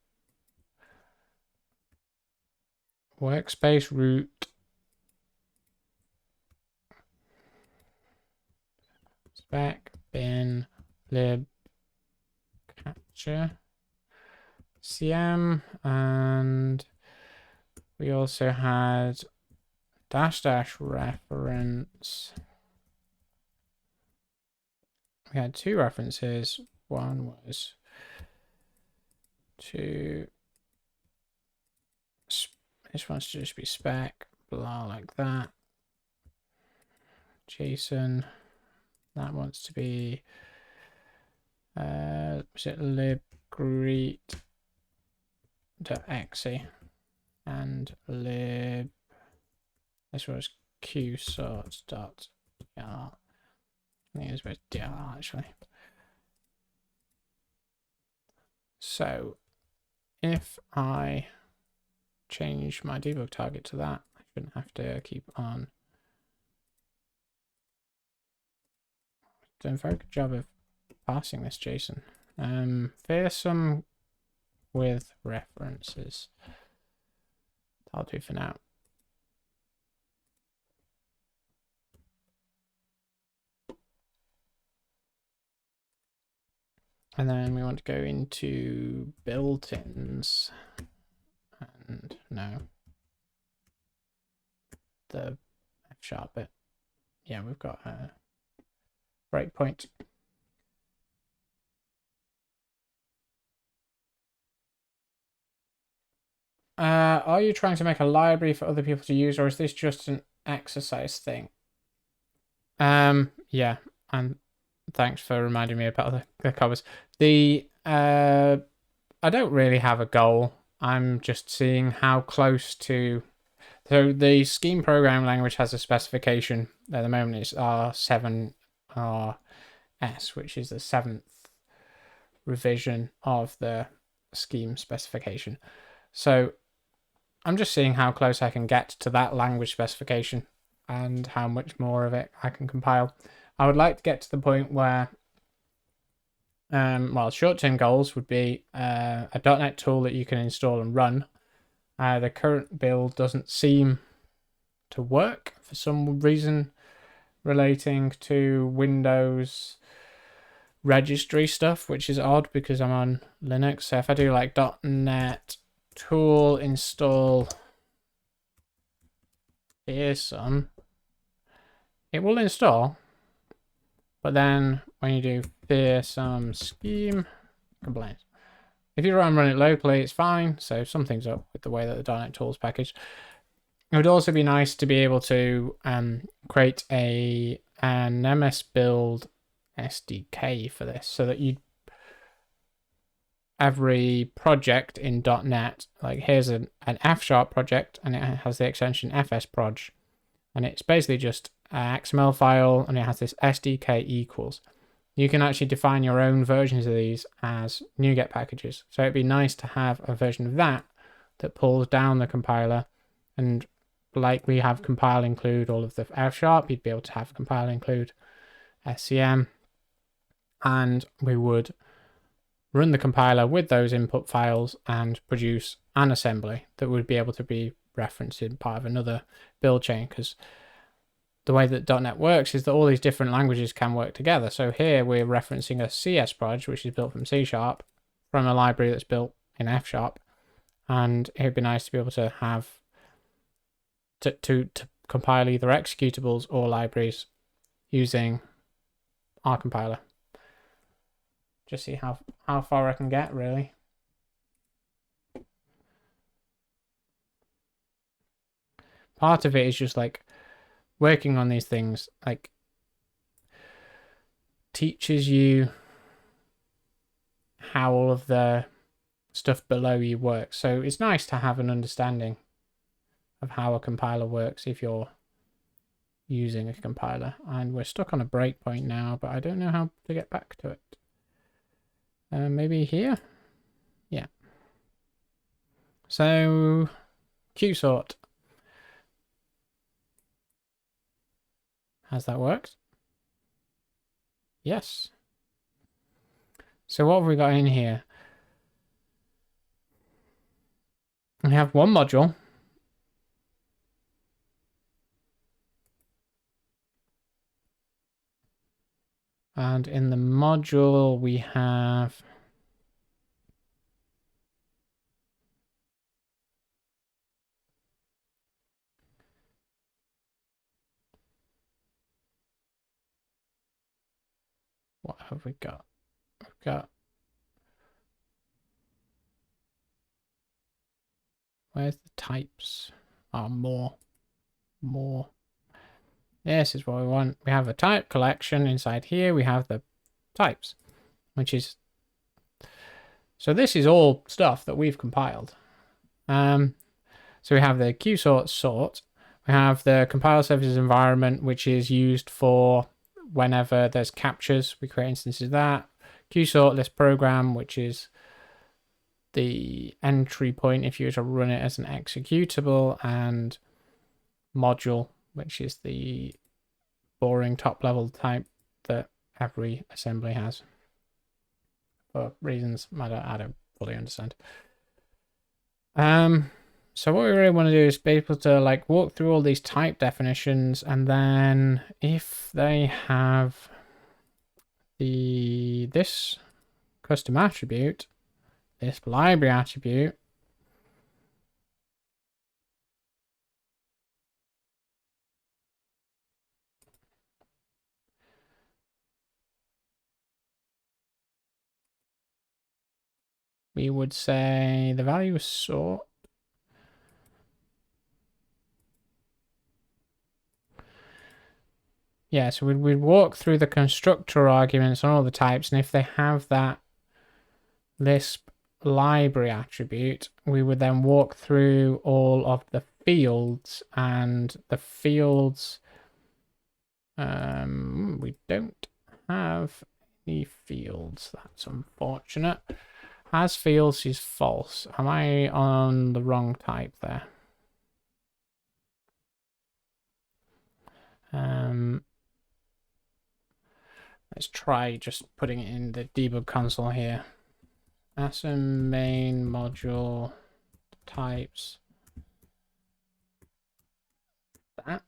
workspace root spec bin lib capture cm, and we also had -- reference. We had two references. One was to this wants to just be spec blah like that. JSON, that wants to be is it libgreet.exe and lib, this was qsort.dr. I think it's supposed to dr actually. So if I change my debug target to that, I shouldn't have to keep on. Doing a very good job of passing this JSON. Feersum with references. That'll do for now. And then we want to go into built-ins. No. The F# bit. Yeah, we've got a breakpoint. Are you trying to make a library for other people to use, or is this just an exercise thing? Yeah, and thanks for reminding me about the covers. I don't really have a goal. I'm just seeing how close to. So the Scheme programming language has a specification. At the moment, it's R7RS, which is the 7th revision of the Scheme specification. So I'm just seeing how close I can get to that language specification and how much more of it I can compile. I would like to get to the point where, well, short-term goals would be a .NET tool that you can install and run. The current build doesn't seem to work for some reason relating to Windows registry stuff, which is odd because I'm on Linux. So if I do like .NET tool install Feersum, it will install, but then when you do Feersum scheme, complaints. If you run it locally, it's fine. So something's up with the way that the .NET Tools package. It would also be nice to be able to create an MS Build SDK for this, so that every project in .NET, like here's an F# project, and it has the extension fsproj, and it's basically just an XML file, and it has this SDK equals. You can actually define your own versions of these as NuGet packages. So it'd be nice to have a version of that pulls down the compiler, and like we have compile include all of the F#, you'd be able to have compile include SCM, and we would run the compiler with those input files and produce an assembly that would be able to be referenced in part of another build chain, because the way that .NET works is that all these different languages can work together. So here we're referencing a CS project, which is built from C# from a library that's built in F#, and it'd be nice to be able to have to compile either executables or libraries using our compiler. Just see how far I can get, really. Part of it is just like working on these things, like teaches you how all of the stuff below you works. So it's nice to have an understanding of how a compiler works if you're using a compiler. And we're stuck on a breakpoint now, but I don't know how to get back to it. Maybe here? Yeah. So qsort. Has that worked? Yes. So what have we got in here? We have one module. And in the module we have what have we got? We've got, where's the types? Oh, more. This is what we want. We have a type collection inside here. We have the types, which is, so this is all stuff that we've compiled. So we have the qsort sort. We have the compile services environment, which is used for whenever there's captures, we create instances of that. Qsort list program, which is the entry point if you were to run it as an executable, and module, which is the boring top level type that every assembly has for reasons I don't fully understand. So what we really want to do is be able to like walk through all these type definitions, and then if they have this custom attribute, this library attribute, we would say the value is sort. Yeah, so we'd walk through the constructor arguments on all the types, and if they have that Lisp library attribute, we would then walk through all of the fields, and the fields, we don't have any fields. That's unfortunate. Has fields is false. Am I on the wrong type there? Let's try just putting it in the debug console here. Asm main module types. That.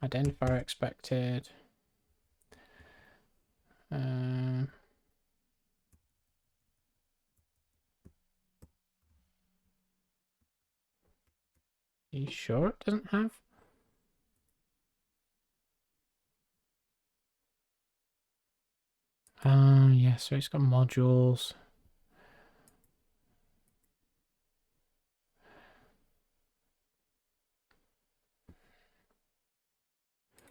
Identifier expected. Are you sure it doesn't have? Yeah, so it's got modules.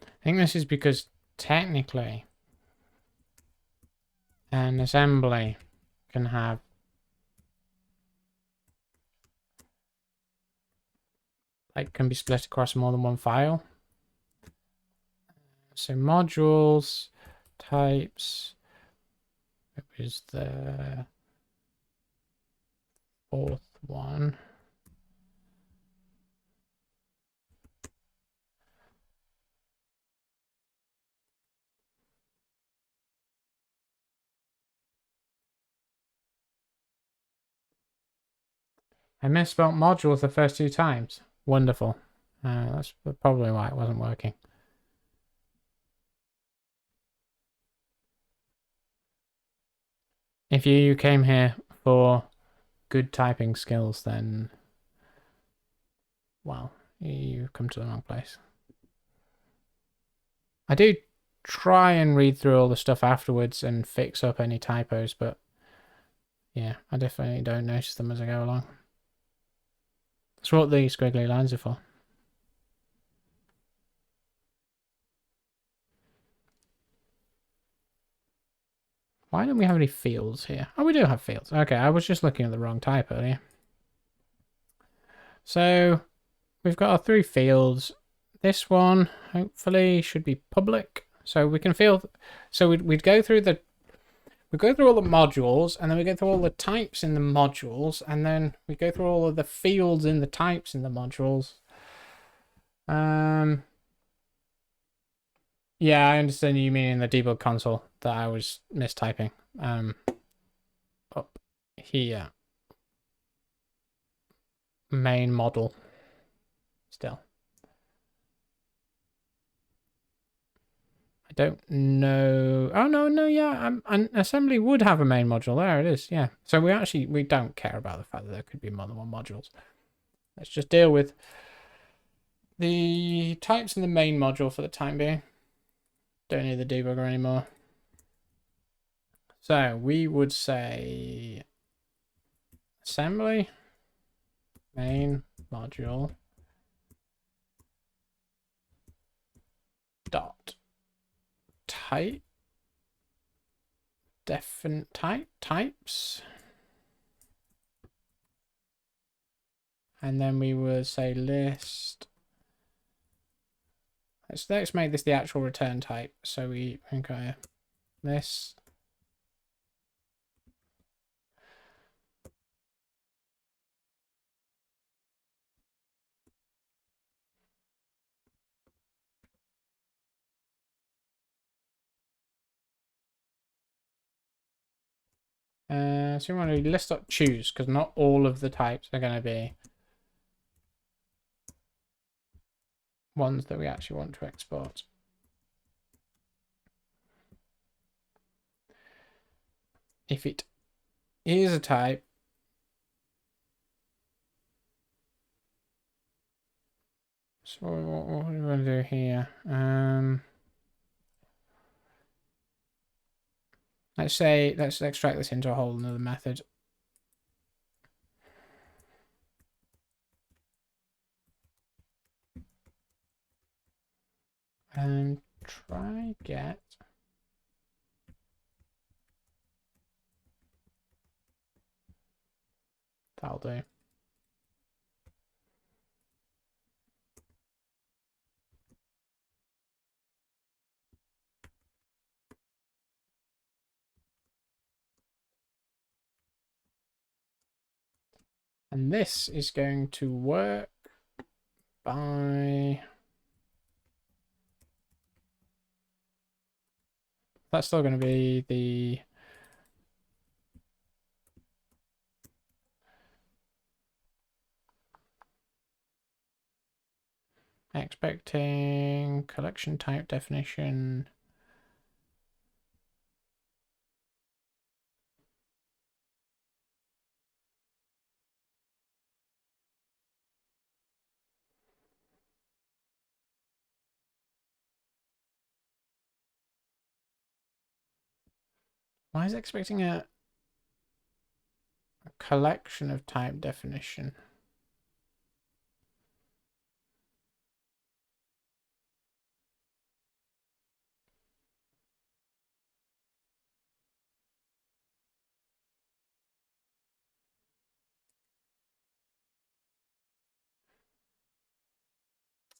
I think this is because technically an assembly can have can be split across more than one file. So modules, types, it was the fourth one. I misspelled modules the first 2 times. Wonderful. That's probably why it wasn't working. If you came here for good typing skills, then, well, you've come to the wrong place. I do try and read through all the stuff afterwards and fix up any typos, but yeah, I definitely don't notice them as I go along. That's what the squiggly lines are for. Why don't we have any fields here? Oh, we do have fields. Okay, I was just looking at the wrong type earlier. So we've got our 3 fields. This one hopefully should be public. So we can field. So we'd go through the. We go through all the modules, and then we go through all the types in the modules, and then we go through all of the fields in the types in the modules. Yeah, I understand you mean in the debug console that I was mistyping. Up here. Main model. Still. I don't know. Oh, no, yeah. An assembly would have a main module. There it is, yeah. So we don't care about the fact that there could be more than one modules. Let's just deal with the types in the main module for the time being. Don't need the debugger anymore. So we would say assembly main module dot type types, and then we would say list. Let's make this the actual return type. So we okay this. So we want to list.choose because not all of the types are going to be ones that we actually want to export. If it is a type, so what are we going to do here? let's say, let's extract this into a whole another method. And try get. That'll do. And this is going to work by... That's still going to be the... Expecting collection type definition. Why is it expecting a collection of type definition?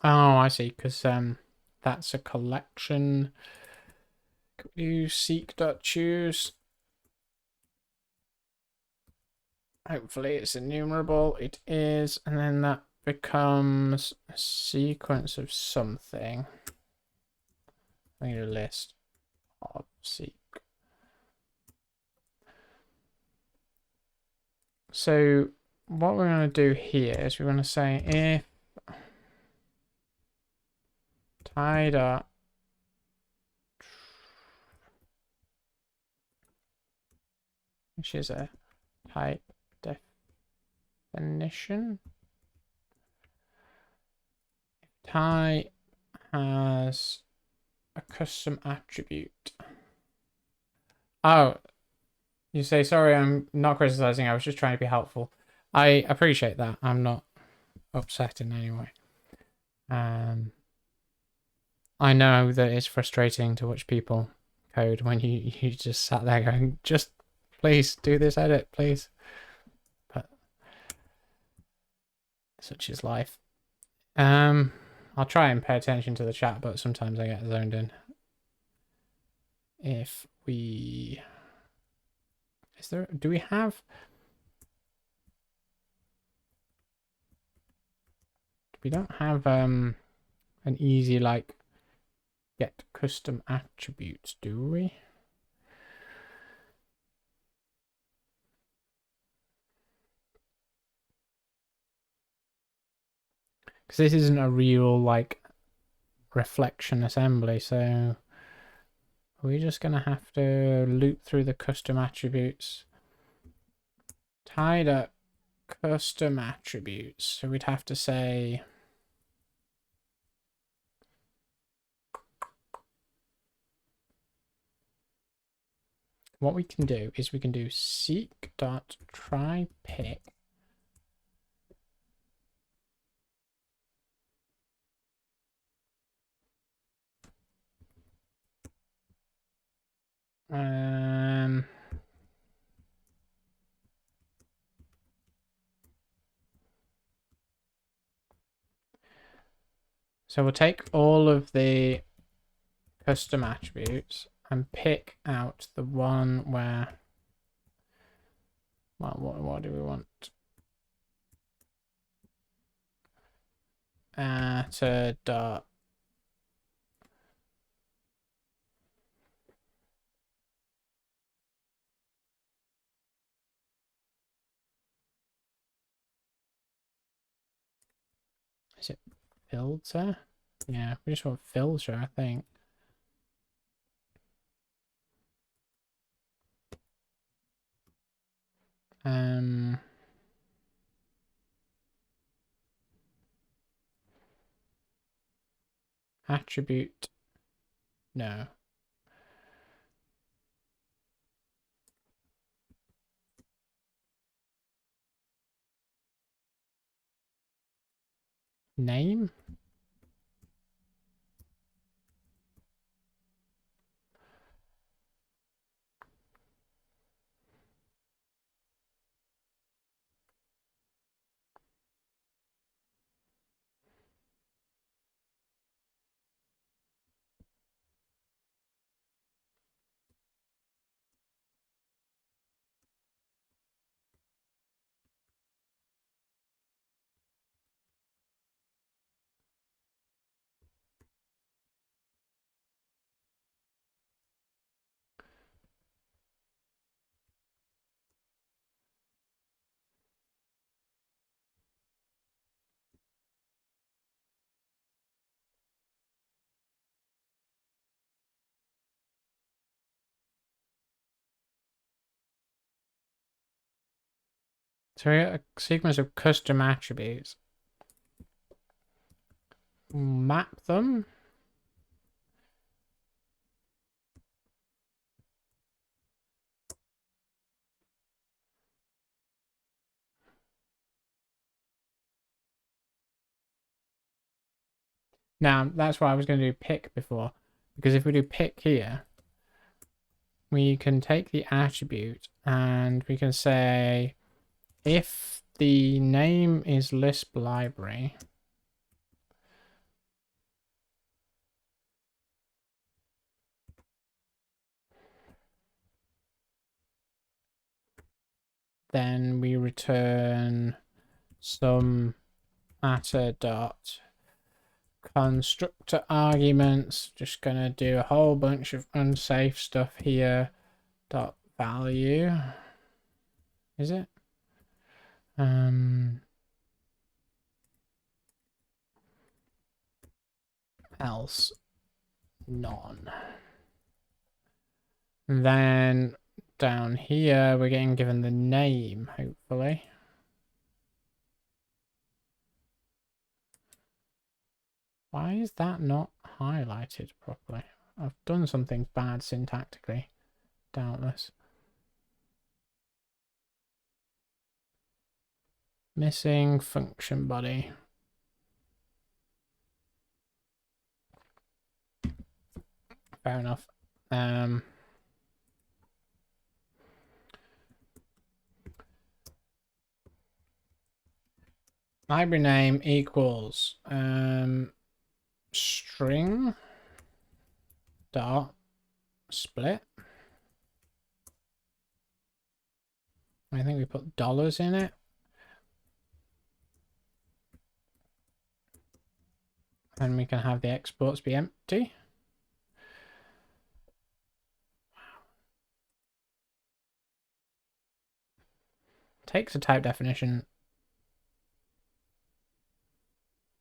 Oh, I see, because that's a collection. Could you seek.choose? Hopefully it's enumerable. It is, and then that becomes a sequence of something. I need a list of seek. So what we're going to do here is we're going to say if tied up which is a type definition. If type has a custom attribute. Oh, you say, sorry, I'm not criticizing. I was just trying to be helpful. I appreciate that. I'm not upset in any way. I know that it's frustrating to watch people code when you just sat there going, just please do this edit, please. But such is life. I'll try and pay attention to the chat, but sometimes I get zoned in. If we... Is there... Do we have... We don't have an easy, like, get custom attributes, do we? Because this isn't a real, like, reflection assembly, so we're just going to have to loop through the custom attributes. Tied up custom attributes. So we'd have to say... What we can do is we can do seek.tryPick. So we'll take all of the custom attributes and pick out the one where, well, what do we want? To dot. Is it filter? Yeah, we just want filter, I think. Attribute. No. name. So we get a sequence of custom attributes. Map them. Now, that's why I was going to do pick before. Because if we do pick here, we can take the attribute and we can say if the name is Lisp library, then we return some matter dot constructor arguments. Just gonna do a whole bunch of unsafe stuff here. Dot value. Is it? Else none. And then down here we're getting given the name, hopefully. Why is that not highlighted properly? I've done something bad syntactically, doubtless. Missing function body. Fair enough. Library name equals string dot split. I think we put dollars in it. And we can have the exports be empty. Takes a type definition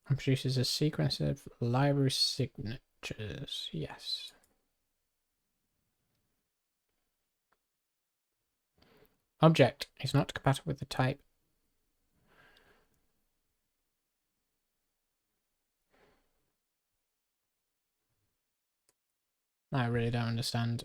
and produces a sequence of library signatures. Yes. Object is not compatible with the type. I really don't understand.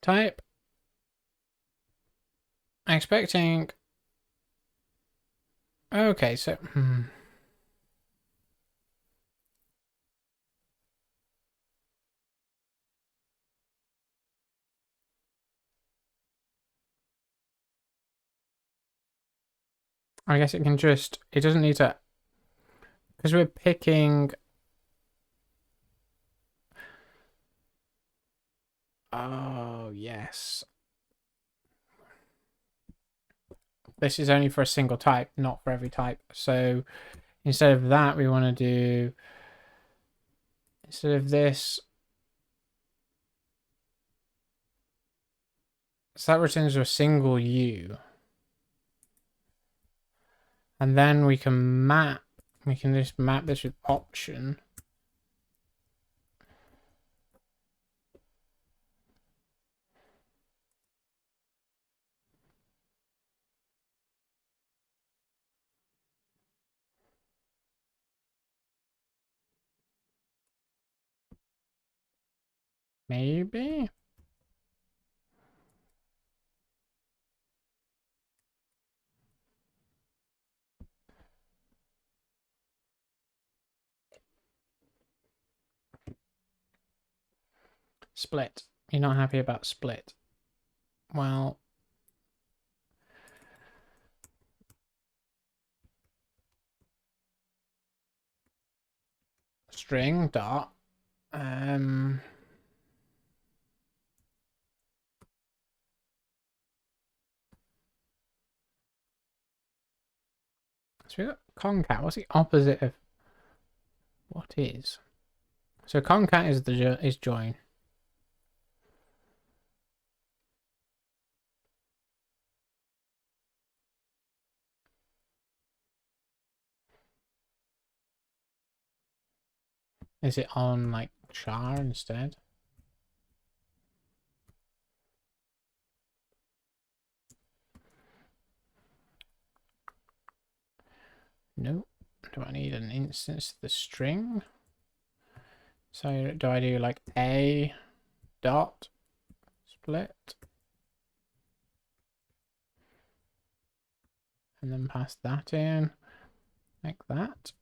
Type. Expecting. Okay, so I guess it can just, it doesn't need to, because we're picking. Oh, yes. This is only for a single type, not for every type. So instead of that, we want to do, instead of this, so that returns a single U. And then we can map We can just map this with option. Maybe? Split. You're not happy about split. Well, string dot so we got concat. What's the opposite of what is? So concat is join. Is it on like char instead? Nope. Do I need an instance of the string? So do I do like a dot split and then pass that in like that?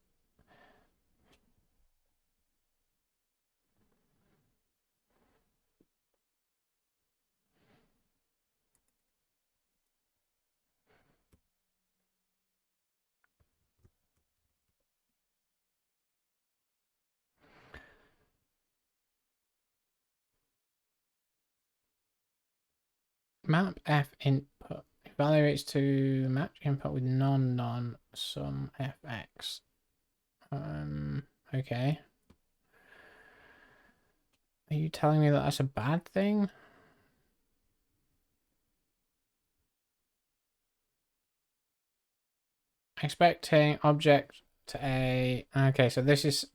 Map f input evaluates to match input with non sum fx. Okay. Are you telling me that that's a bad thing? Expecting object to a. Okay, so this is.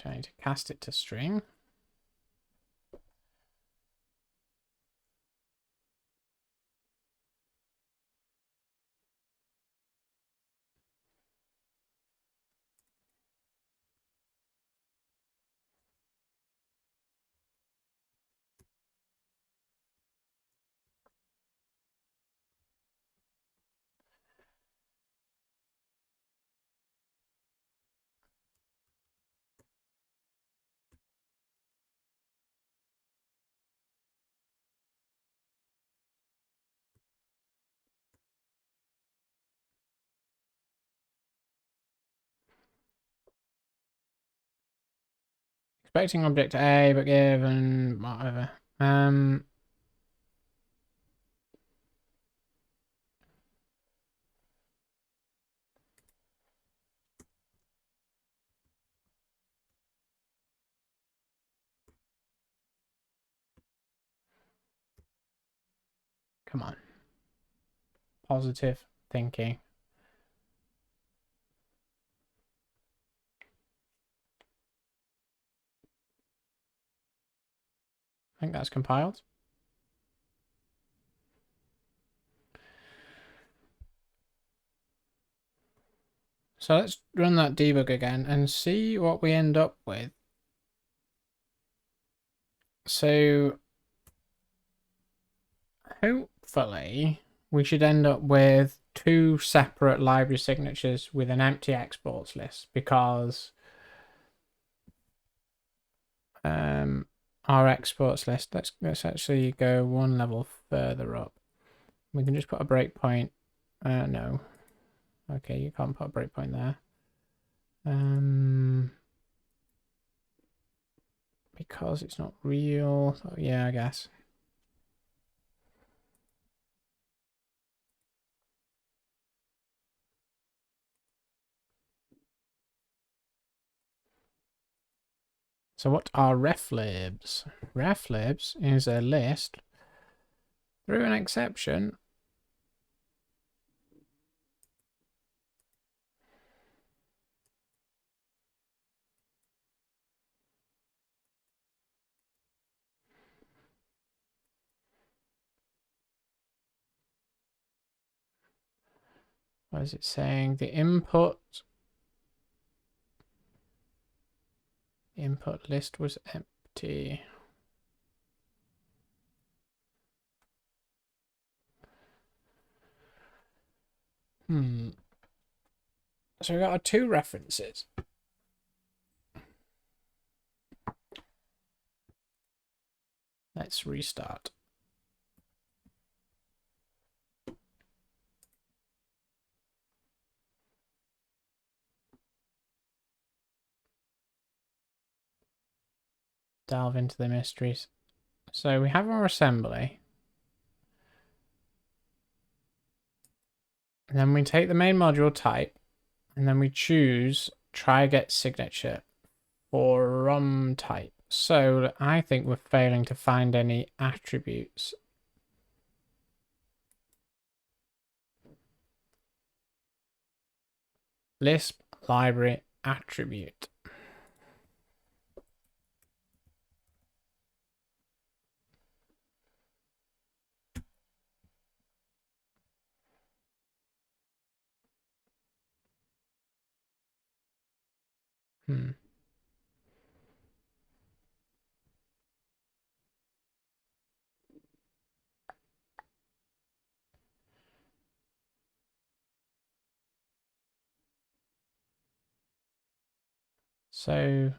Do I need to cast it to string? Expecting object to a, but given whatever. Come on. Positive thinking. I think that's compiled. So let's run that debug again and see what we end up with. So hopefully we should end up with two separate library signatures with an empty exports list, because our exports list, let's actually go one level further up. We can just put a breakpoint. No. Okay, you can't put a breakpoint there. Because it's not real. So yeah, I guess. So what are reflibs? Reflibs is a list through an exception. What is it saying? The input list was empty. So we got our two references. Let's restart. Delve into the mysteries. So we have our assembly. And then we take the main module type, and then we choose try get signature from type. So I think we're failing to find any attributes. Lisp library attribute. So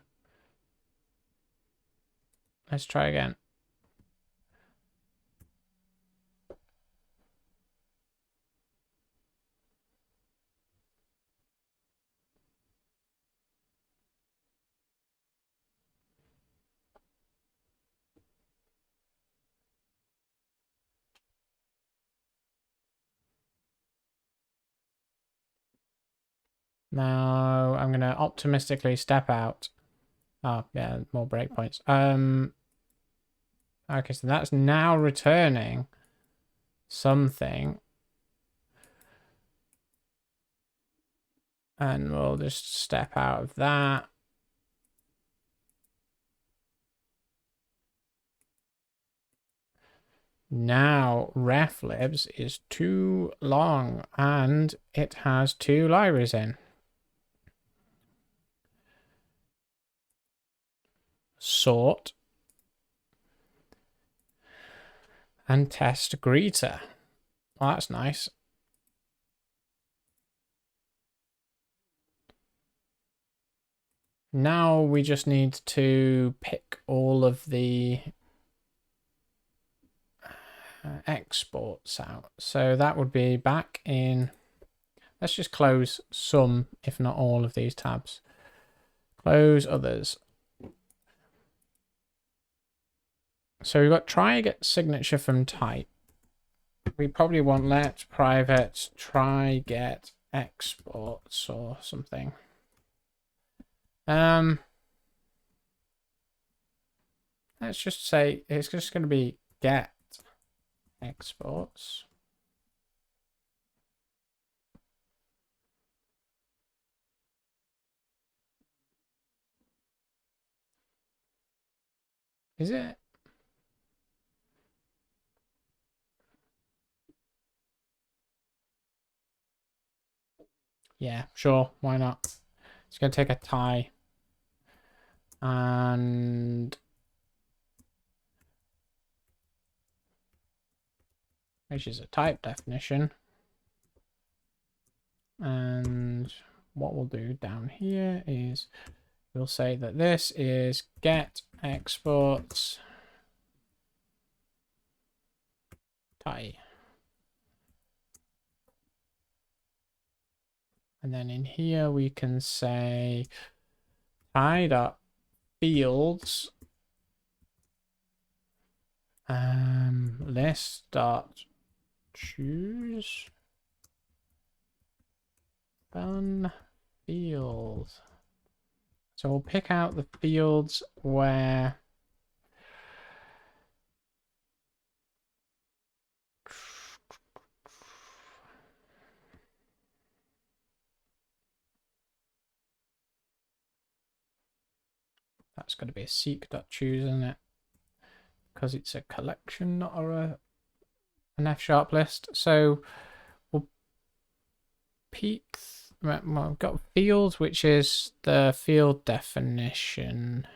let's try again. Now I'm going to optimistically step out. Oh, yeah, more breakpoints. Okay, so that's now returning something. And we'll just step out of that. Now reflibs is too long and it has two libraries in. Sort and test greeter. Well, that's nice. Now we just need to pick all of the exports out. So that would be back in, let's just close some, if not all of these tabs. Close others. So we've got try get signature from type. We probably want let private try get exports or something. Let's just say it's just going to be get exports. Is it? Yeah, sure. Why not? It's going to take a tie. And which is a type definition. And what we'll do down here is we'll say that this is get exports tie. And then in here we can say tie.fields list dot choose fun field. So we'll pick out the fields where that's going to be a seek.choose, isn't it? Because it's a collection, not an F# list. So we'll peek. Well, we've got fields, which is the field definition.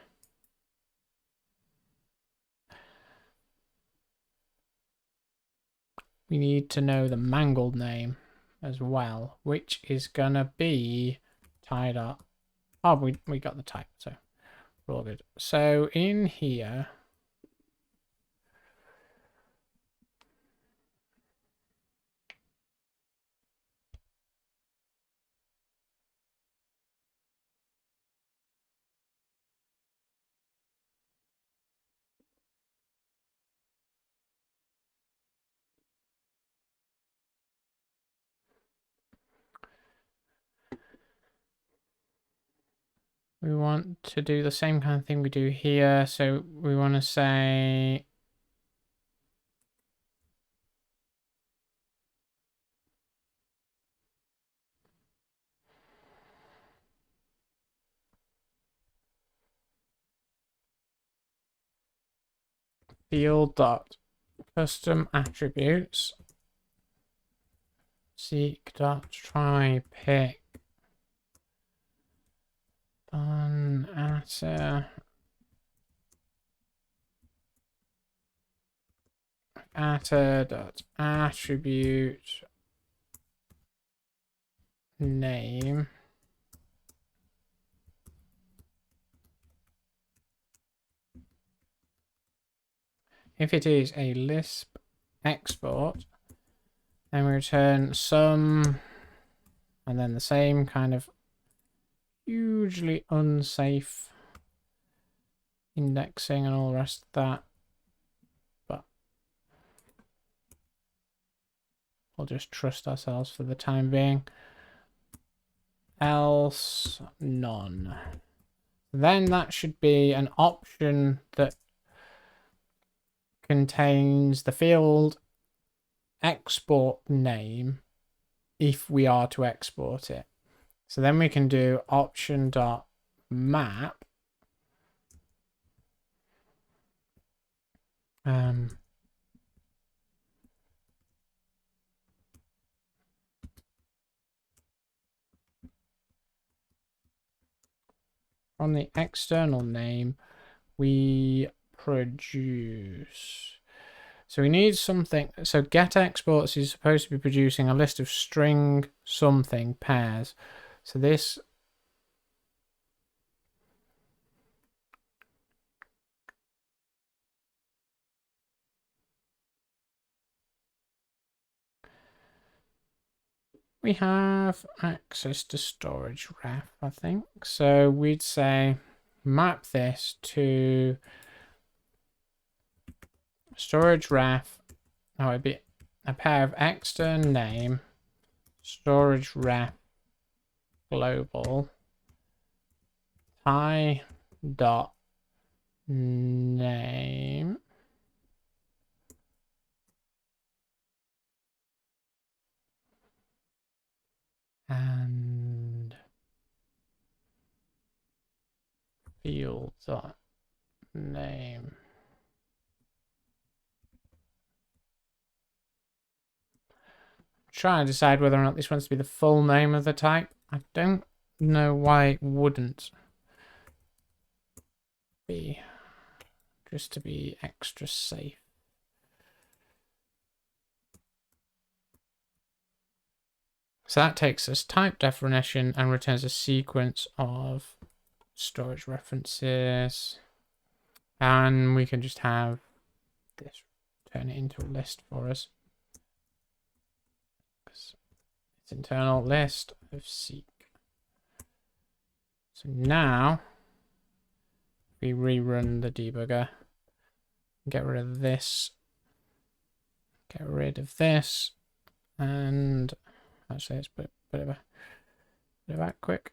We need to know the mangled name as well, which is gonna be tied up. Oh, we got the type, so we're all good. So in here, we want to do the same kind of thing we do here. So we want to say field dot custom attributes seek dot try pick fun atta dot attribute name. If it is a Lisp export, then we return some, and then the same kind of hugely unsafe indexing and all the rest of that. But we'll just trust ourselves for the time being. Else none. Then that should be an option that contains the field export name if we are to export it. So then we can do option.map from the external name we produce. So we need something. So get exports is supposed to be producing a list of string something pairs. So this we have access to storage ref, I think. So we'd say map this to storage ref. Oh, it'd be a pair of extern name storage ref global tie dot name and field dot name. Trying to decide whether or not this wants to be the full name of the type. I don't know why it wouldn't be, just to be extra safe. So that takes us type definition and returns a sequence of storage references. And we can just have this turn it into a list for us. It's internal list of seek. So now we rerun the debugger. Get rid of this. Get rid of this. And actually, let's put it back quick.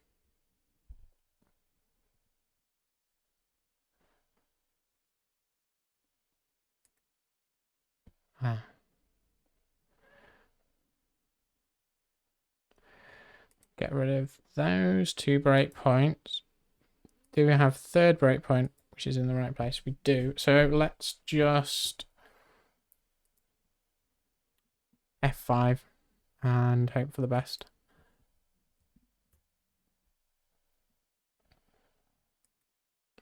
Get rid of those 2 breakpoints. Do we have third breakpoint, which is in the right place? We do. So let's just F5 and hope for the best.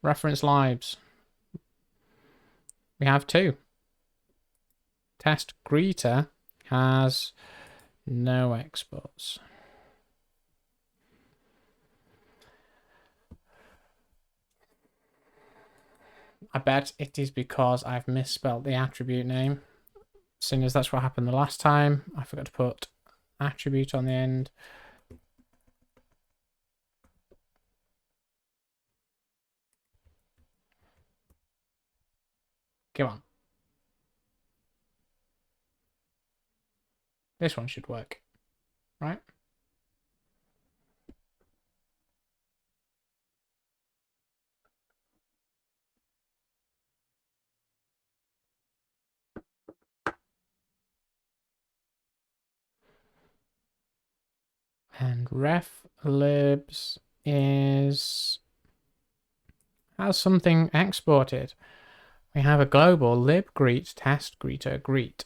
Reference libs. We have 2. Test greeter has no exports. I bet it is because I've misspelled the attribute name. Seeing as that's what happened the last time, I forgot to put attribute on the end. Come on. This one should work, right? And ref libs has something exported. We have a global lib greet test greeter greet.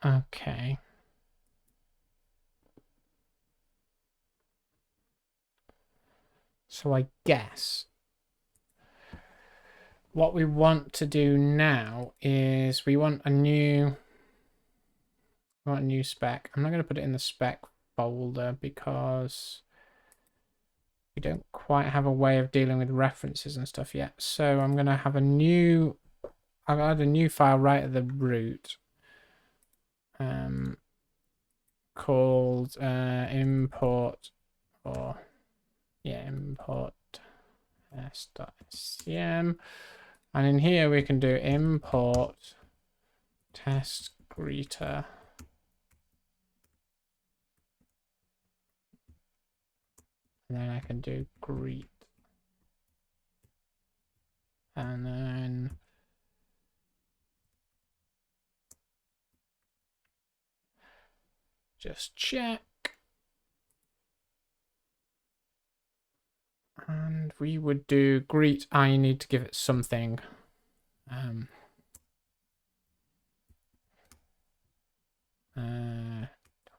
Okay. So I guess what we want to do now is we want a new spec. I'm not going to put it in the spec folder because we don't quite have a way of dealing with references and stuff yet. So I'm going to have I've added a new file right at the root called import s.scm, and in here we can do import test greeter, and then I can do greet, and then just check. And we would do greet. I need to give it something.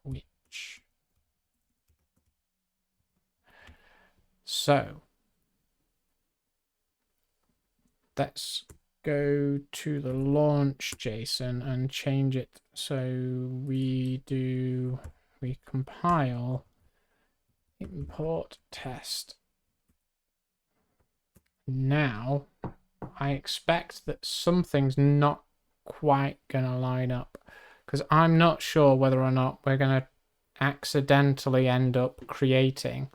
Which. So let's go to the launch JSON and change it. So we compile import test. Now I expect that something's not quite gonna line up because I'm not sure whether or not we're gonna accidentally end up creating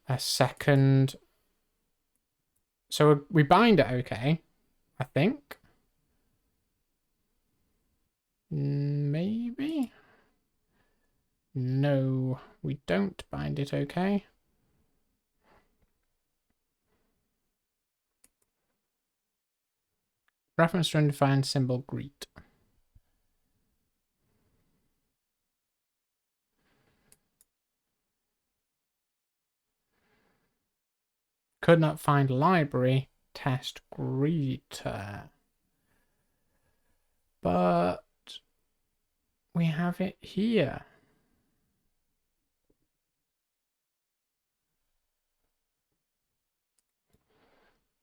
a second. So we bind it okay, I think. Maybe. No, we don't bind it okay. Reference to undefined symbol greet. Could not find library test greeter. But we have it here.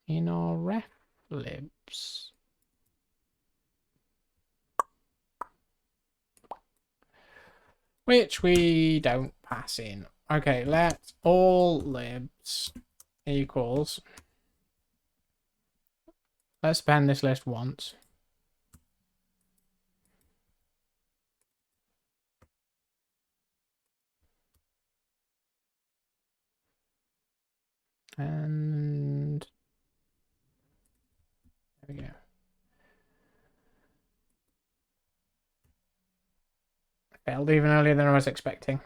In our ref libs. Which we don't pass in. Okay, let all libs equals. Let's append this list once. And there we go. Failed even earlier than I was expecting.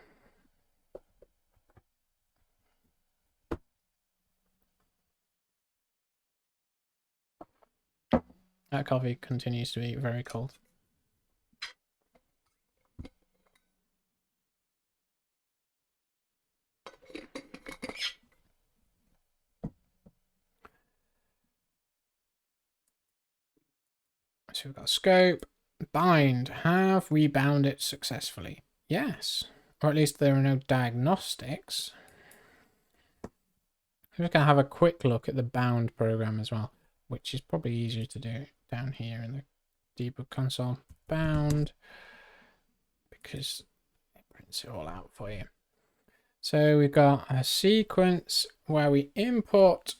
That coffee continues to be very cold. So we've got scope, bind. Have we bound it successfully? Yes. Or at least there are no diagnostics. I'm just going to have a quick look at the bound program as well, which is probably easier to do down here in the debug console. Bound, because it prints it all out for you. So we've got a sequence where we import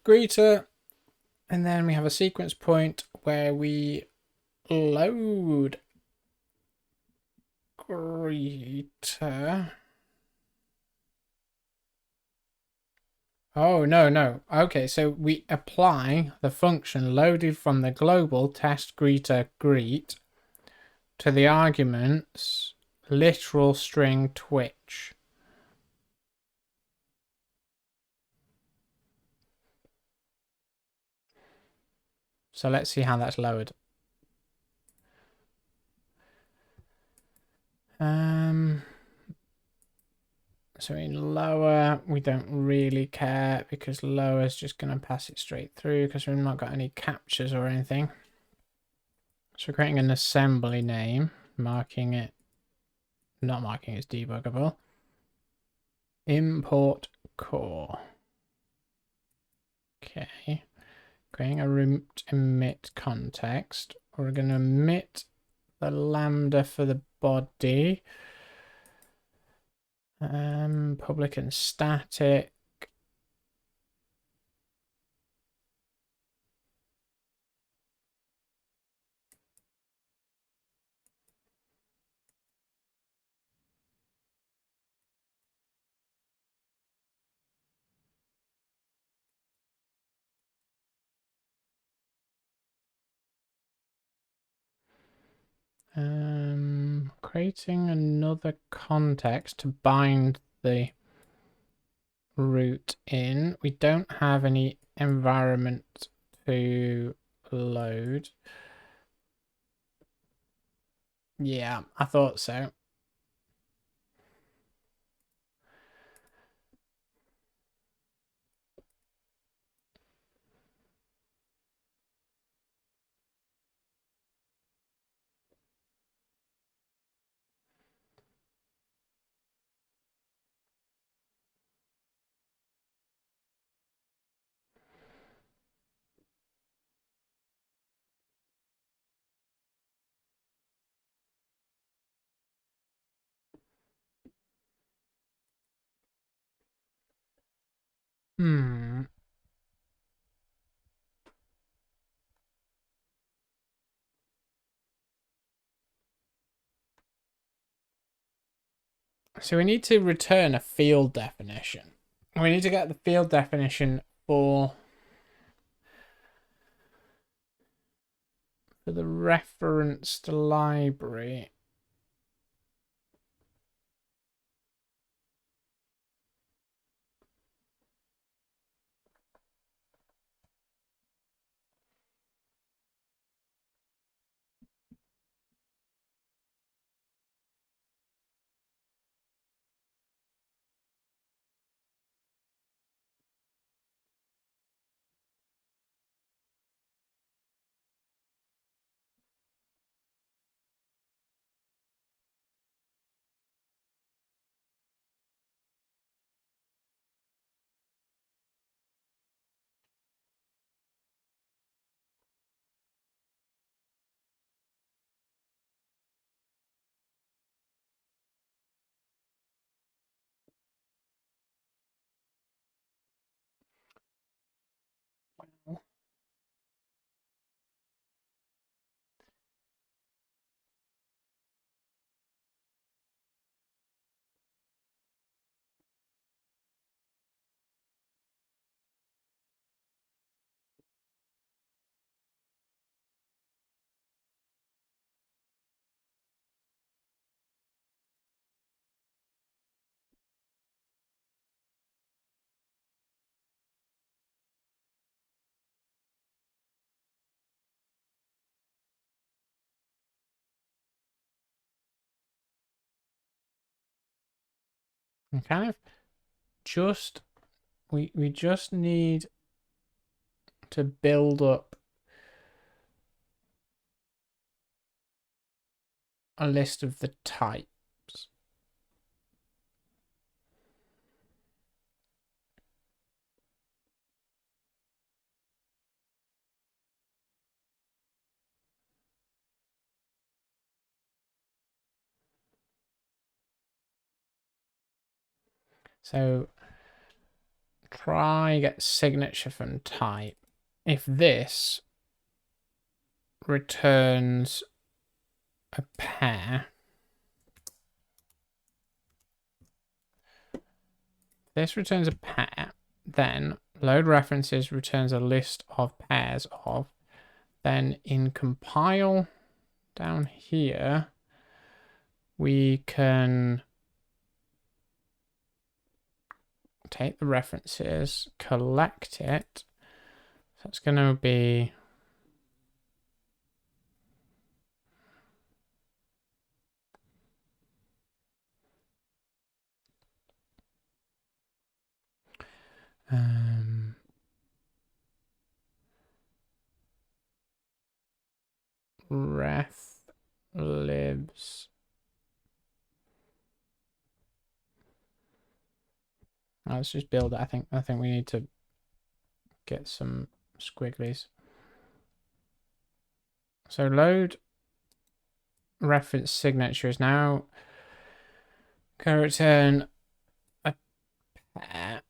greeter, and then we have a sequence point where we load greeter. Oh, no. Okay, so we apply the function loaded from the global test greeter greet to the arguments literal string twitch. So let's see how that's lowered. So in lower, we don't really care because lower is just going to pass it straight through because we've not got any captures or anything. So we're creating an assembly name, marking it, not marking it as debuggable. Import core. Okay. Creating a root emit context. We're going to emit the lambda for the body. Public and static. Creating another context to bind the root in. We don't have any environment to load. Yeah, I thought so. So we need to return a field definition. We need to get the field definition for the referenced library. And kind of just, we just need to build up a list of the types. So try get signature from type. If this returns a pair, this returns a pair, then load references returns a list of pairs of, then in compile down here, we can take the references, collect it. So it's going to be ref libs. Let's just build it. I think we need to get some squigglies. So load reference signature is now going to return a pair.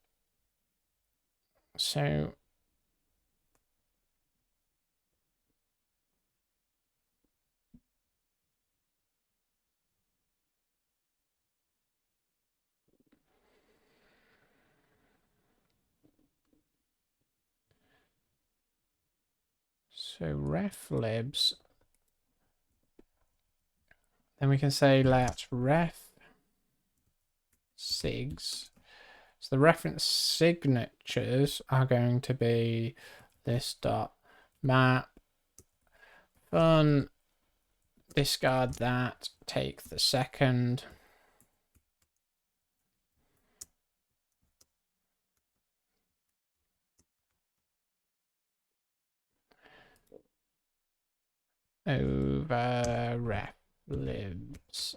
So ref libs, then we can say let ref sigs. So the reference signatures are going to be this dot map fun, discard that, take the second. Over ref libs.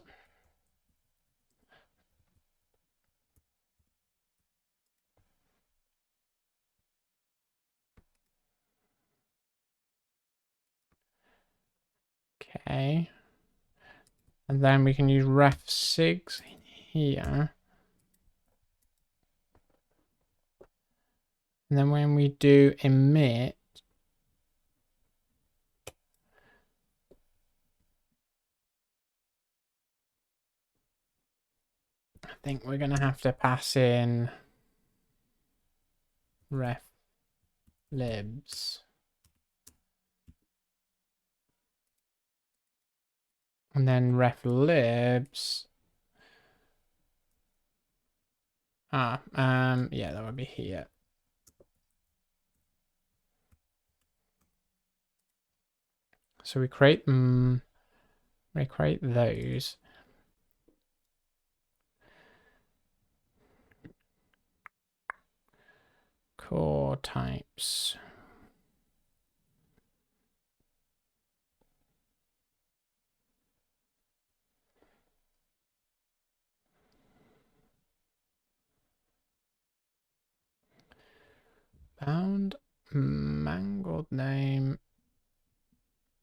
Okay. And then we can use ref sigs here. And then when we do emit, I think we're going to have to pass in ref libs. And then ref libs. Yeah, that would be here. So we create those. Core types. Bound mangled name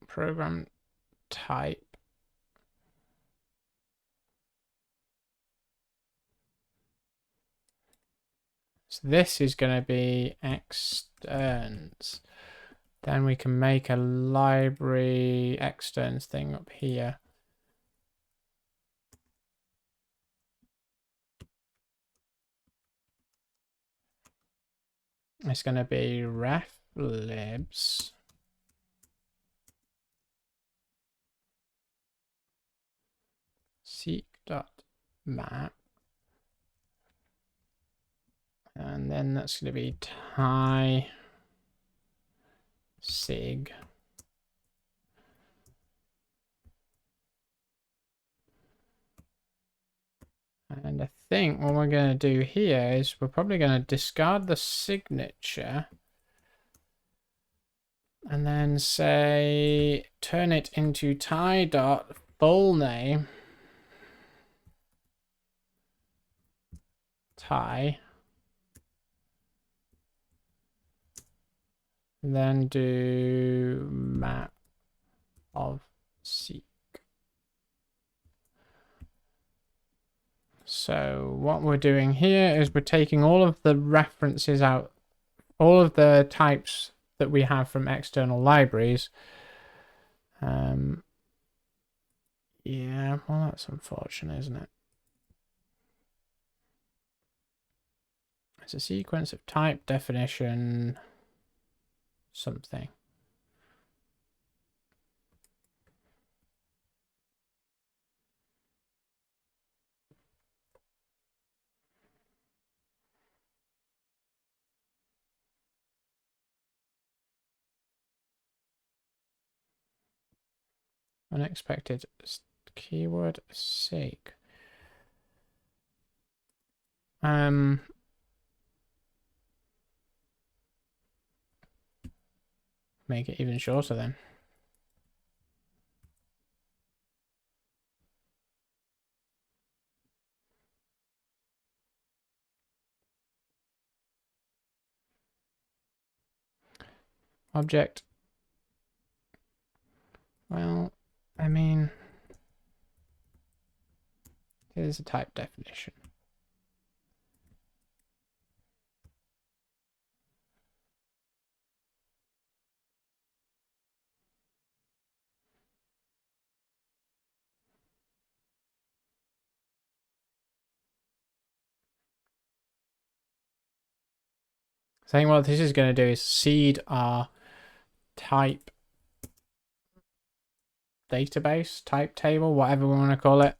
program type. So this is going to be externs. Then we can make a library externs thing up here. It's going to be ref libs. Seek.map. And then that's going to be tie sig. And I think what we're going to do here is we're probably going to discard the signature and then say turn it into tie dot full name tie, then do map of seek. So what we're doing here is we're taking all of the references out, all of the types that we have from external libraries. Yeah, well, that's unfortunate, isn't it? It's a sequence of type, definition, something. Unexpected keyword seek. Make it even shorter then. Object. Well, I mean, here's a type definition. I think what this is going to do is seed our type database, type table, whatever we want to call it.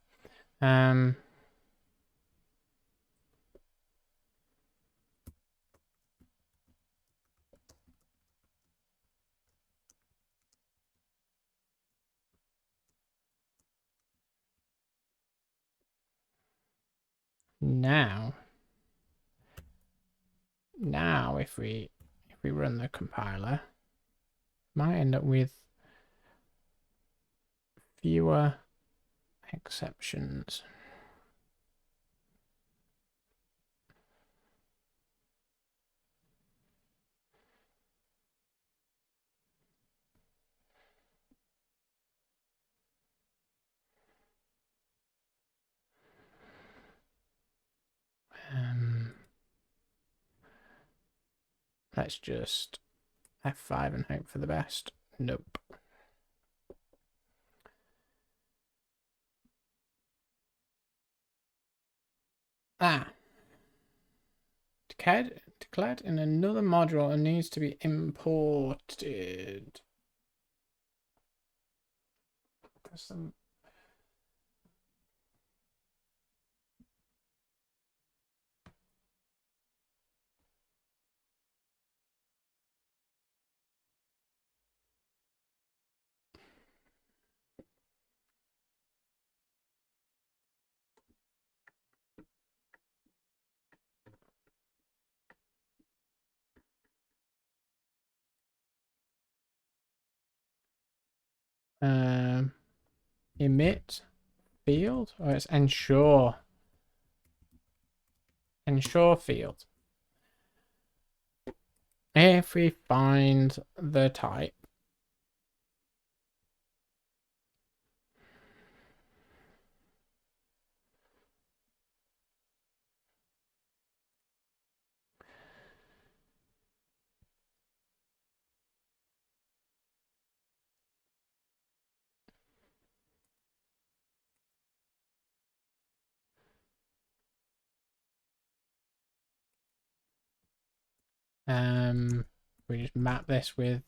Now if we run the compiler, might end up with fewer exceptions. Let's just F5 and hope for the best. Nope. Declared in another module and needs to be imported. There's some emit field, or it's ensure field. If we find the type, we just map this with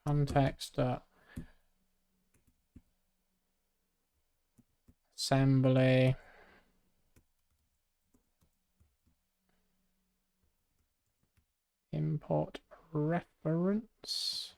context assembly import reference.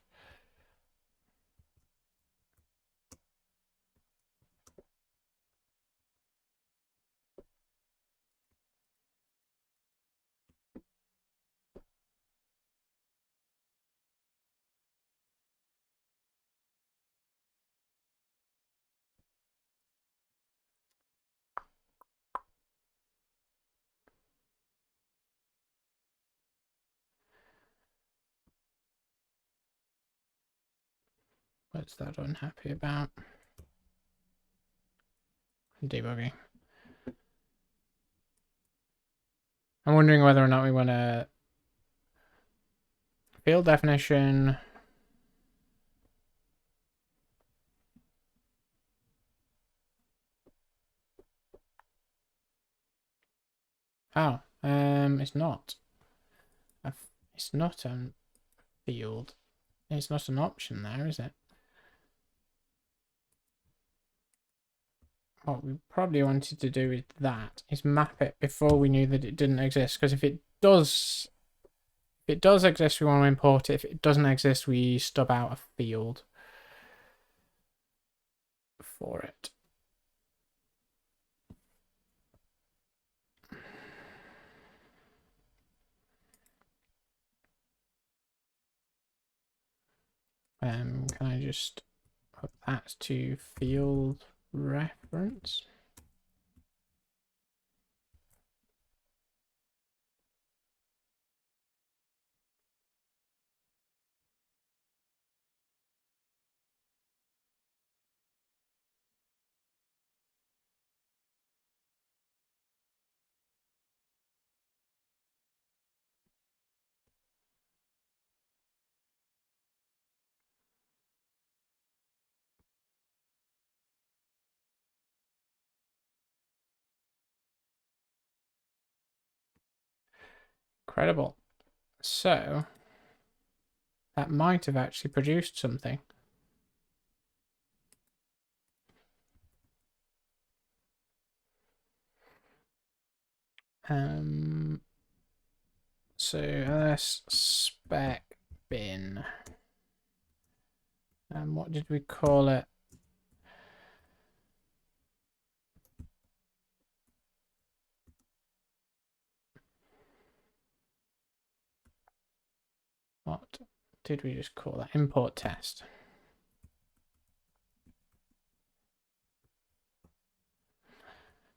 What's that unhappy about? Debugging. I'm wondering whether or not we want to field definition. Oh, it's not. It's not a field. It's not an option there, is it? What we probably wanted to do with that is map it before we knew that it didn't exist. Because if it does exist, we want to import it. If it doesn't exist, we stub out a field for it. Can I just put that to field reference? Incredible. So that might have actually produced something. So ls spec bin. And what did we call it? What did we just call that? Import test.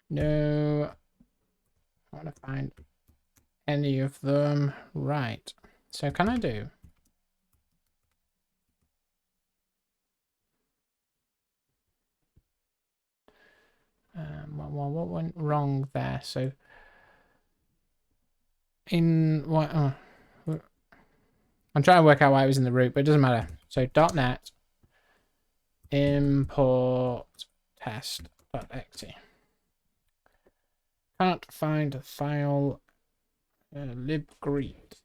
No, I want to find any of them. Right. So can I do? Well, what went wrong there? So in what? I'm trying to work out why it was in the root, but it doesn't matter. So .NET import test.exe. Can't find a file. libgreet.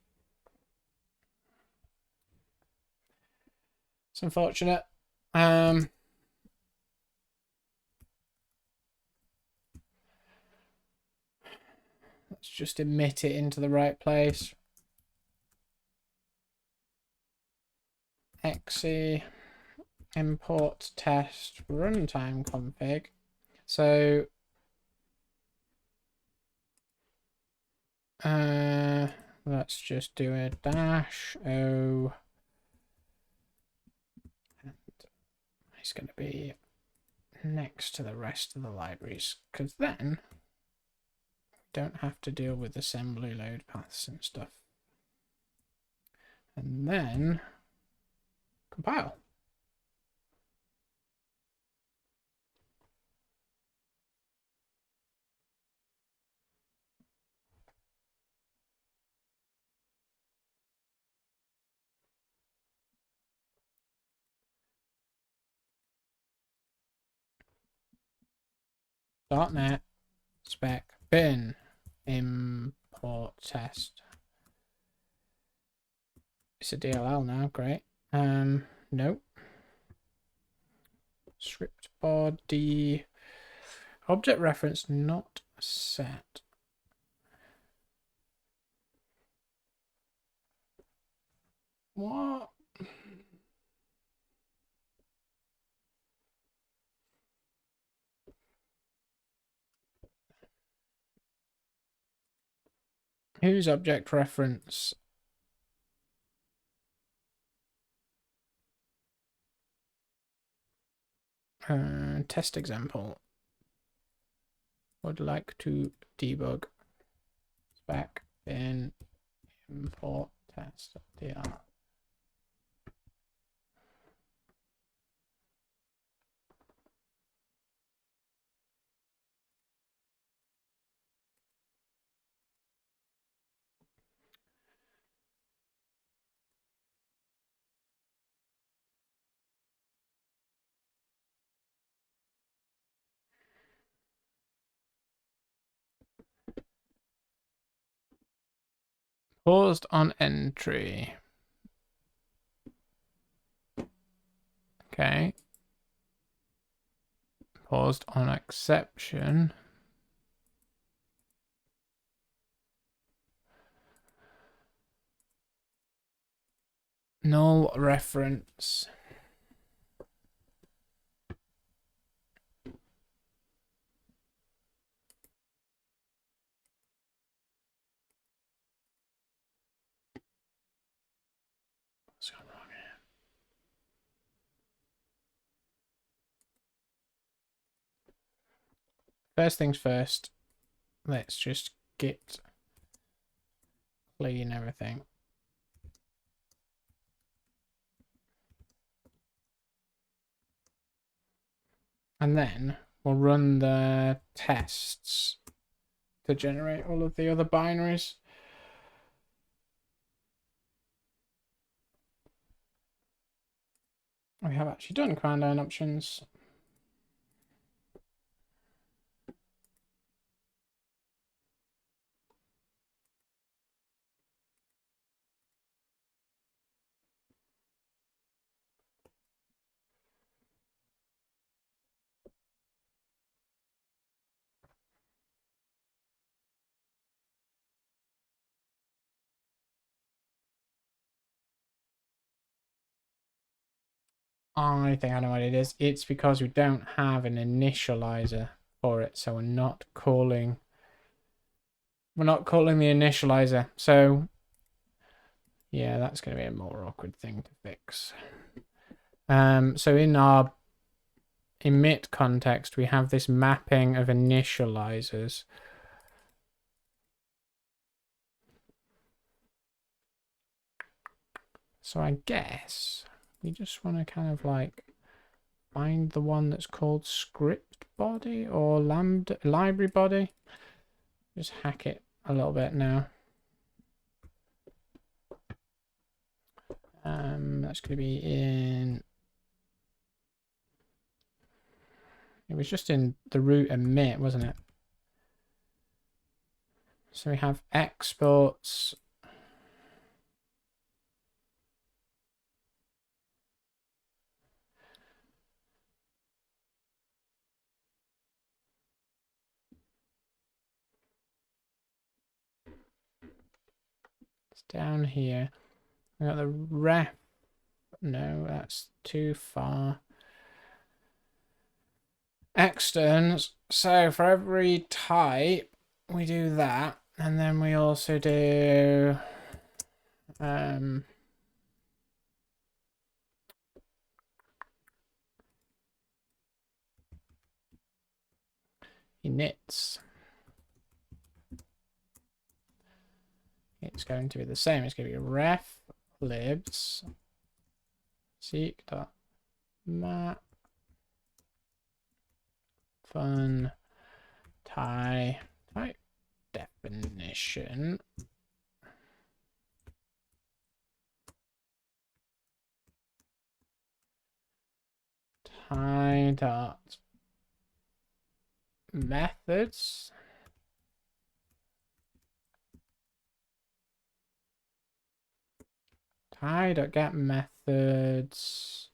It's unfortunate. Let's just emit it into the right place. exe import test runtime config. So let's just do a -o, and it's going to be next to the rest of the libraries, because then we don't have to deal with assembly load paths and stuff. And then compile. .NET spec bin import test. It's a DLL now, great. Nope. Script body object reference not set. What? Whose object reference? Test example. Would like to debug spec bin import test. Paused on entry. Okay. Paused on exception. Null reference. What's going wrong here? First things first, let's just git clean everything. And then we'll run the tests to generate all of the other binaries. We have actually done command line options. I think I know what it is. It's because we don't have an initializer for it, so we're not calling the initializer. So yeah, that's going to be a more awkward thing to fix. So in our emit context, we have this mapping of initializers. So I guess we just want to kind of like find the one that's called script body or lambda library body. Just hack it a little bit now. That's going to be in. It was just in the root emit, wasn't it? So we have exports. It's down here. We got the ref. No, that's too far. Externs. So for every type, we do that, and then we also do inits. It's going to be the same. It's going to be ref libs seek dot map fun type definition tie dot methods tie dot get methods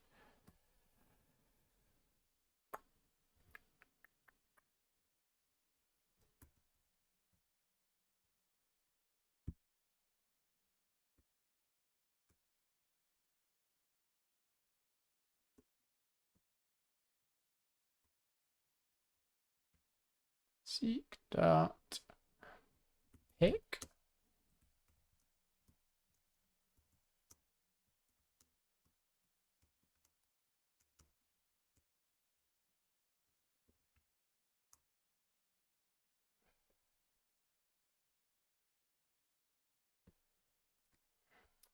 seek dot pick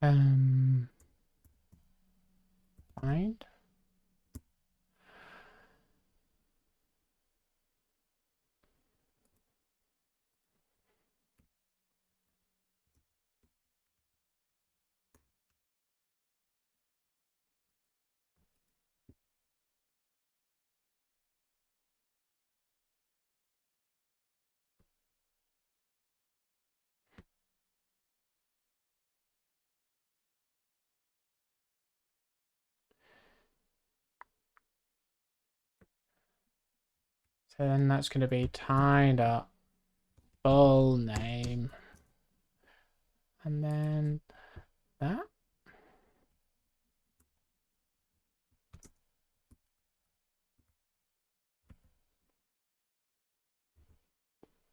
find So then that's going to be tie.full name. And then that.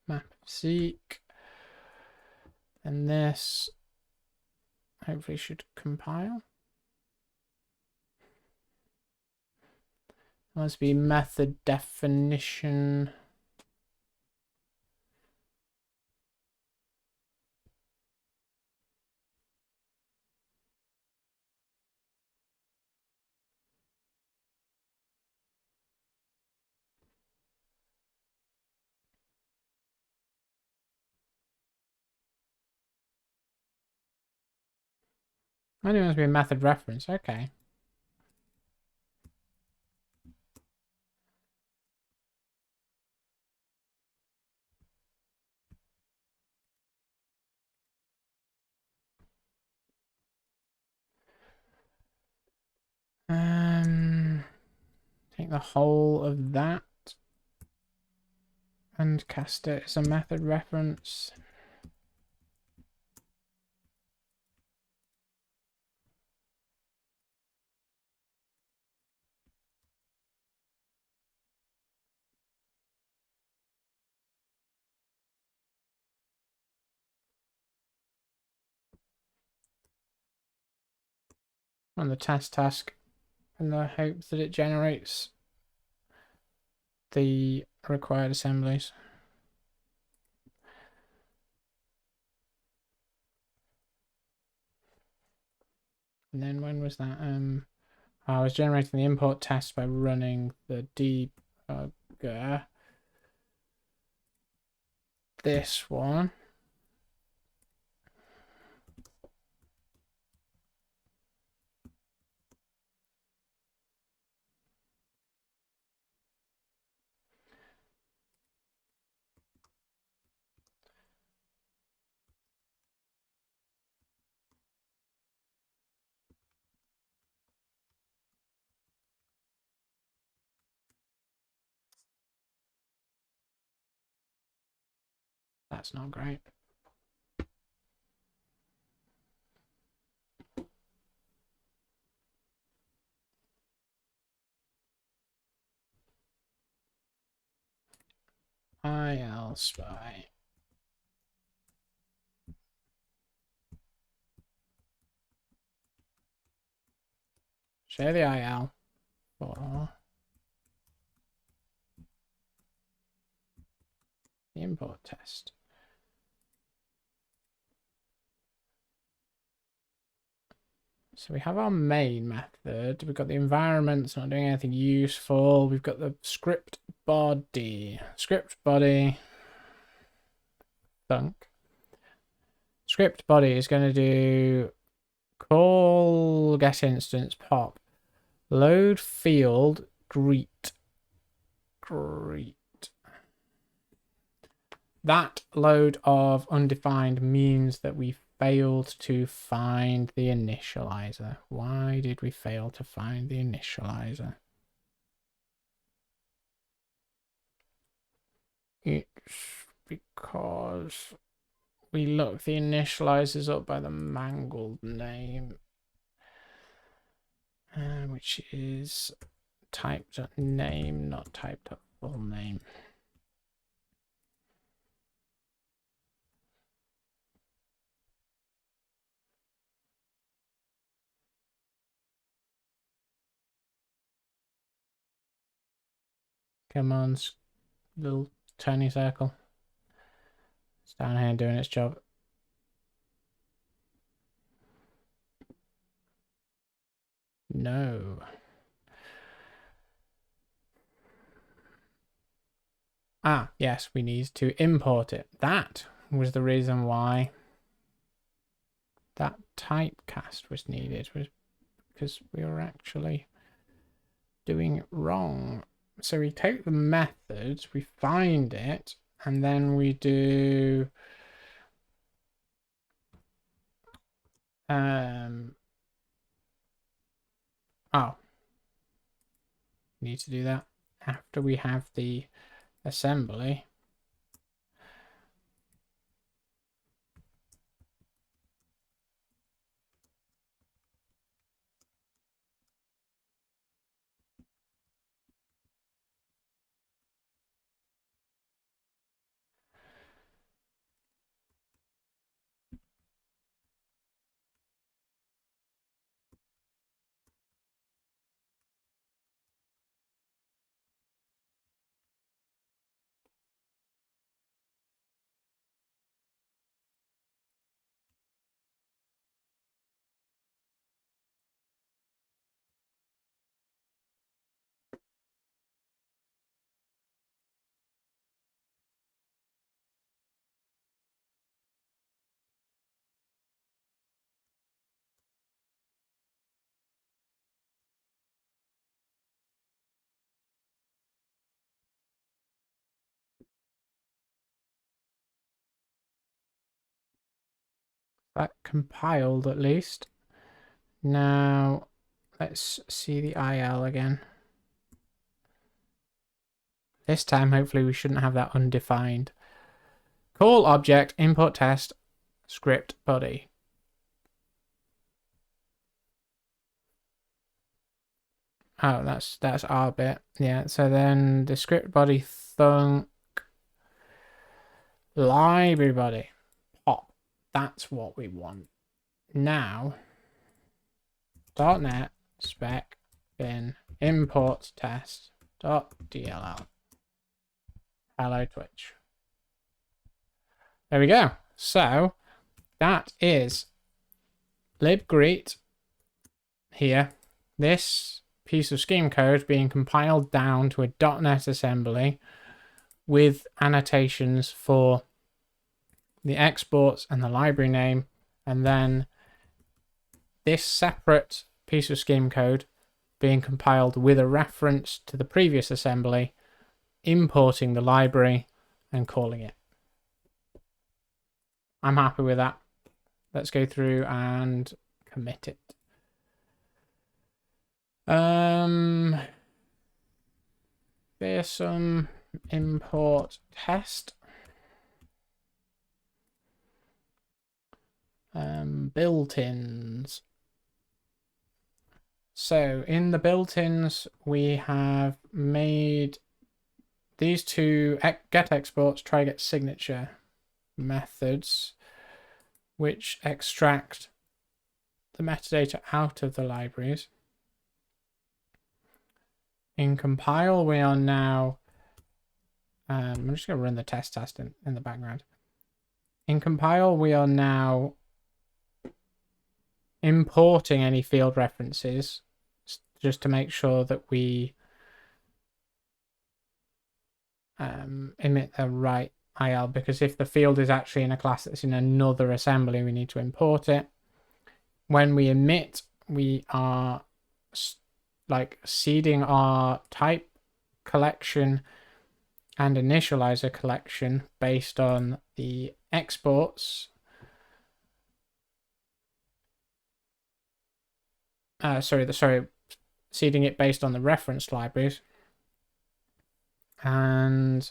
Map of seek. And this hopefully should compile. Must be method definition. I think it must be a method reference. Okay. Take the whole of that and cast it as a method reference. On the task in the hope that it generates the required assemblies. And then when was that? I was generating the import test by running the debugger. This one. That's not great. IL spy. Share the IL for the import test. So we have our main method. We've got the environment, it's not doing anything useful. We've got the script body. Script body. Thunk. Script body is going to do call get instance pop. Load field greet. Greet. That load of undefined means that we failed to find the initializer. Why did we fail to find the initializer? It's because we looked the initializers up by the mangled name, which is type.name, not type.full name. Come on, little tiny circle. It's down here doing its job. No. Ah, yes, we need to import it. That was the reason why that typecast was needed, was because we were actually doing it wrong. So we take the methods, we find it, and then we do need to do that after we have the assembly. That compiled at least. Now let's see the IL again. This time hopefully we shouldn't have that undefined. Call object import test script body. Oh, that's our bit. Yeah, so then the script body thunk library body pop. That's what we want. Now .NET spec bin import test .dll. Hello Twitch. There we go. So that is libgreet here. This piece of scheme code being compiled down to a .NET assembly with annotations for the exports and the library name, and then this separate piece of scheme code being compiled with a reference to the previous assembly, importing the library and calling it. I'm happy with that. Let's go through and commit it. Feersum import test. Built-ins. So in the built-ins, we have made these two get exports, try get signature methods, which extract the metadata out of the libraries. In compile, we are now, I'm just going to run the test in the background. In compile, we are now importing any field references just to make sure that we emit the right IL, because if the field is actually in a class that's in another assembly, we need to import it. When we emit, we are like seeding our type collection and initializer collection based on the exports. Seeding it based on the reference libraries. And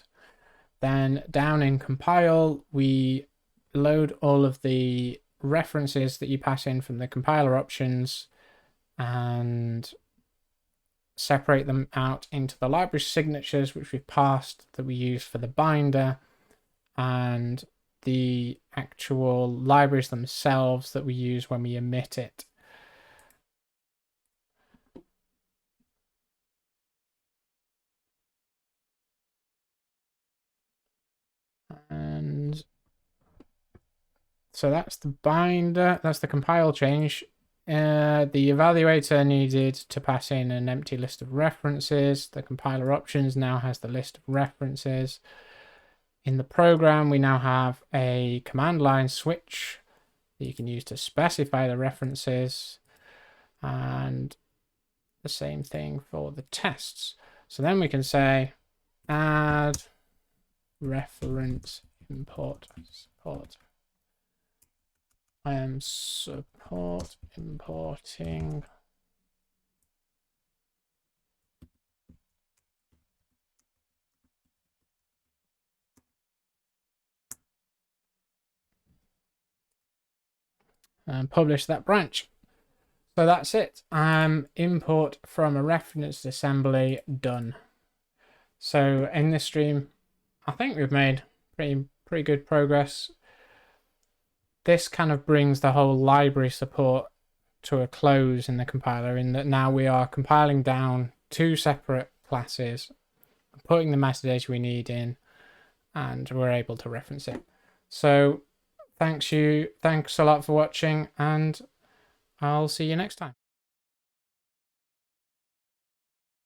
then down in compile, we load all of the references that you pass in from the compiler options and separate them out into the library signatures, which we've passed, that we use for the binder, and the actual libraries themselves that we use when we emit it. And so that's the binder, that's the compile change. The evaluator needed to pass in an empty list of references. The compiler options now has the list of references. In the program, we now have a command line switch that you can use to specify the references, and the same thing for the tests. So then we can say add reference import support. I am support importing and publish that branch. So that's it. Import from a referenced assembly done. So in this stream, I think we've made pretty good progress. This kind of brings the whole library support to a close in the compiler, in that now we are compiling down 2 separate classes, putting the metadata we need in, and we're able to reference it. So thanks a lot for watching, and I'll see you next time.